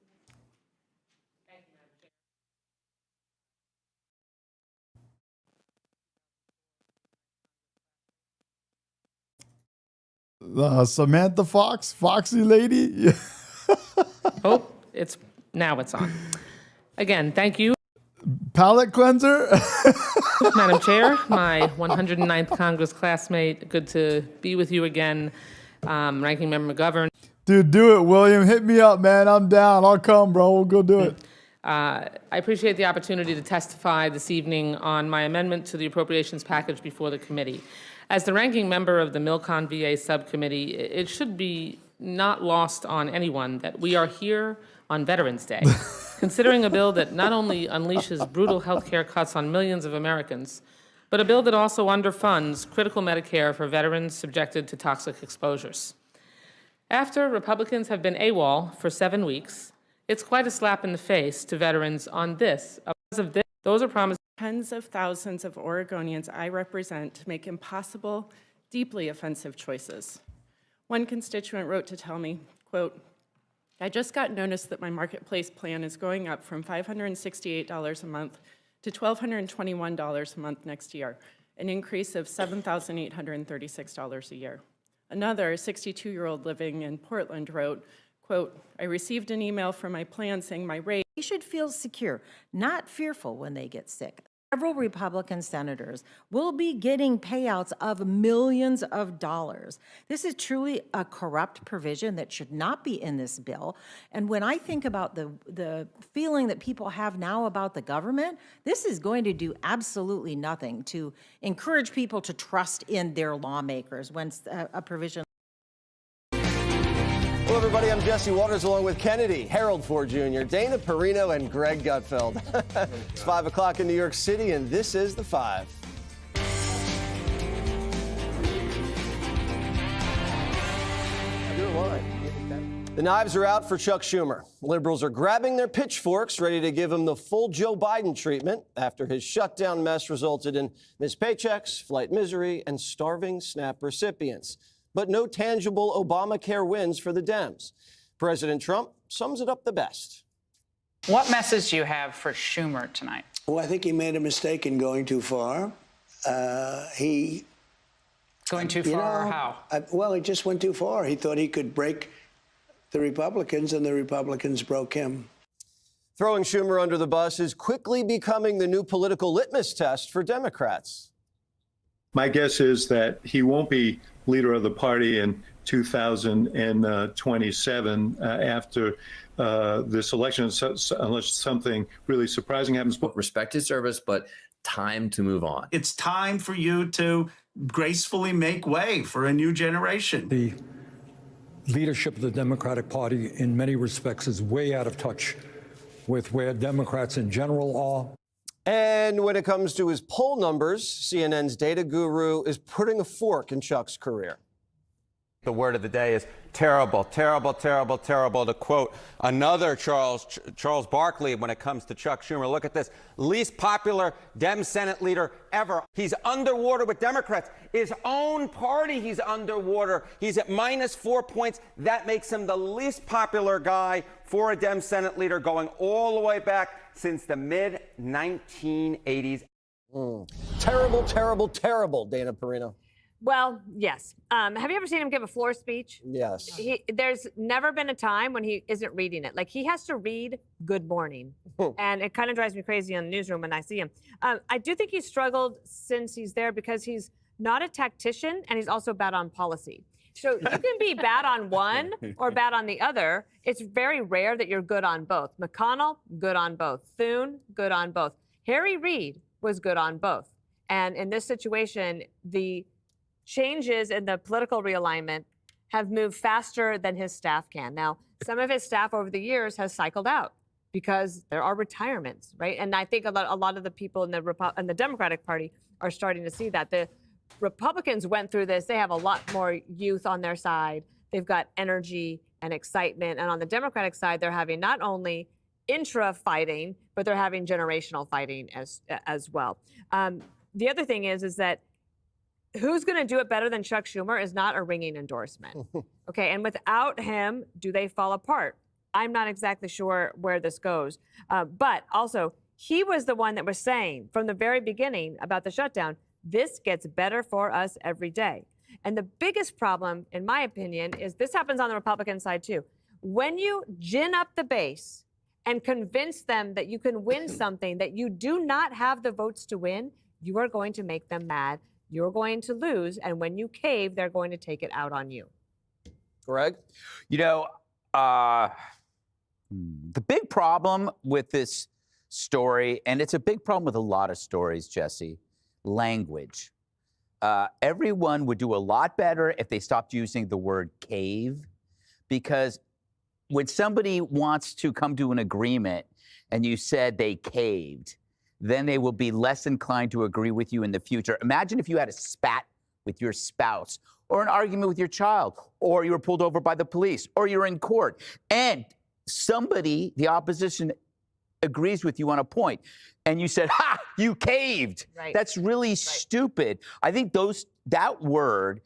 Speaker 2: Samantha Fox, Foxy lady.
Speaker 16: Oh, now it's on. Again, thank you.
Speaker 2: Palate cleanser.
Speaker 16: Madam Chair, my 109th Congress classmate. Good to be with you again. Ranking Member McGovern.
Speaker 2: Dude, do it, William. Hit me up, man. I'm down. I'll come, bro. We'll go do it.
Speaker 16: I appreciate the opportunity to testify this evening on my amendment to the appropriations package before the committee. As the ranking member of the MilCon VA subcommittee, it should be not lost on anyone that we are here on Veterans Day, considering a bill that not only unleashes brutal health care cuts on millions of Americans, but a bill that also underfunds critical Medicare for veterans subjected to toxic exposures. After Republicans have been AWOL for 7 weeks, it's quite a slap in the face to veterans on this. Because of this, those are promised
Speaker 17: tens of thousands of Oregonians I represent to make impossible, deeply offensive choices. One constituent wrote to tell me, quote, I just got notice that my marketplace plan is going up from $568 a month to $1,221 a month next year, an increase of $7,836 a year. Another 62-year-old living in Portland wrote, quote, I received an email from my plan saying my rate.
Speaker 18: They should feel secure, not fearful when they get sick. Several Republican senators will be getting payouts of millions of dollars. This is truly a corrupt provision that should not be in this bill. And when I think about the feeling that people have now about the government, this is going to do absolutely nothing to encourage people to trust in their lawmakers when a provision.
Speaker 19: Hello, everybody. I'm Jesse Waters, along with Kennedy, Harold Ford Jr., Dana Perino, and Greg Gutfeld. It's 5 o'clock in New York City, and this is The Five. The knives are out for Chuck Schumer. Liberals are grabbing their pitchforks, ready to give him the full Joe Biden treatment after his shutdown mess resulted in missed paychecks, flight misery, and starving SNAP recipients. But no tangible Obamacare wins for the Dems. President Trump sums it up the best.
Speaker 20: What message do you have for Schumer tonight?
Speaker 21: Well, I think he made a mistake in going too far. Going
Speaker 20: too far, how?
Speaker 21: Well, he just went too far. He thought he could break the Republicans, and the Republicans broke him.
Speaker 19: Throwing Schumer under the bus is quickly becoming the new political litmus test for Democrats.
Speaker 22: My guess is that he won't be leader of the party in 2027 after this election, unless something really surprising happens.
Speaker 23: Respect his service, but time to move on.
Speaker 24: It's time for you to gracefully make way for a new generation.
Speaker 25: The leadership of the Democratic Party in many respects is way out of touch with where Democrats in general are.
Speaker 19: And when it comes to his poll numbers, CNN's data guru is putting a fork in Chuck's career.
Speaker 26: The word of the day is terrible, terrible, terrible, terrible. To quote another Charles Barkley when it comes to Chuck Schumer, look at this. Least popular Dem Senate leader ever. He's underwater with Democrats. His own party, he's underwater. He's at -4 points. That makes him the least popular guy for a Dem Senate leader going all the way back since the mid-1980s.
Speaker 19: Terrible, terrible, terrible, Dana Perino.
Speaker 27: Well, yes. Have you ever seen him give a floor speech?
Speaker 19: Yes.
Speaker 27: There's never been a time when he isn't reading it. Like, he has to read Good Morning. And it kind of drives me crazy in the newsroom when I see him. I do think he's struggled since he's there because he's not a tactician and he's also bad on policy. So you can be bad on one or bad on the other. It's very rare that you're good on both. McConnell, good on both. Thune, good on both. Harry Reid was good on both. And in this situation, the changes in the political realignment have moved faster than his staff can. Now, some of his staff over the years has cycled out because there are retirements, right? And I think a lot of the people in the Democratic Party are starting to see that. The Republicans went through this. They have a lot more youth on their side. They've got energy and excitement. And on the Democratic side, they're having not only intra-fighting, but they're having generational fighting as well. The other thing is that who's going to do it better than Chuck Schumer is not a ringing endorsement. Okay, and without him, do they fall apart? I'm not exactly sure where this goes. But also, he was the one that was saying from the very beginning about the shutdown, this gets better for us every day. And the biggest problem, in my opinion, is this happens on the Republican side too. When you gin up the base and convince them that you can win something that you do not have the votes to win, you are going to make them mad. You're going to lose. And when you cave, they're going to take it out on you.
Speaker 19: Greg?
Speaker 28: You know, the big problem with this story, and it's a big problem with a lot of stories, Jesse, language. Everyone would do a lot better if they stopped using the word cave, because when somebody wants to come to an agreement and you said they caved, then they will be less inclined to agree with you in the future. Imagine if you had a spat with your spouse, or an argument with your child, or you were pulled over by the police, or you're in court, and somebody, the opposition, agrees with you on a point. And you said, ha, you caved.
Speaker 27: Right.
Speaker 28: That's really stupid. I think that word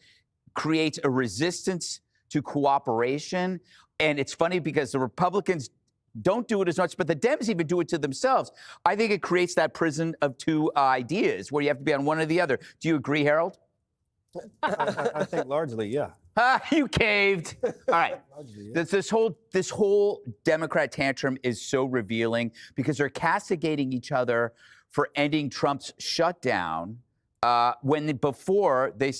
Speaker 28: creates a resistance to cooperation. And it's funny because the Republicans don't do it as much, but the Dems even do it to themselves. I think it creates that prison of two ideas where you have to be on one or the other. Do you agree, Harold?
Speaker 4: I think largely, yeah.
Speaker 28: You caved. All right. This whole Democrat tantrum is so revealing because they're castigating each other for ending Trump's shutdown when before they.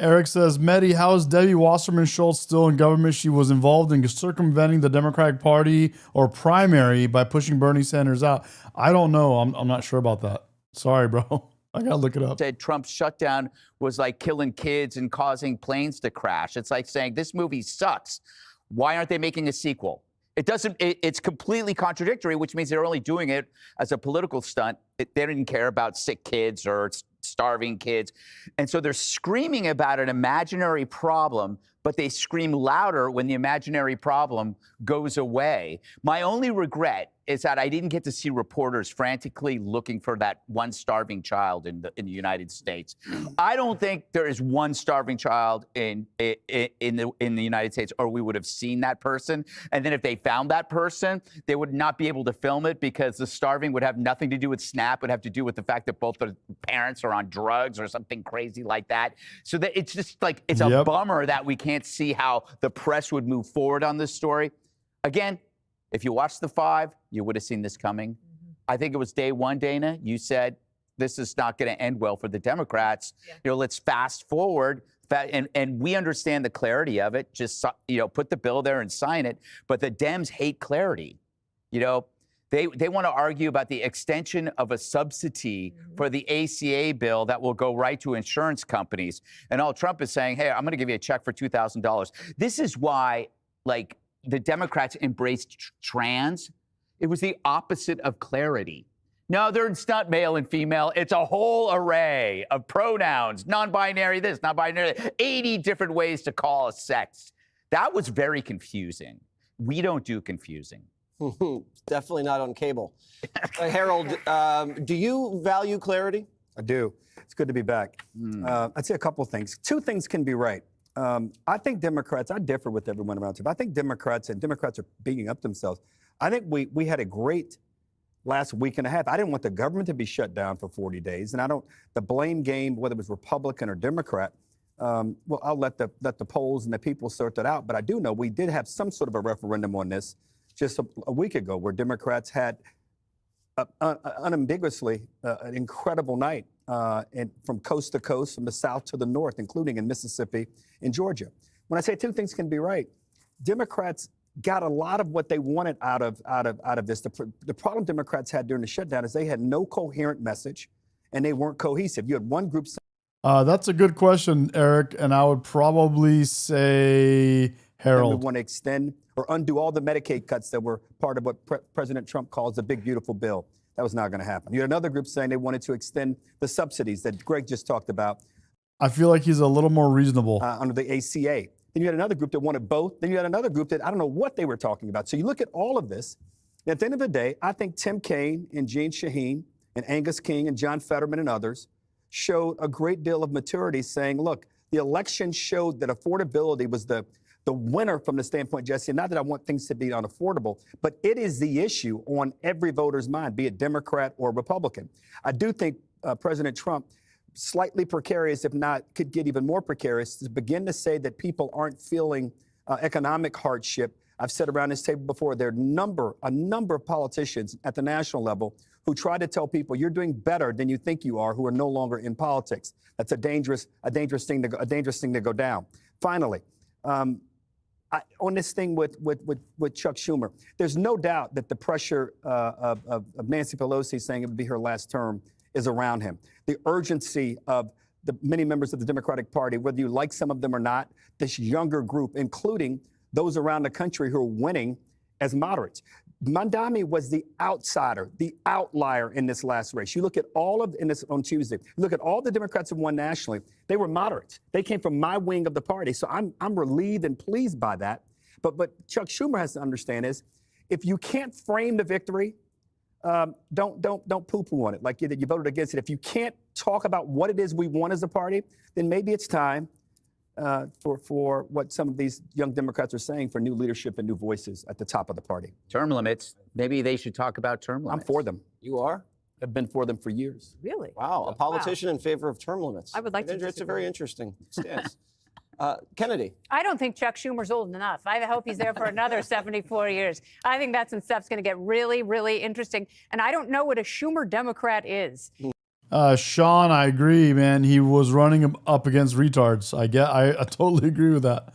Speaker 2: Eric says, Medi, how is Debbie Wasserman Schultz still in government? She was involved in circumventing the Democratic Party or primary by pushing Bernie Sanders out. I don't know. I'm not sure about that. Sorry, bro. I got to look it up.
Speaker 28: Said Trump's shutdown was like killing kids and causing planes to crash. It's like saying this movie sucks. Why aren't they making a sequel? It's completely contradictory, which means they're only doing it as a political stunt. They didn't care about sick kids or starving kids. And so they're screaming about an imaginary problem, but they scream louder when the imaginary problem goes away. My only regret is that I didn't get to see reporters frantically looking for that one starving child in the United States. I don't think there is one starving child in the United States, or we would have seen that person. And then if they found that person, they would not be able to film it because the starving would have nothing to do with SNAP. It would have to do with the fact that both the parents are on drugs or something crazy like that. So that it's just like, it's a bummer that we can't see how the press would move forward on this story. Again, if you watched The Five, you would have seen this coming. I think it was day one, Dana. You said this is not going to end well for the Democrats. You know, let's fast forward. And we understand the clarity of it. Just, put the bill there and sign it. But the Dems hate clarity. You know, they want to argue about the extension of a subsidy for the ACA bill that will go right to insurance companies. And all Trump is saying, hey, I'm going to give you a check for $2,000. This is why, the Democrats embraced trans. It was the opposite of clarity. No, it's not male and female. It's a whole array of pronouns, non-binary this, non-binary that, 80 different ways to call a sex. That was very confusing. We don't do confusing.
Speaker 19: Definitely not on cable. Harold, do you value clarity?
Speaker 4: I do. It's good to be back. I'd say a couple of things. Two things can be right. I think Democrats, I differ with everyone around here, but I think Democrats are beating up themselves. I think we had a great last week and a half. I didn't want the government to be shut down for 40 days. And the blame game, whether it was Republican or Democrat, well, I'll let the polls and the people sort that out. But I do know we did have some sort of a referendum on this just a week ago where Democrats had unambiguously an incredible night and from coast to coast, from the south to the north, including in Mississippi and Georgia. When I say two things can be right, Democrats got a lot of what they wanted out of this. The problem Democrats had during the shutdown is they had no coherent message and they weren't cohesive. You had one group.
Speaker 2: That's a good question, Eric, and I would probably say Harold.
Speaker 4: We want to extend or undo all the Medicaid cuts that were part of what President Trump calls the big, beautiful bill. That was not going to happen. You had another group saying they wanted to extend the subsidies that Greg just talked about.
Speaker 2: I feel like he's a little more reasonable.
Speaker 4: Under the ACA. Then you had another group that wanted both. Then you had another group that I don't know what they were talking about. So you look at all of this. And at the end of the day, I think Tim Kaine and Jeanne Shaheen and Angus King and John Fetterman and others showed a great deal of maturity saying, look, the election showed that affordability was the winner from the standpoint, Jesse, not that I want things to be unaffordable, but it is the issue on every voter's mind, be it Democrat or Republican. I do think President Trump, slightly precarious, if not could get even more precarious, to begin to say that people aren't feeling economic hardship. I've said around this table before, there are a number of politicians at the national level who try to tell people you're doing better than you think you are, who are no longer in politics. That's a dangerous thing to go down. Finally, on this thing with Chuck Schumer, there's no doubt that the pressure of Nancy Pelosi saying it would be her last term is around him. The urgency of the many members of the Democratic Party, whether you like some of them or not, this younger group, including those around the country who are winning as moderates. Mamdani was the outsider, the outlier in this last race. You look at on Tuesday, you look at all the Democrats who won nationally, they were moderates. They came from my wing of the party. So I'm relieved and pleased by that. But Chuck Schumer has to understand is if you can't frame the victory don't poo-poo on it. Like you voted against it. If you can't talk about what it is we want as a party, then maybe it's time for what some of these young Democrats are saying, for new leadership and new voices at the top of the party.
Speaker 28: Term limits. Maybe they should talk about term limits.
Speaker 4: I'm for them.
Speaker 19: You are?
Speaker 4: I've been for them for years.
Speaker 27: Really?
Speaker 19: Wow, a politician in favor of term limits.
Speaker 27: I would like to
Speaker 19: It's a
Speaker 27: disagree.
Speaker 19: very interesting stance. Kennedy.
Speaker 5: I don't think Chuck Schumer's old enough. I hope he's there for another 74 years. I think that's when stuff's going to get really, really interesting. And I don't know what a Schumer Democrat is.
Speaker 2: Sean, I agree, man. He was running up against retards. I totally agree with that.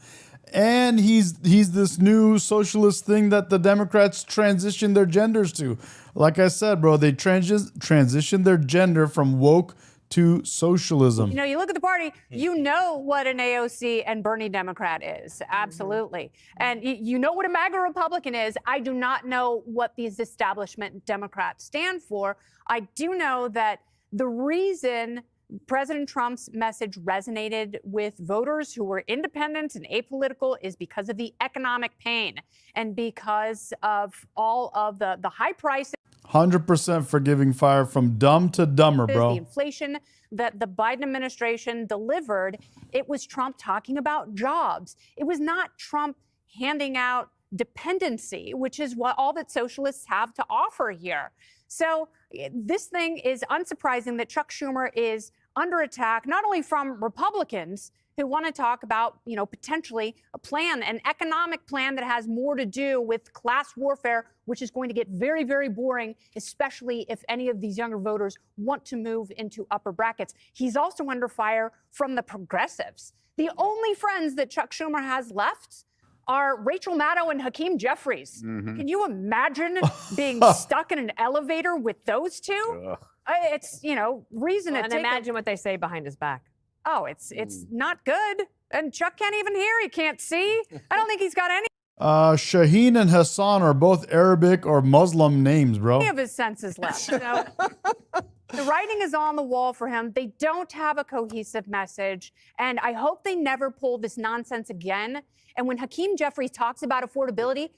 Speaker 2: And he's this new socialist thing that the Democrats transition their genders to. Like I said, bro, they transition their gender from woke to socialism.
Speaker 5: You know, you look at the party, you know what an AOC and Bernie Democrat is. Absolutely. And you know what a MAGA Republican is. I do not know what these establishment Democrats stand for. I do know that the reason President Trump's message resonated with voters who were independent and apolitical is because of the economic pain and because of all of the high prices.
Speaker 2: 100% forgiving fire from dumb to dumber, bro.
Speaker 5: The inflation that the Biden administration delivered, it was Trump talking about jobs. It was not Trump handing out dependency, which is what all that socialists have to offer here. So this thing is unsurprising that Chuck Schumer is under attack, not only from Republicans who want to talk about, you know, potentially a plan, an economic plan that has more to do with class warfare, which is going to get very, very boring, especially if any of these younger voters want to move into upper brackets. He's also under fire from the progressives. The only friends that Chuck Schumer has left are Rachel Maddow and Hakeem Jeffries. Can you imagine being stuck in an elevator with those two? It's, you know, reason to
Speaker 27: And
Speaker 5: take
Speaker 27: imagine what they say behind his back.
Speaker 5: Oh, it's not good. And Chuck can't even hear. He can't see. I don't think he's got any
Speaker 2: Shaheen and Hassan are both Arabic or Muslim names, bro.
Speaker 5: of his senses left. So the writing is on the wall for him. They don't have a cohesive message. And I hope they never pull this nonsense again. And when Hakeem Jeffries talks about affordability,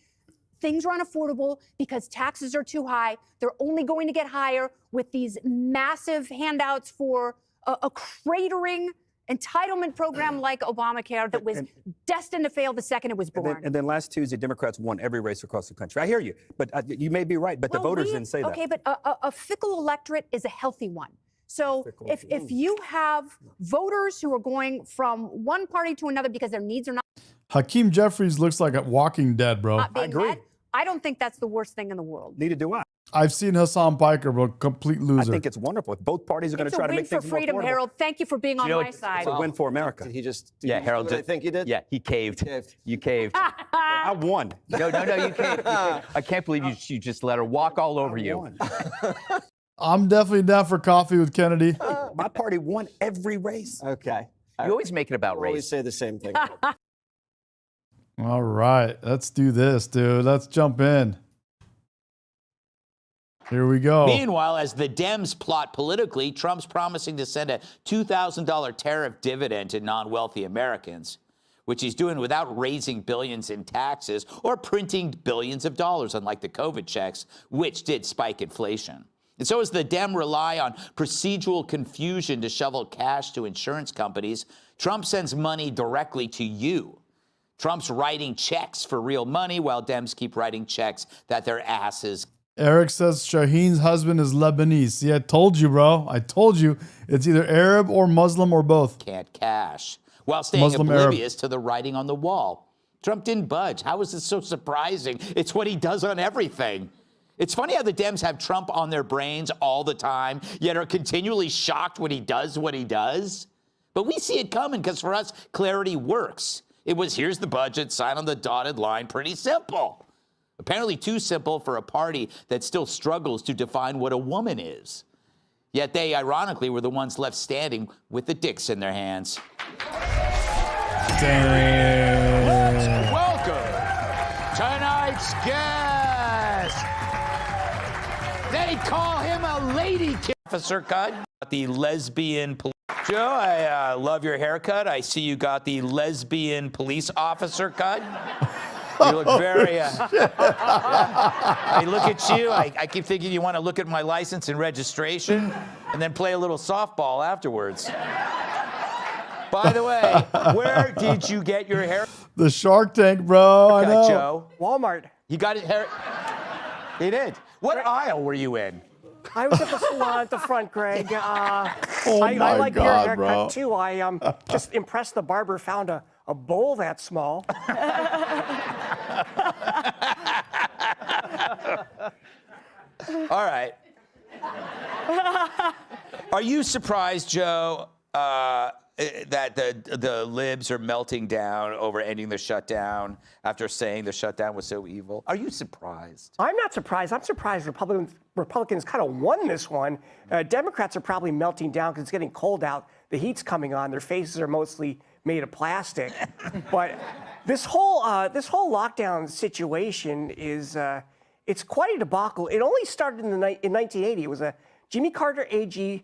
Speaker 5: things are unaffordable because taxes are too high. They're only going to get higher with these massive handouts for a cratering entitlement program like Obamacare that was destined to fail the second it was born.
Speaker 4: And then last Tuesday, Democrats won every race across the country. I hear you, but you may be right, but the voters didn't say that.
Speaker 5: Okay, but a fickle electorate is a healthy one. So if you have voters who are going from one party to another because their needs are not
Speaker 2: Hakeem Jeffries looks like a Walking Dead, bro.
Speaker 5: being met, I don't think that's the worst thing in the world.
Speaker 4: Neither do I.
Speaker 2: I've seen Hassan Piker, bro, complete loser.
Speaker 4: I think it's wonderful. If both parties are going to try to make things
Speaker 5: It's a win for freedom,
Speaker 4: more affordable.
Speaker 5: Harold. Thank you for being on my side.
Speaker 4: It's a win for America.
Speaker 19: Did he just?
Speaker 28: Yeah, Harold.
Speaker 19: I think he did.
Speaker 28: Yeah, he caved. You caved.
Speaker 4: I won.
Speaker 28: No, you caved. I can't believe you just let her walk all over you.
Speaker 2: I'm definitely down for coffee with Kennedy.
Speaker 4: My party won every race.
Speaker 19: Okay.
Speaker 28: You always make it about
Speaker 19: You always
Speaker 28: race.
Speaker 19: say the same thing.
Speaker 2: All right, let's do this, dude. Let's jump in. Here we go.
Speaker 28: Meanwhile, as the Dems plot politically, Trump's promising to send a $2,000 tariff dividend to non-wealthy Americans, which he's doing without raising billions in taxes or printing billions of dollars, unlike the COVID checks, which did spike inflation. And so as the Dem rely on procedural confusion to shovel cash to insurance companies, Trump sends money directly to you. Trump's writing checks for real money while Dems keep writing checks that their asses.
Speaker 2: Eric says Shaheen's husband is Lebanese. See, I told you, bro. I told you. It's either Arab or Muslim or both.
Speaker 28: Can't cash, while staying
Speaker 2: Muslim
Speaker 28: oblivious to the writing on the wall. Trump didn't budge. How is this so surprising? It's what he does on everything. It's funny how the Dems have Trump on their brains all the time, yet are continually shocked when he does what he does. But we see it coming because for us, clarity works. It was, here's the budget, sign on the dotted line, pretty simple. Apparently too simple for a party that still struggles to define what a woman is. Yet they, ironically, were the ones left standing with the dicks in their hands. Let's welcome tonight's guest. They call him a lady officer cut. The lesbian police. Joe, I love your haircut. I see you got the lesbian police officer cut.
Speaker 6: You look very. I look at you. I keep thinking you want to look at my license and registration, and then play a little softball afterwards. By the way, where did you get your hair?
Speaker 2: The Shark Tank, bro. I know.
Speaker 6: Joe.
Speaker 7: Walmart.
Speaker 6: You got it hair. He did. What aisle were you in?
Speaker 7: I was at the salon at the front, Greg.
Speaker 2: Oh
Speaker 7: I
Speaker 2: my
Speaker 7: like your
Speaker 2: God,
Speaker 7: haircut
Speaker 2: bro.
Speaker 7: too. I just impressed the barber, found a bowl that small.
Speaker 6: All right. Are you surprised, Joe, that the libs are melting down over ending the shutdown after saying the shutdown was so evil? Are you surprised?
Speaker 7: I'm not surprised. I'm surprised Republicans kind of won this one. Democrats are probably melting down because it's getting cold out. The heat's coming on. Their faces are mostly made of plastic. But this whole lockdown situation is it's quite a debacle. It only started in 1980. It was a Jimmy Carter AG.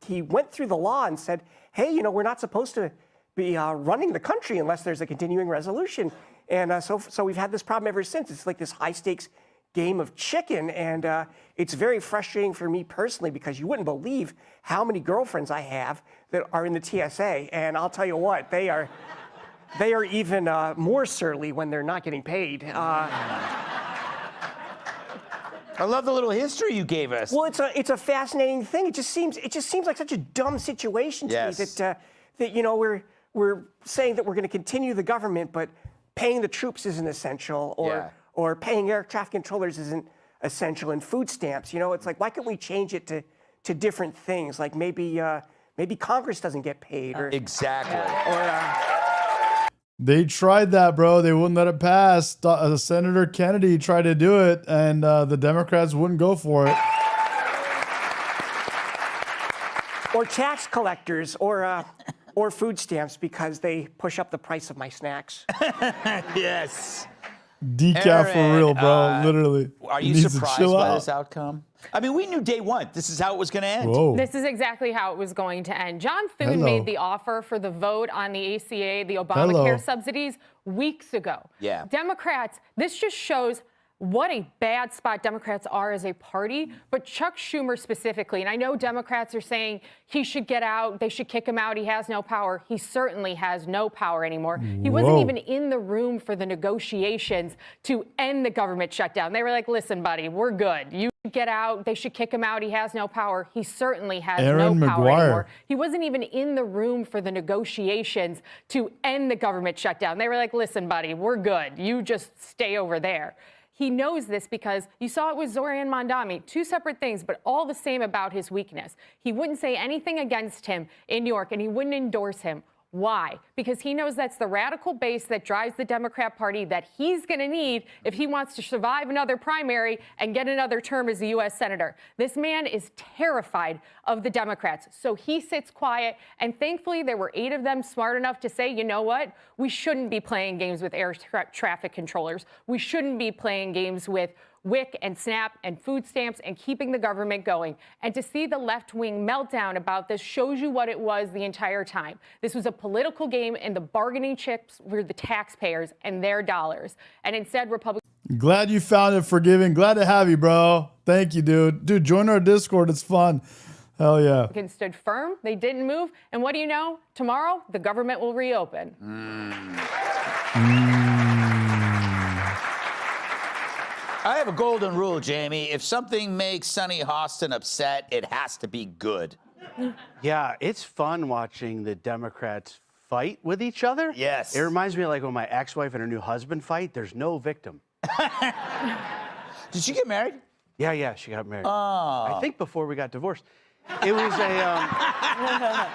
Speaker 7: He went through the law and said, hey, you know, we're not supposed to be running the country unless there's a continuing resolution. And so we've had this problem ever since. It's like this high-stakes game of chicken. And it's very frustrating for me personally because you wouldn't believe how many girlfriends I have that are in the TSA. And I'll tell you what, they are even more surly when they're not getting paid.
Speaker 6: I love the little history you gave us.
Speaker 7: Well, it's a fascinating thing. It just seems like such a dumb situation to me that you know we're saying that we're going to continue the government, but paying the troops isn't essential, or paying air traffic controllers isn't essential, and food stamps. You know, it's like, why can't we change it to different things? Like maybe Congress doesn't get paid, or
Speaker 6: exactly,
Speaker 2: They tried that, bro. They wouldn't let it pass. Senator Kennedy tried to do it, and the Democrats wouldn't go for it.
Speaker 7: or tax collectors, or food stamps because they push up the price of my snacks.
Speaker 6: Yes.
Speaker 2: Decaf for real, bro. Literally.
Speaker 6: Are
Speaker 2: He
Speaker 6: you
Speaker 2: needs to
Speaker 6: surprised
Speaker 2: chill
Speaker 6: by
Speaker 2: out.
Speaker 6: this outcome? I mean, we knew day one. This is how it was going to end.
Speaker 2: Whoa.
Speaker 5: This is exactly how it was going to end. John Thune
Speaker 6: Hello.
Speaker 5: made the offer for the vote on the ACA, the Obamacare
Speaker 6: Hello.
Speaker 5: subsidies, weeks ago.
Speaker 6: Yeah.
Speaker 5: Democrats, this just shows what a bad spot Democrats are as a party, but Chuck Schumer specifically. And I know Democrats are saying he should get out, they should kick him out, he has no power. He certainly has no power anymore. He wasn't
Speaker 8: Whoa.
Speaker 5: even in the room for the negotiations to end the government shutdown. They were like, listen, buddy, we're good. You should get out, they should kick him out, he has no power. He certainly has
Speaker 2: Aaron
Speaker 5: no power
Speaker 2: McGuire.
Speaker 5: anymore. He wasn't even in the room for the negotiations to end the government shutdown. They were like, listen, buddy, we're good. You just stay over there. He knows this because you saw it with Zoran Mondami, two separate things, but all the same about his weakness. He wouldn't say anything against him in New York, and he wouldn't endorse him. Why? Because he knows that's the radical base that drives the Democrat Party that he's going to need if he wants to survive another primary and get another term as a U.S. Senator. This man is terrified of the Democrats, so he sits quiet, and thankfully there were 8 of them smart enough to say, you know what? We shouldn't be playing games with air traffic controllers. We shouldn't be playing games with WIC and SNAP and food stamps and keeping the government going. And to see the left-wing meltdown about this shows you what it was the entire time. This was a political game, and the bargaining chips were the taxpayers and their dollars. And instead, Republicans...
Speaker 2: Glad you found it forgiving. Glad to have you, bro. Thank you, dude. Dude, join our Discord. It's fun. Hell yeah.
Speaker 5: stood firm. They didn't move. And what do you know? Tomorrow, the government will reopen.
Speaker 6: I have a golden rule, Jamie. If something makes Sonny Hostin upset, it has to be good.
Speaker 9: Yeah, it's fun watching the Democrats fight with each other.
Speaker 6: Yes.
Speaker 9: It reminds me of like when my ex-wife and her new husband fight, there's no victim.
Speaker 6: Did she get married?
Speaker 9: Yeah, she got married.
Speaker 6: Oh.
Speaker 9: I think before we got divorced. It was a...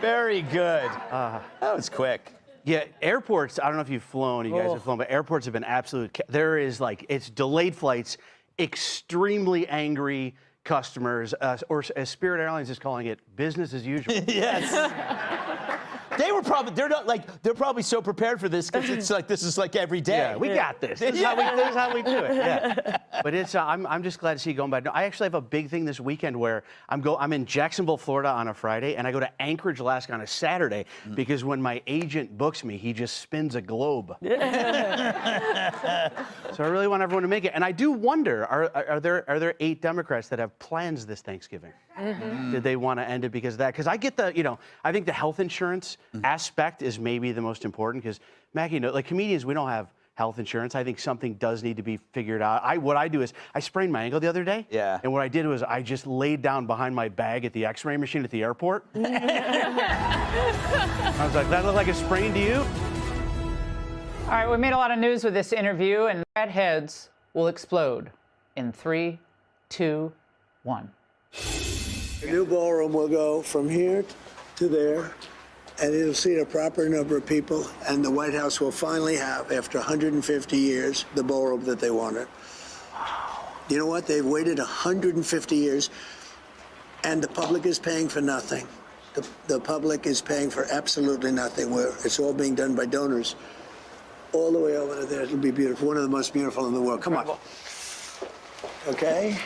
Speaker 6: Very good. That was quick.
Speaker 9: Yeah, airports, I don't know if you've flown, you guys have flown, but airports have been absolute... There is like, it's delayed flights, extremely angry customers, or as Spirit Airlines is calling it, business as usual.
Speaker 6: Yes. They're probably so prepared for this because it's like this is like every day.
Speaker 9: Yeah, we got this. This is how we do it. Yeah. But it's I'm just glad to see you going back. No, I actually have a big thing this weekend where I'm in Jacksonville, Florida on a Friday, and I go to Anchorage, Alaska on a Saturday because when my agent books me, he just spins a globe. So I really want everyone to make it. And I do wonder, are there 8 Democrats that have plans this Thanksgiving? Did they want to end it because of that? Because I get I think the health insurance aspect is maybe the most important because, Maggie, like comedians, we don't have health insurance. I think something does need to be figured out. What I do is I sprained my ankle the other day.
Speaker 28: Yeah.
Speaker 9: And what I did was I just laid down behind my bag at the x-ray machine at the airport. I was like, that look like a sprain to you?
Speaker 20: All right, we made a lot of news with this interview, and red heads will explode in 3, 2, 1.
Speaker 21: The new ballroom will go from here to there, and it'll seat a proper number of people, and the White House will finally have, after 150 years, the ballroom that they wanted. You know what? They've waited 150 years, and the public is paying for nothing. The public is paying for absolutely nothing. It's all being done by donors. All the way over to there, it'll be beautiful. One of the most beautiful in the world. Come on. Okay?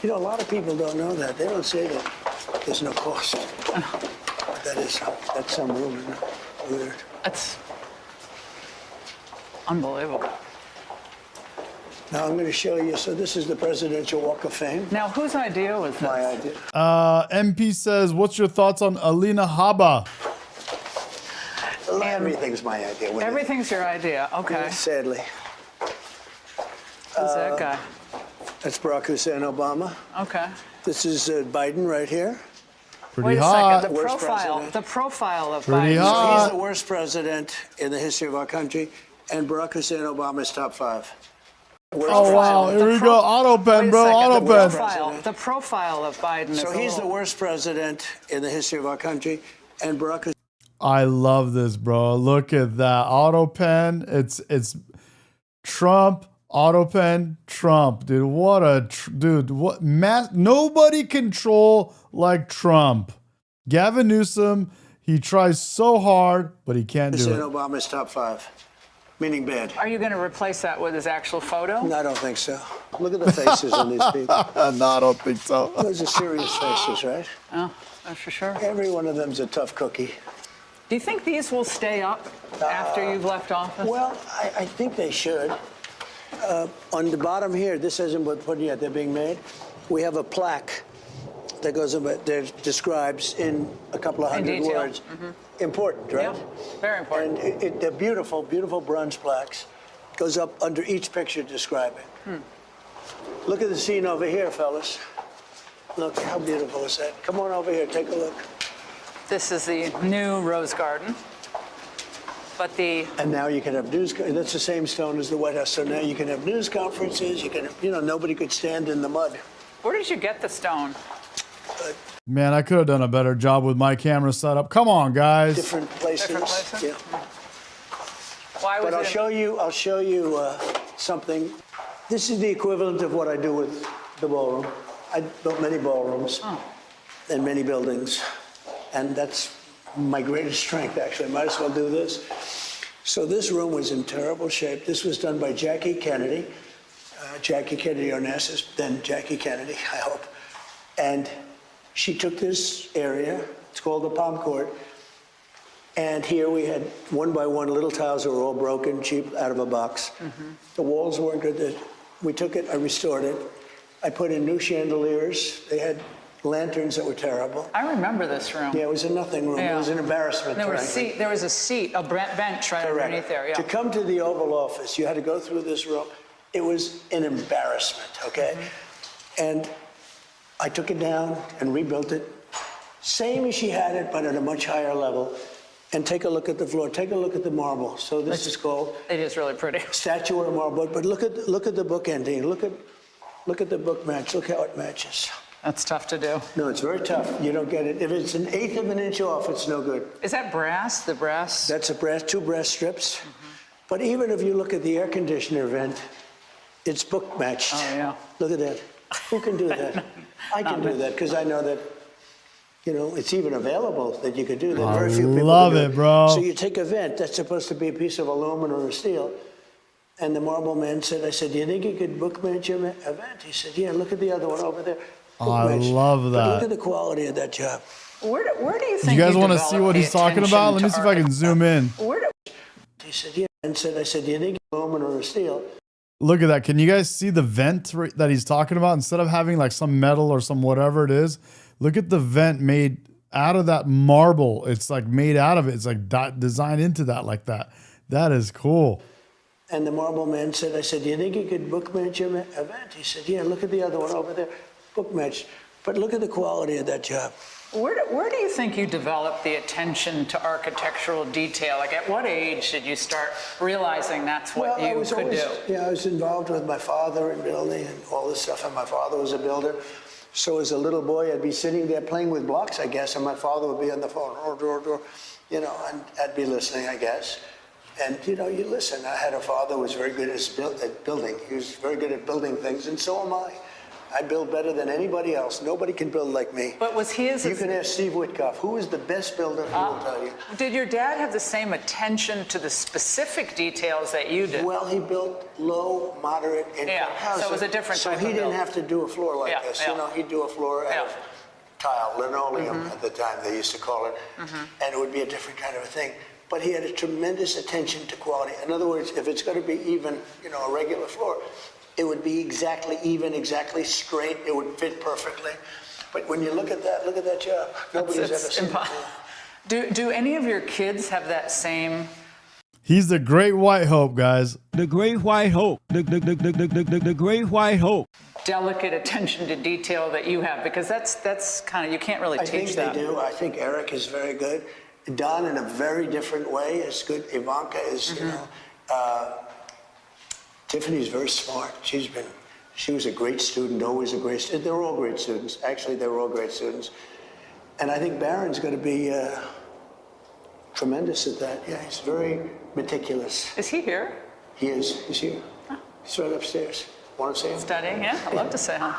Speaker 21: You know, a lot of people don't know that. They don't say that there's no cost. That's some room, isn't it? Weird.
Speaker 20: That's unbelievable.
Speaker 21: Now I'm going to show you. So this is the Presidential Walk of Fame.
Speaker 20: Now, whose idea was this?
Speaker 21: My idea.
Speaker 2: MP says, what's your thoughts on Alina Habba?
Speaker 21: Everything's my idea.
Speaker 20: Everything's your idea. Okay.
Speaker 21: Sadly.
Speaker 20: Who's that guy?
Speaker 21: That's Barack Hussein Obama.
Speaker 20: Okay.
Speaker 21: This is Biden right here.
Speaker 2: Pretty
Speaker 20: Wait a
Speaker 2: hot.
Speaker 20: second. The profile of
Speaker 2: Pretty
Speaker 20: Biden.
Speaker 2: hot.
Speaker 21: So he's the worst president in the history of our country, and Barack Hussein Obama is top 5.
Speaker 2: Oh, wow. Here we go. Auto pen, bro. Auto pen.
Speaker 20: The profile of Biden.
Speaker 21: So he's the worst president in the history of our country, and Barack Hussein.
Speaker 2: I love this, bro. Look at that. Auto pen. It's Trump. Auto pen. Trump. Dude, what a... dude, what... nobody control like Trump. Gavin Newsom, he tries so hard, but he can't do
Speaker 21: Hussein
Speaker 2: it.
Speaker 21: Obama is top 5, meaning bad.
Speaker 20: Are you going to replace that with his actual photo?
Speaker 21: No, I don't think so. Look at the faces on these people.
Speaker 2: No, I don't think so.
Speaker 21: Those are serious faces, right?
Speaker 20: Oh, that's for sure.
Speaker 21: Every one of them's a tough cookie.
Speaker 20: Do you think these will stay up after you've left office?
Speaker 21: Well, I think they should. On the bottom here, this hasn't been put yet, they're being made. We have a plaque that goes about, that describes in a couple of hundred words. Important, right?
Speaker 20: Yeah, very important.
Speaker 21: And they're beautiful, beautiful bronze plaques. Goes up under each picture describing. Look at the scene over here, fellas. Look, how beautiful is that? Come on over here, take a look.
Speaker 20: This is the new Rose Garden. But
Speaker 21: and now you can have news. That's the same stone as the White House. So now you can have news conferences. You can, nobody could stand in the mud.
Speaker 20: Where did you get the stone?
Speaker 2: Man, I could have done a better job with my camera setup. Come on, guys.
Speaker 21: Different places. Yeah.
Speaker 20: Why was
Speaker 21: But I'll show you something. This is the equivalent of what I do with the ballroom. I built many ballrooms and many buildings, and that's my greatest strength, actually. I might as well do this. So this room was in terrible shape. This was done by Jackie Kennedy. Jackie Kennedy Onassis, then Jackie Kennedy, I hope. And she took this area, it's called the Palm Court, and here we had one by one little tiles that were all broken, cheap, out of a box. The walls weren't good. We took it, I restored it. I put in new chandeliers. They had lanterns that were terrible.
Speaker 20: I remember this room.
Speaker 21: Yeah, it was a nothing room.
Speaker 20: Yeah.
Speaker 21: It was an embarrassment.
Speaker 20: There was a seat, a bench right underneath there. Yeah.
Speaker 21: To come to the Oval Office, you had to go through this room. It was an embarrassment, okay? And I took it down and rebuilt it, same as she had it, but at a much higher level. And take a look at the floor. Take a look at the marble. So this is called.
Speaker 20: It is really pretty.
Speaker 21: Statuary marble. But look at the book ending. Look at the book match. Look how it matches.
Speaker 20: That's tough to do.
Speaker 21: No, it's very tough. You don't get it. If it's an eighth of an inch off, it's no good.
Speaker 20: Is that brass? The brass?
Speaker 21: That's a brass, 2 brass strips. But even if you look at the air conditioner vent, it's book matched.
Speaker 20: Oh, yeah.
Speaker 21: Look at that. Who can do that? I can do that because I know that You know, it's even available that you could do that.
Speaker 2: I
Speaker 21: Very few people
Speaker 2: love
Speaker 21: can do
Speaker 2: it, bro.
Speaker 21: So you take a vent that's supposed to be a piece of aluminum or steel, and the marble man said, I said, do you think you could bookmatch your event? He said, yeah, look at the other one over there.
Speaker 2: I
Speaker 21: Bookmatch.
Speaker 2: love
Speaker 21: But
Speaker 2: that.
Speaker 21: look at the quality of that job.
Speaker 20: Where do you
Speaker 2: Do
Speaker 20: think
Speaker 2: you guys want to
Speaker 20: developed
Speaker 2: see what
Speaker 20: the
Speaker 2: he's talking
Speaker 20: attention
Speaker 2: about? Let me
Speaker 20: to
Speaker 2: see if I can zoom in.
Speaker 21: He said, yeah. And said, I said, do you think aluminum or steel?
Speaker 2: Look at that. Can you guys see the vent that he's talking about? Instead of having like some metal or some whatever it is, look at the vent made out of that marble. It's like made out of it. It's like designed into that like that. That is cool.
Speaker 21: And the marble man said, I said, do you think you could bookmatch your event? He said, yeah, look at the other one over there. Bookmatch. But look at the quality of that job.
Speaker 20: Where do you think you developed the attention to architectural detail? Like, at what age did you start realizing that's what you could do?
Speaker 21: Yeah, I was involved with my father in building and all this stuff, and my father was a builder. So as a little boy, I'd be sitting there playing with blocks, I guess, and my father would be on the phone, you know, and I'd be listening, I guess. And, you know, you listen. I had a father who was very good at building. He was very good at building things, and so am I. I build better than anybody else. Nobody can build like me.
Speaker 20: But was he as...
Speaker 21: You can ask Steve Witkoff. Who is the best builder? He will tell you.
Speaker 20: Did your dad have the same attention to the specific details that you did?
Speaker 21: Well, he built low, moderate income houses.
Speaker 20: So it was a different type of
Speaker 21: So he didn't
Speaker 20: build.
Speaker 21: have to do a floor like this. You know, he'd do a floor out of tile, linoleum at the time they used to call it. And it would be a different kind of a thing. But he had a tremendous attention to quality. In other words, if it's going to be even, you know, a regular floor, it would be exactly even, exactly straight. It would fit perfectly. But when you look at that job. Nobody's ever seen it.
Speaker 20: Do any of your kids have that same...
Speaker 2: He's the great white hope, guys.
Speaker 3: The great white hope. The great white hope.
Speaker 20: delicate attention to detail that you have? Because that's kind of, you can't really teach that.
Speaker 21: I think they do. I think Eric is very good. Don, in a very different way, is good. Ivanka is, you know, Tiffany's very smart. She was a great student, always a great student. They were all great students. Actually, they were all great students. And I think Barron's going to be tremendous at that. Yeah, he's very meticulous.
Speaker 20: Is he here?
Speaker 21: He is. He's here. He's right upstairs. Want to see him?
Speaker 20: Studying, yeah. I'd love to see him.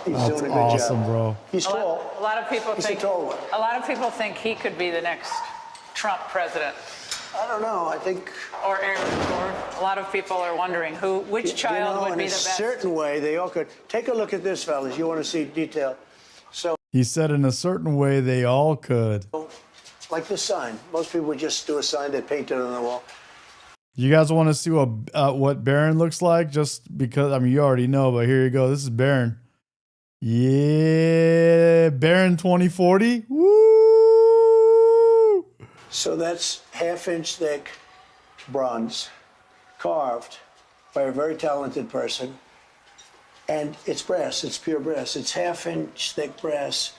Speaker 21: He's
Speaker 2: That's
Speaker 21: doing a good
Speaker 2: awesome,
Speaker 21: job.
Speaker 2: bro.
Speaker 21: He's tall.
Speaker 20: A lot of people
Speaker 21: He's
Speaker 20: think
Speaker 21: a tall one.
Speaker 20: a lot of people think he could be the next Trump president.
Speaker 21: I don't know. I think.
Speaker 20: Or Aaron. Or a lot of people are wondering which child would be the best.
Speaker 21: In a certain way, they all could. Take a look at this, fellas. You want to see detail. So,
Speaker 2: He said in a certain way they all could.
Speaker 21: like this sign. Most people would just do a sign they painted on the wall.
Speaker 2: You guys want to see what Barron looks like? Just because, I mean, you already know, but here you go. This is Barron. Yeah, Barron 2040. Woo!
Speaker 21: So that's half-inch thick bronze, carved by a very talented person. And it's brass, it's pure brass. It's half-inch thick brass.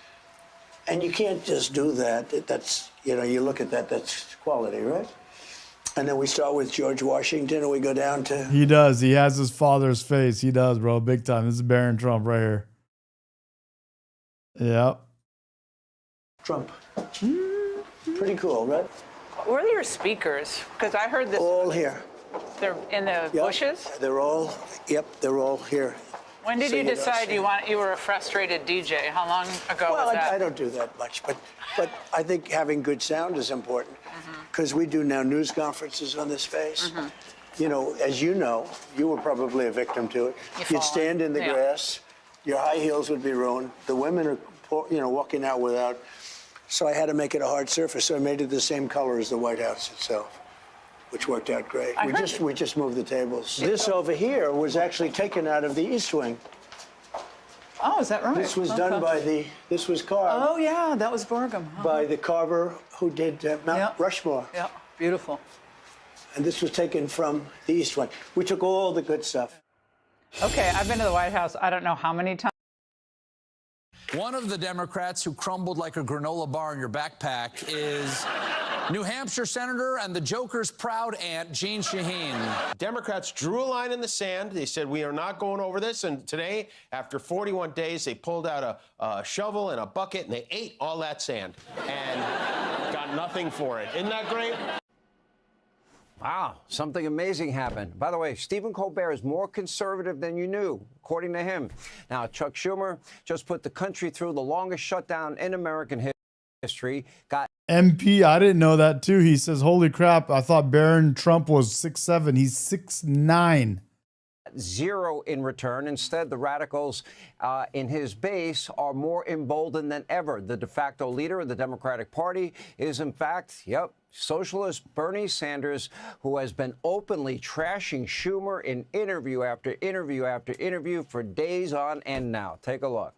Speaker 21: And you can't just do that. That's, you know, you look at that, that's quality, right? And then we start with George Washington and we go down to...
Speaker 2: He does. He has his father's face. He does, bro. Big time. This is Barron Trump right here. Yep.
Speaker 21: Trump. Pretty cool, right?
Speaker 20: Where are your speakers? Because I heard this.
Speaker 21: All here.
Speaker 20: They're in the bushes?
Speaker 21: They're all, they're all here.
Speaker 20: When did you decide you were a frustrated DJ? How long ago was that?
Speaker 21: Well, I don't do that much, but I think having good sound is important because we do now news conferences on this space. You know, as you know, you were probably a victim to it. You'd stand in the grass, your high heels would be ruined. The women are, you know, walking out without. So I had to make it a hard surface. So I made it the same color as the White House itself, which worked out great. We just moved the tables. This over here was actually taken out of the East Wing.
Speaker 20: Oh, is that right?
Speaker 21: This was done by this was carved.
Speaker 20: Oh, yeah, that was Borgham.
Speaker 21: By the carver who did Mount Rushmore.
Speaker 20: Yeah, beautiful.
Speaker 21: And this was taken from the East Wing. We took all the good stuff.
Speaker 20: Okay, I've been to the White House I don't know how many times.
Speaker 8: One of the Democrats who crumbled like a granola bar in your backpack is New Hampshire Senator and the Joker's proud aunt, Jeanne Shaheen.
Speaker 10: Democrats drew a line in the sand. They said, we are not going over this. And today, after 41 days, they pulled out a shovel and a bucket, and they ate all that sand and got nothing for it. Isn't that great?
Speaker 1: Wow, something amazing happened. By the way, Stephen Colbert is more conservative than you knew, according to him. Now, Chuck Schumer just put the country through the longest shutdown in American history. Got
Speaker 2: MP, I didn't know that too. He says, holy crap, I thought Barron Trump was 6'7". He's 6'9".
Speaker 1: zero in return. Instead, the radicals in his base are more emboldened than ever. The de facto leader of the Democratic Party is, in fact, socialist Bernie Sanders, who has been openly trashing Schumer in interview after interview after interview for days on end now. Take a look.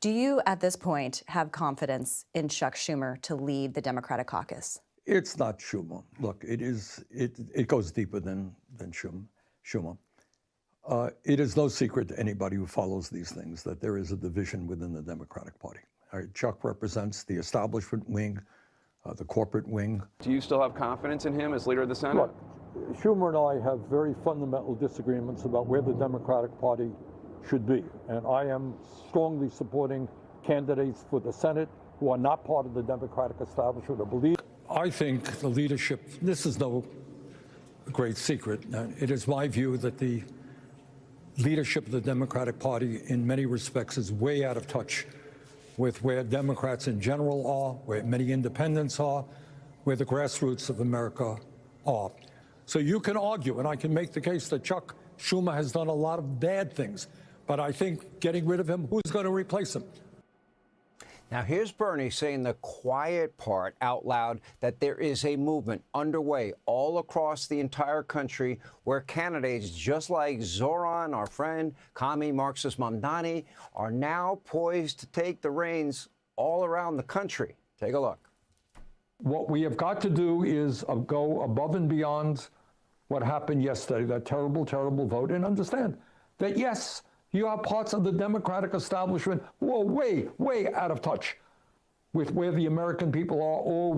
Speaker 11: Do you, at this point, have confidence in Chuck Schumer to lead the Democratic caucus?
Speaker 25: It's not Schumer. Look, it goes deeper than Schumer. It is no secret to anybody who follows these things that there is a division within the Democratic Party. Chuck represents the establishment wing, the corporate wing.
Speaker 12: Do you still have confidence in him as leader of the Senate?
Speaker 25: Look, Schumer and I have very fundamental disagreements about where the Democratic Party should be. And I am strongly supporting candidates for the Senate who are not part of the Democratic establishment or believe. I think the leadership, this is no great secret. It is my view that the leadership of the Democratic Party in many respects is way out of touch with where Democrats in general are, where many independents are, where the grassroots of America are. So you can argue, and I can make the case that Chuck Schumer has done a lot of bad things, but I think getting rid of him, who's going to replace him?
Speaker 1: Now, here's Bernie saying the quiet part out loud, that there is a movement underway all across the entire country where candidates just like Zoran, our friend, commie Marxist Mamdani, are now poised to take the reins all around the country. Take a look.
Speaker 25: What we have got to do is go above and beyond what happened yesterday, that terrible, terrible vote, and understand that, yes, you have parts of the Democratic establishment who are way, way out of touch with where the American people are or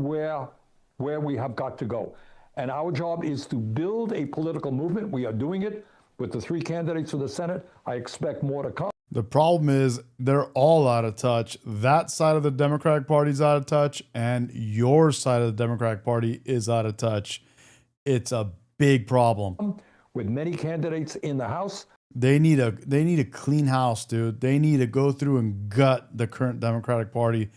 Speaker 25: where we have got to go. And our job is to build a political movement. We are doing it with the 3 candidates for the Senate. I expect more to come.
Speaker 2: The problem is they're all out of touch. That side of the Democratic Party is out of touch, and your side of the Democratic Party is out of touch. It's a big problem.
Speaker 25: With many candidates in the House.
Speaker 2: They need a clean house, dude. They need to go through and gut the current Democratic Party,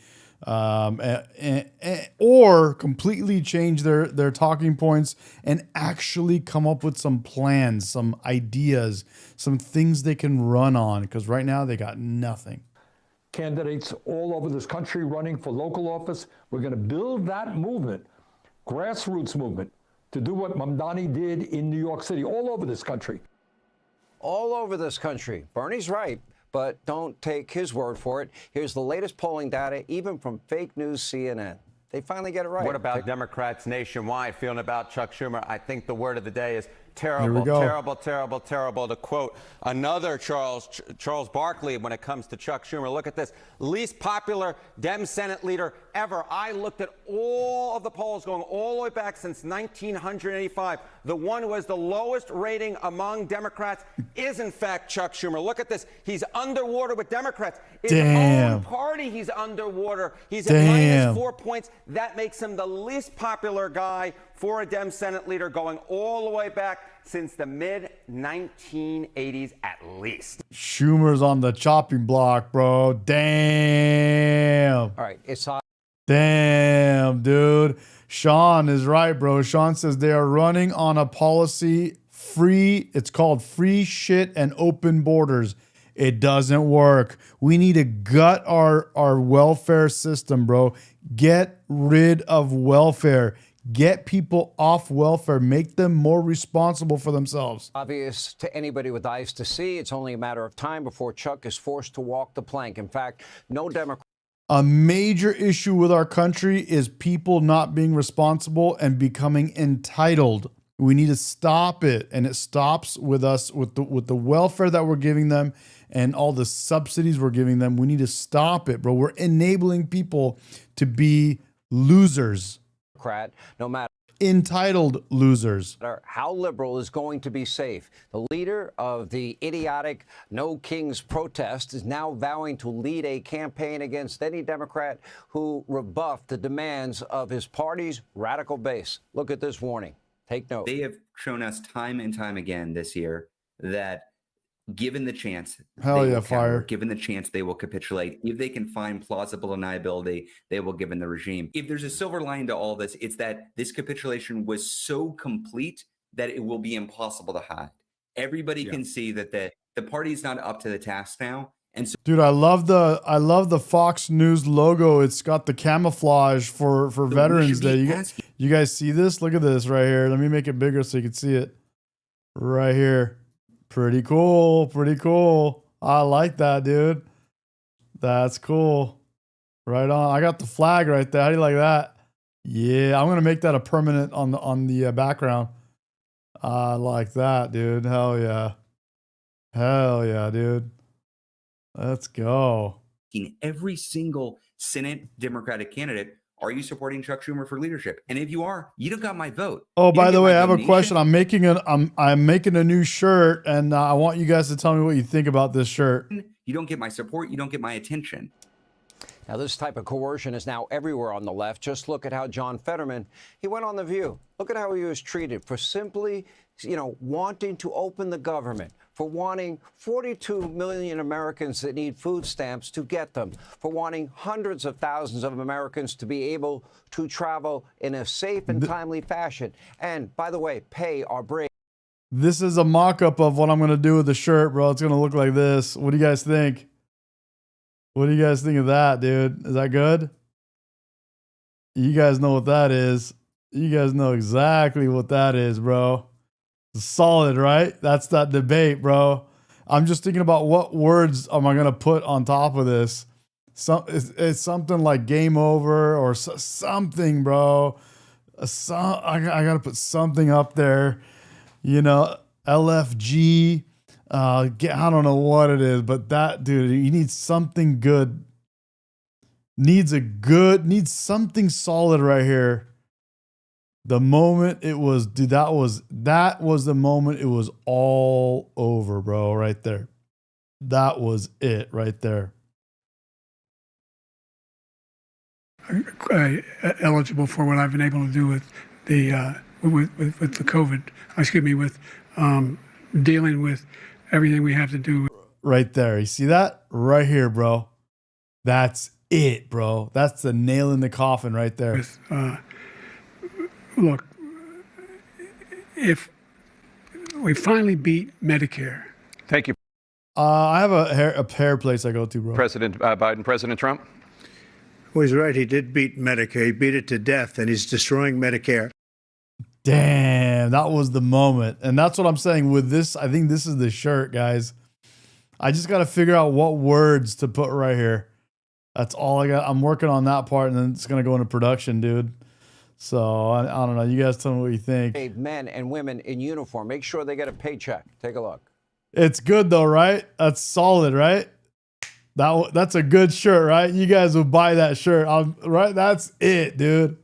Speaker 2: or completely change their talking points and actually come up with some plans, some ideas, some things they can run on. Because right now they got nothing.
Speaker 25: Candidates all over this country running for local office. We're going to build that movement, grassroots movement, to do what Mamdani did in New York City, all over this country.
Speaker 1: All over this country. Bernie's right, but don't take his word for it. Here's the latest polling data, even from fake news CNN. They finally get it right.
Speaker 26: What about Democrats nationwide feeling about Chuck Schumer? I think the word of the day is terrible, terrible, terrible, terrible. To quote another Charles Barkley when it comes to Chuck Schumer, look at this. Least popular Dem Senate leader ever. I looked at all of the polls going all the way back since 1985. The one who has the lowest rating among Democrats is, in fact, Chuck Schumer. Look at this. He's underwater with Democrats. His own party, he's underwater. He's at -4 points. That makes him the least popular guy for a Dem Senate leader going all the way back since the mid-1980s at least.
Speaker 2: Schumer's on the chopping block, bro. Damn.
Speaker 1: All right, it's hot.
Speaker 2: Damn, dude. Sean is right, bro. Sean says they are running on a policy it's called free shit and open borders. It doesn't work. We need to gut our welfare system, bro. Get rid of welfare. Get people off welfare. Make them more responsible for themselves.
Speaker 1: Obvious to anybody with eyes to see. It's only a matter of time before Chuck is forced to walk the plank. In fact, no Democrat.
Speaker 2: A major issue with our country is people not being responsible and becoming entitled. We need to stop it. And it stops with us, with the welfare that we're giving them and all the subsidies we're giving them. We need to stop it, bro. We're enabling people to be losers.
Speaker 1: No matter
Speaker 2: entitled losers.
Speaker 1: How liberal is going to be safe? The leader of the idiotic No Kings protest is now vowing to lead a campaign against any Democrat who rebuffed the demands of his party's radical base. Look at this warning. Take note.
Speaker 13: They have shown us time and time again this year that given the chance,
Speaker 2: Hell
Speaker 13: they
Speaker 2: yeah,
Speaker 13: will counter.
Speaker 2: fire.
Speaker 13: Given the chance, they will capitulate. If they can find plausible deniability, they will give in the regime. If there's a silver lining to all this, it's that this capitulation was so complete that it will be impossible to hide. Everybody can see that the party's not up to the task now. And so
Speaker 2: Dude, I love the Fox News logo. It's got the camouflage for Veterans Day. You guys see this? Look at this right here. Let me make it bigger so you can see it. Right here. Pretty cool. Pretty cool. I like that, dude. That's cool. Right on. I got the flag right there. How do you like that? Yeah, I'm gonna make that a permanent on the background. I like that, dude. Hell yeah. Hell yeah, dude. Let's go.
Speaker 13: every single Senate Democratic candidate, are you supporting Chuck Schumer for leadership? And if you are, you don't got my vote.
Speaker 2: Oh,
Speaker 13: You
Speaker 2: by
Speaker 13: don't
Speaker 2: the
Speaker 13: get
Speaker 2: way,
Speaker 13: my
Speaker 2: I have a
Speaker 13: donation.
Speaker 2: question. I'm making a new shirt, and I want you guys to tell me what you think about this shirt.
Speaker 13: You don't get my support. You don't get my attention.
Speaker 1: Now, this type of coercion is now everywhere on the left. Just look at how John Fetterman, he went on The View. Look at how he was treated for simply, wanting to open the government, for wanting 42 million Americans that need food stamps to get them, for wanting hundreds of thousands of Americans to be able to travel in a safe and timely fashion. And, by the way, pay our brave.
Speaker 2: This is a mock-up of what I'm going to do with the shirt, bro. It's going to look like this. What do you guys think? What do you guys think of that, dude? Is that good? You guys know what that is. You guys know exactly what that is, bro. Solid, right? That's that debate, bro. I'm just thinking about what words am I going to put on top of this. It's something like game over or something, bro. I got to put something up there. LFG. I don't know what it is, but that dude, he needs something good. Needs something solid right here. The moment it was, dude, that was the moment it was all over, bro, right there. That was it right there.
Speaker 14: Eligible for what I've been able to do with the with the COVID. With dealing with everything we have to do.
Speaker 2: Right there. You see that? Right here, bro. That's it, bro. That's the nail in the coffin right there.
Speaker 14: Look, if we finally beat Medicare.
Speaker 12: Thank you,
Speaker 2: I have a hair place I go to, bro.
Speaker 12: President Biden, President Trump.
Speaker 15: Well, he's right. He did beat Medicare. He beat it to death, and he's destroying Medicare.
Speaker 2: Damn, that was the moment. And that's what I'm saying with this. I think this is the shirt, guys. I just got to figure out what words to put right here. That's all I got. I'm working on that part, and then it's going to go into production, dude. So, I don't know. You guys tell me what you think.
Speaker 1: Men and women in uniform. Make sure they get a paycheck. Take a look.
Speaker 2: It's good, though, right? That's solid, right? That's a good shirt, right? You guys will buy that shirt. Right? That's it, dude.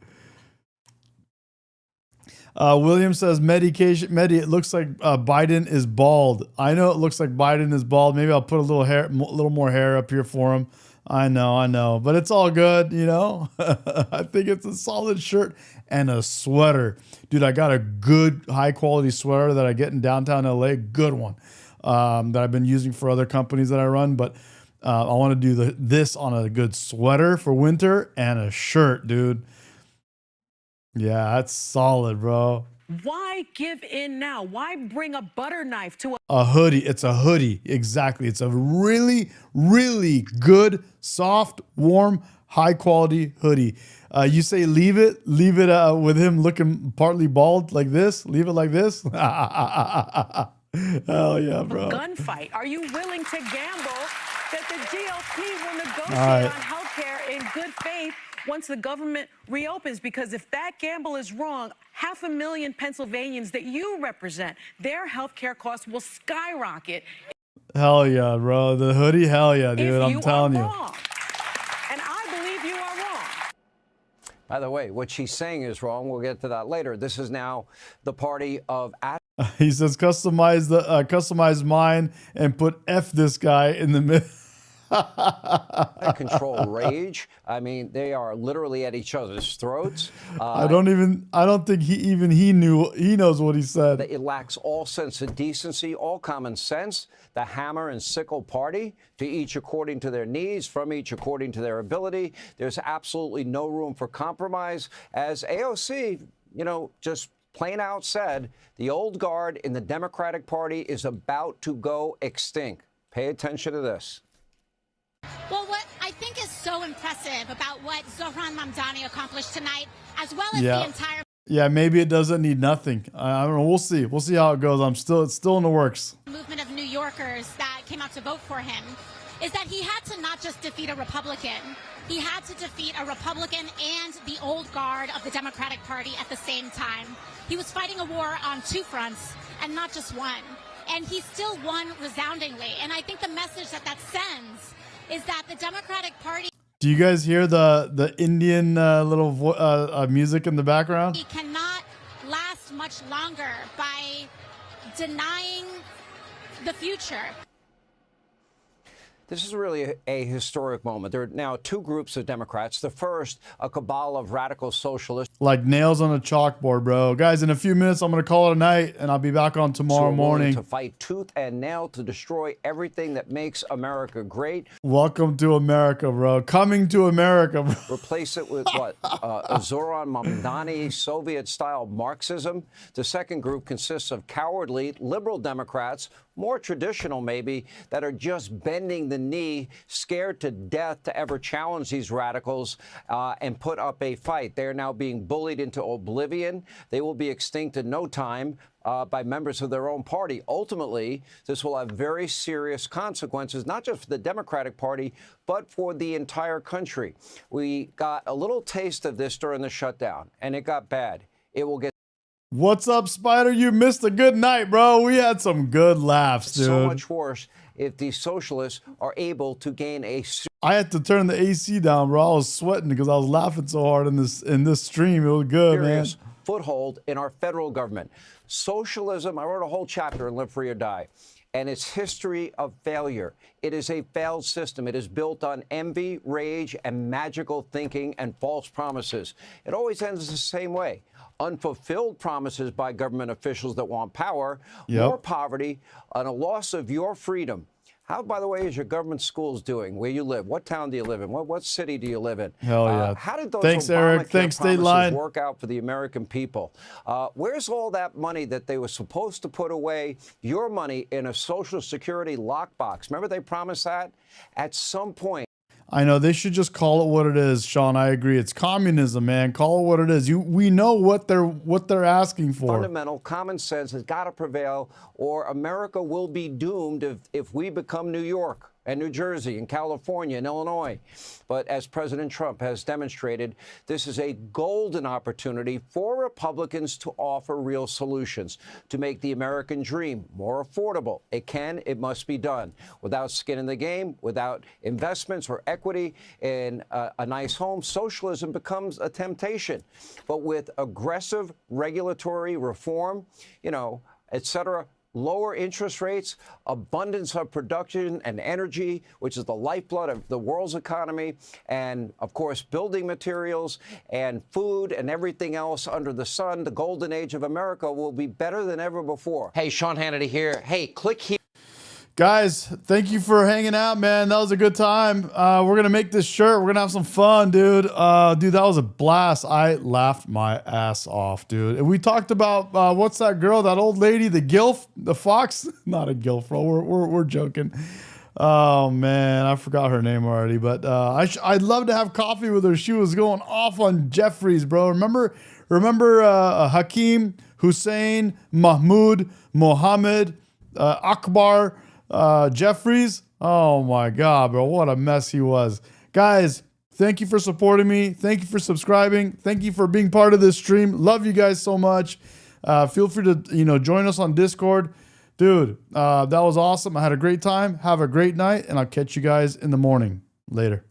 Speaker 2: William says, it looks like Biden is bald. I know it looks like Biden is bald. Maybe I'll put a little more hair up here for him. I know. But it's all good, I think it's a solid shirt and a sweater. Dude, I got a good high-quality sweater that I get in downtown LA. Good one that I've been using for other companies that I run. But I want to do this on a good sweater for winter and a shirt, dude. Yeah, that's solid, bro.
Speaker 16: Why give in now? Why bring a butter knife to
Speaker 2: a hoodie? It's a hoodie. Exactly. It's a really, really good, soft, warm, high quality hoodie. You say leave it with him looking partly bald like this. Leave it like this. Hell yeah, bro.
Speaker 16: a gunfight? Are you willing to gamble that the GOP will negotiate
Speaker 2: right
Speaker 16: on health care in good faith once the government reopens? Because if that gamble is wrong, 500,000 Pennsylvanians that you represent, their health care costs will skyrocket.
Speaker 2: Hell yeah, bro. The hoodie, hell yeah, dude.
Speaker 16: If
Speaker 2: I'm telling you.
Speaker 16: wrong. And I believe you are wrong.
Speaker 1: By the way, what she's saying is wrong. We'll get to that later. This is now the party of...
Speaker 2: He says customize mine and put F this guy in the middle.
Speaker 1: control rage. I mean, they are literally at each other's throats.
Speaker 2: I don't think he knows what he said.
Speaker 1: It lacks all sense of decency, all common sense. The hammer and sickle party, to each according to their needs, from each according to their ability. There's absolutely no room for compromise. As AOC, just plain out said, the old guard in the Democratic Party is about to go extinct. Pay attention to this.
Speaker 4: Well, what I think is so impressive about what Zohran Mamdani accomplished tonight, as well as the entire
Speaker 2: Yeah, maybe it doesn't need nothing. I don't know. We'll see. We'll see how it goes. It's still in the works.
Speaker 4: movement of New Yorkers that came out to vote for him, is that he had to not just defeat a Republican, he had to defeat a Republican and the old guard of the Democratic Party at the same time. He was fighting a war on two fronts and not just one. And he still won resoundingly. And I think the message that sends is that the Democratic Party
Speaker 2: Do you guys hear the Indian little music in the background?
Speaker 4: cannot last much longer by denying the future.
Speaker 1: This is really a historic moment. There are now two groups of Democrats. The first, a cabal of radical socialists.
Speaker 2: Like nails on a chalkboard, bro. Guys, in a few minutes, I'm going to call it a night, and I'll be back on tomorrow morning.
Speaker 1: To fight tooth and nail to destroy everything that makes America great.
Speaker 2: Welcome to America, bro. Coming to America, bro.
Speaker 1: Replace it with what? Zohran Mamdani, Soviet-style Marxism. The second group consists of cowardly liberal Democrats, more traditional maybe, that are just bending the knee, scared to death to ever challenge these radicals and put up a fight. They are now being bullied into oblivion. They will be extinct in no time by members of their own party. Ultimately, this will have very serious consequences, not just for the Democratic Party, but for the entire country. We got a little taste of this during the shutdown, and it got bad. It will get
Speaker 2: What's up, Spider? You missed a good night, bro. We had some good laughs, dude.
Speaker 1: so much worse if the socialists are able to gain a
Speaker 2: I had to turn the AC down, bro. I was sweating because I was laughing so hard in this stream. It was good, man.
Speaker 1: serious foothold in our federal government. Socialism, I wrote a whole chapter in Live Free or Die, and its history of failure. It is a failed system. It is built on envy, rage, and magical thinking and false promises. It always ends the same way. Unfulfilled promises by government officials that want power, more poverty, and a loss of your freedom. How, by the way, is your government schools doing where you live? What town do you live in? What city do you live in?
Speaker 2: Hell yeah.
Speaker 1: How did those
Speaker 2: Thanks, Eric. Thanks,
Speaker 1: promises
Speaker 2: Dateline.
Speaker 1: work out for the American people? Where's all that money that they were supposed to put away, your money, in a Social Security lockbox? Remember they promised that? At some point.
Speaker 2: I know they should just call it what it is, Sean. I agree. It's communism, man. Call it what it is. We know what they're asking for.
Speaker 1: Fundamental common sense has got to prevail, or America will be doomed if we become New York and New Jersey and California and Illinois. But as President Trump has demonstrated, this is a golden opportunity for Republicans to offer real solutions, to make the American dream more affordable. It must be done. Without skin in the game, without investments or equity in a nice home, socialism becomes a temptation. But with aggressive regulatory reform, et cetera, lower interest rates, abundance of production and energy, which is the lifeblood of the world's economy, and, of course, building materials and food and everything else under the sun, the golden age of America will be better than ever before. Hey, Sean Hannity here. Hey, click here.
Speaker 2: Guys, thank you for hanging out, man. That was a good time. We're going to make this shirt. We're going to have some fun, dude. Dude, that was a blast. I laughed my ass off, dude. And we talked about, what's that girl, that old lady, the gilf, the fox? Not a gilf, bro. We're joking. Oh, man, I forgot her name already. But I'd love to have coffee with her. She was going off on Jeffries, bro. Remember Hakeem, Hussein, Mahmoud, Mohammed, Akbar, Jeffries. Oh my God, bro. What a mess he was. Guys, thank you for supporting me. Thank you for subscribing. Thank you for being part of this stream. Love you guys so much. Feel free to, join us on Discord. Dude, that was awesome. I had a great time. Have a great night, and I'll catch you guys in the morning. Later.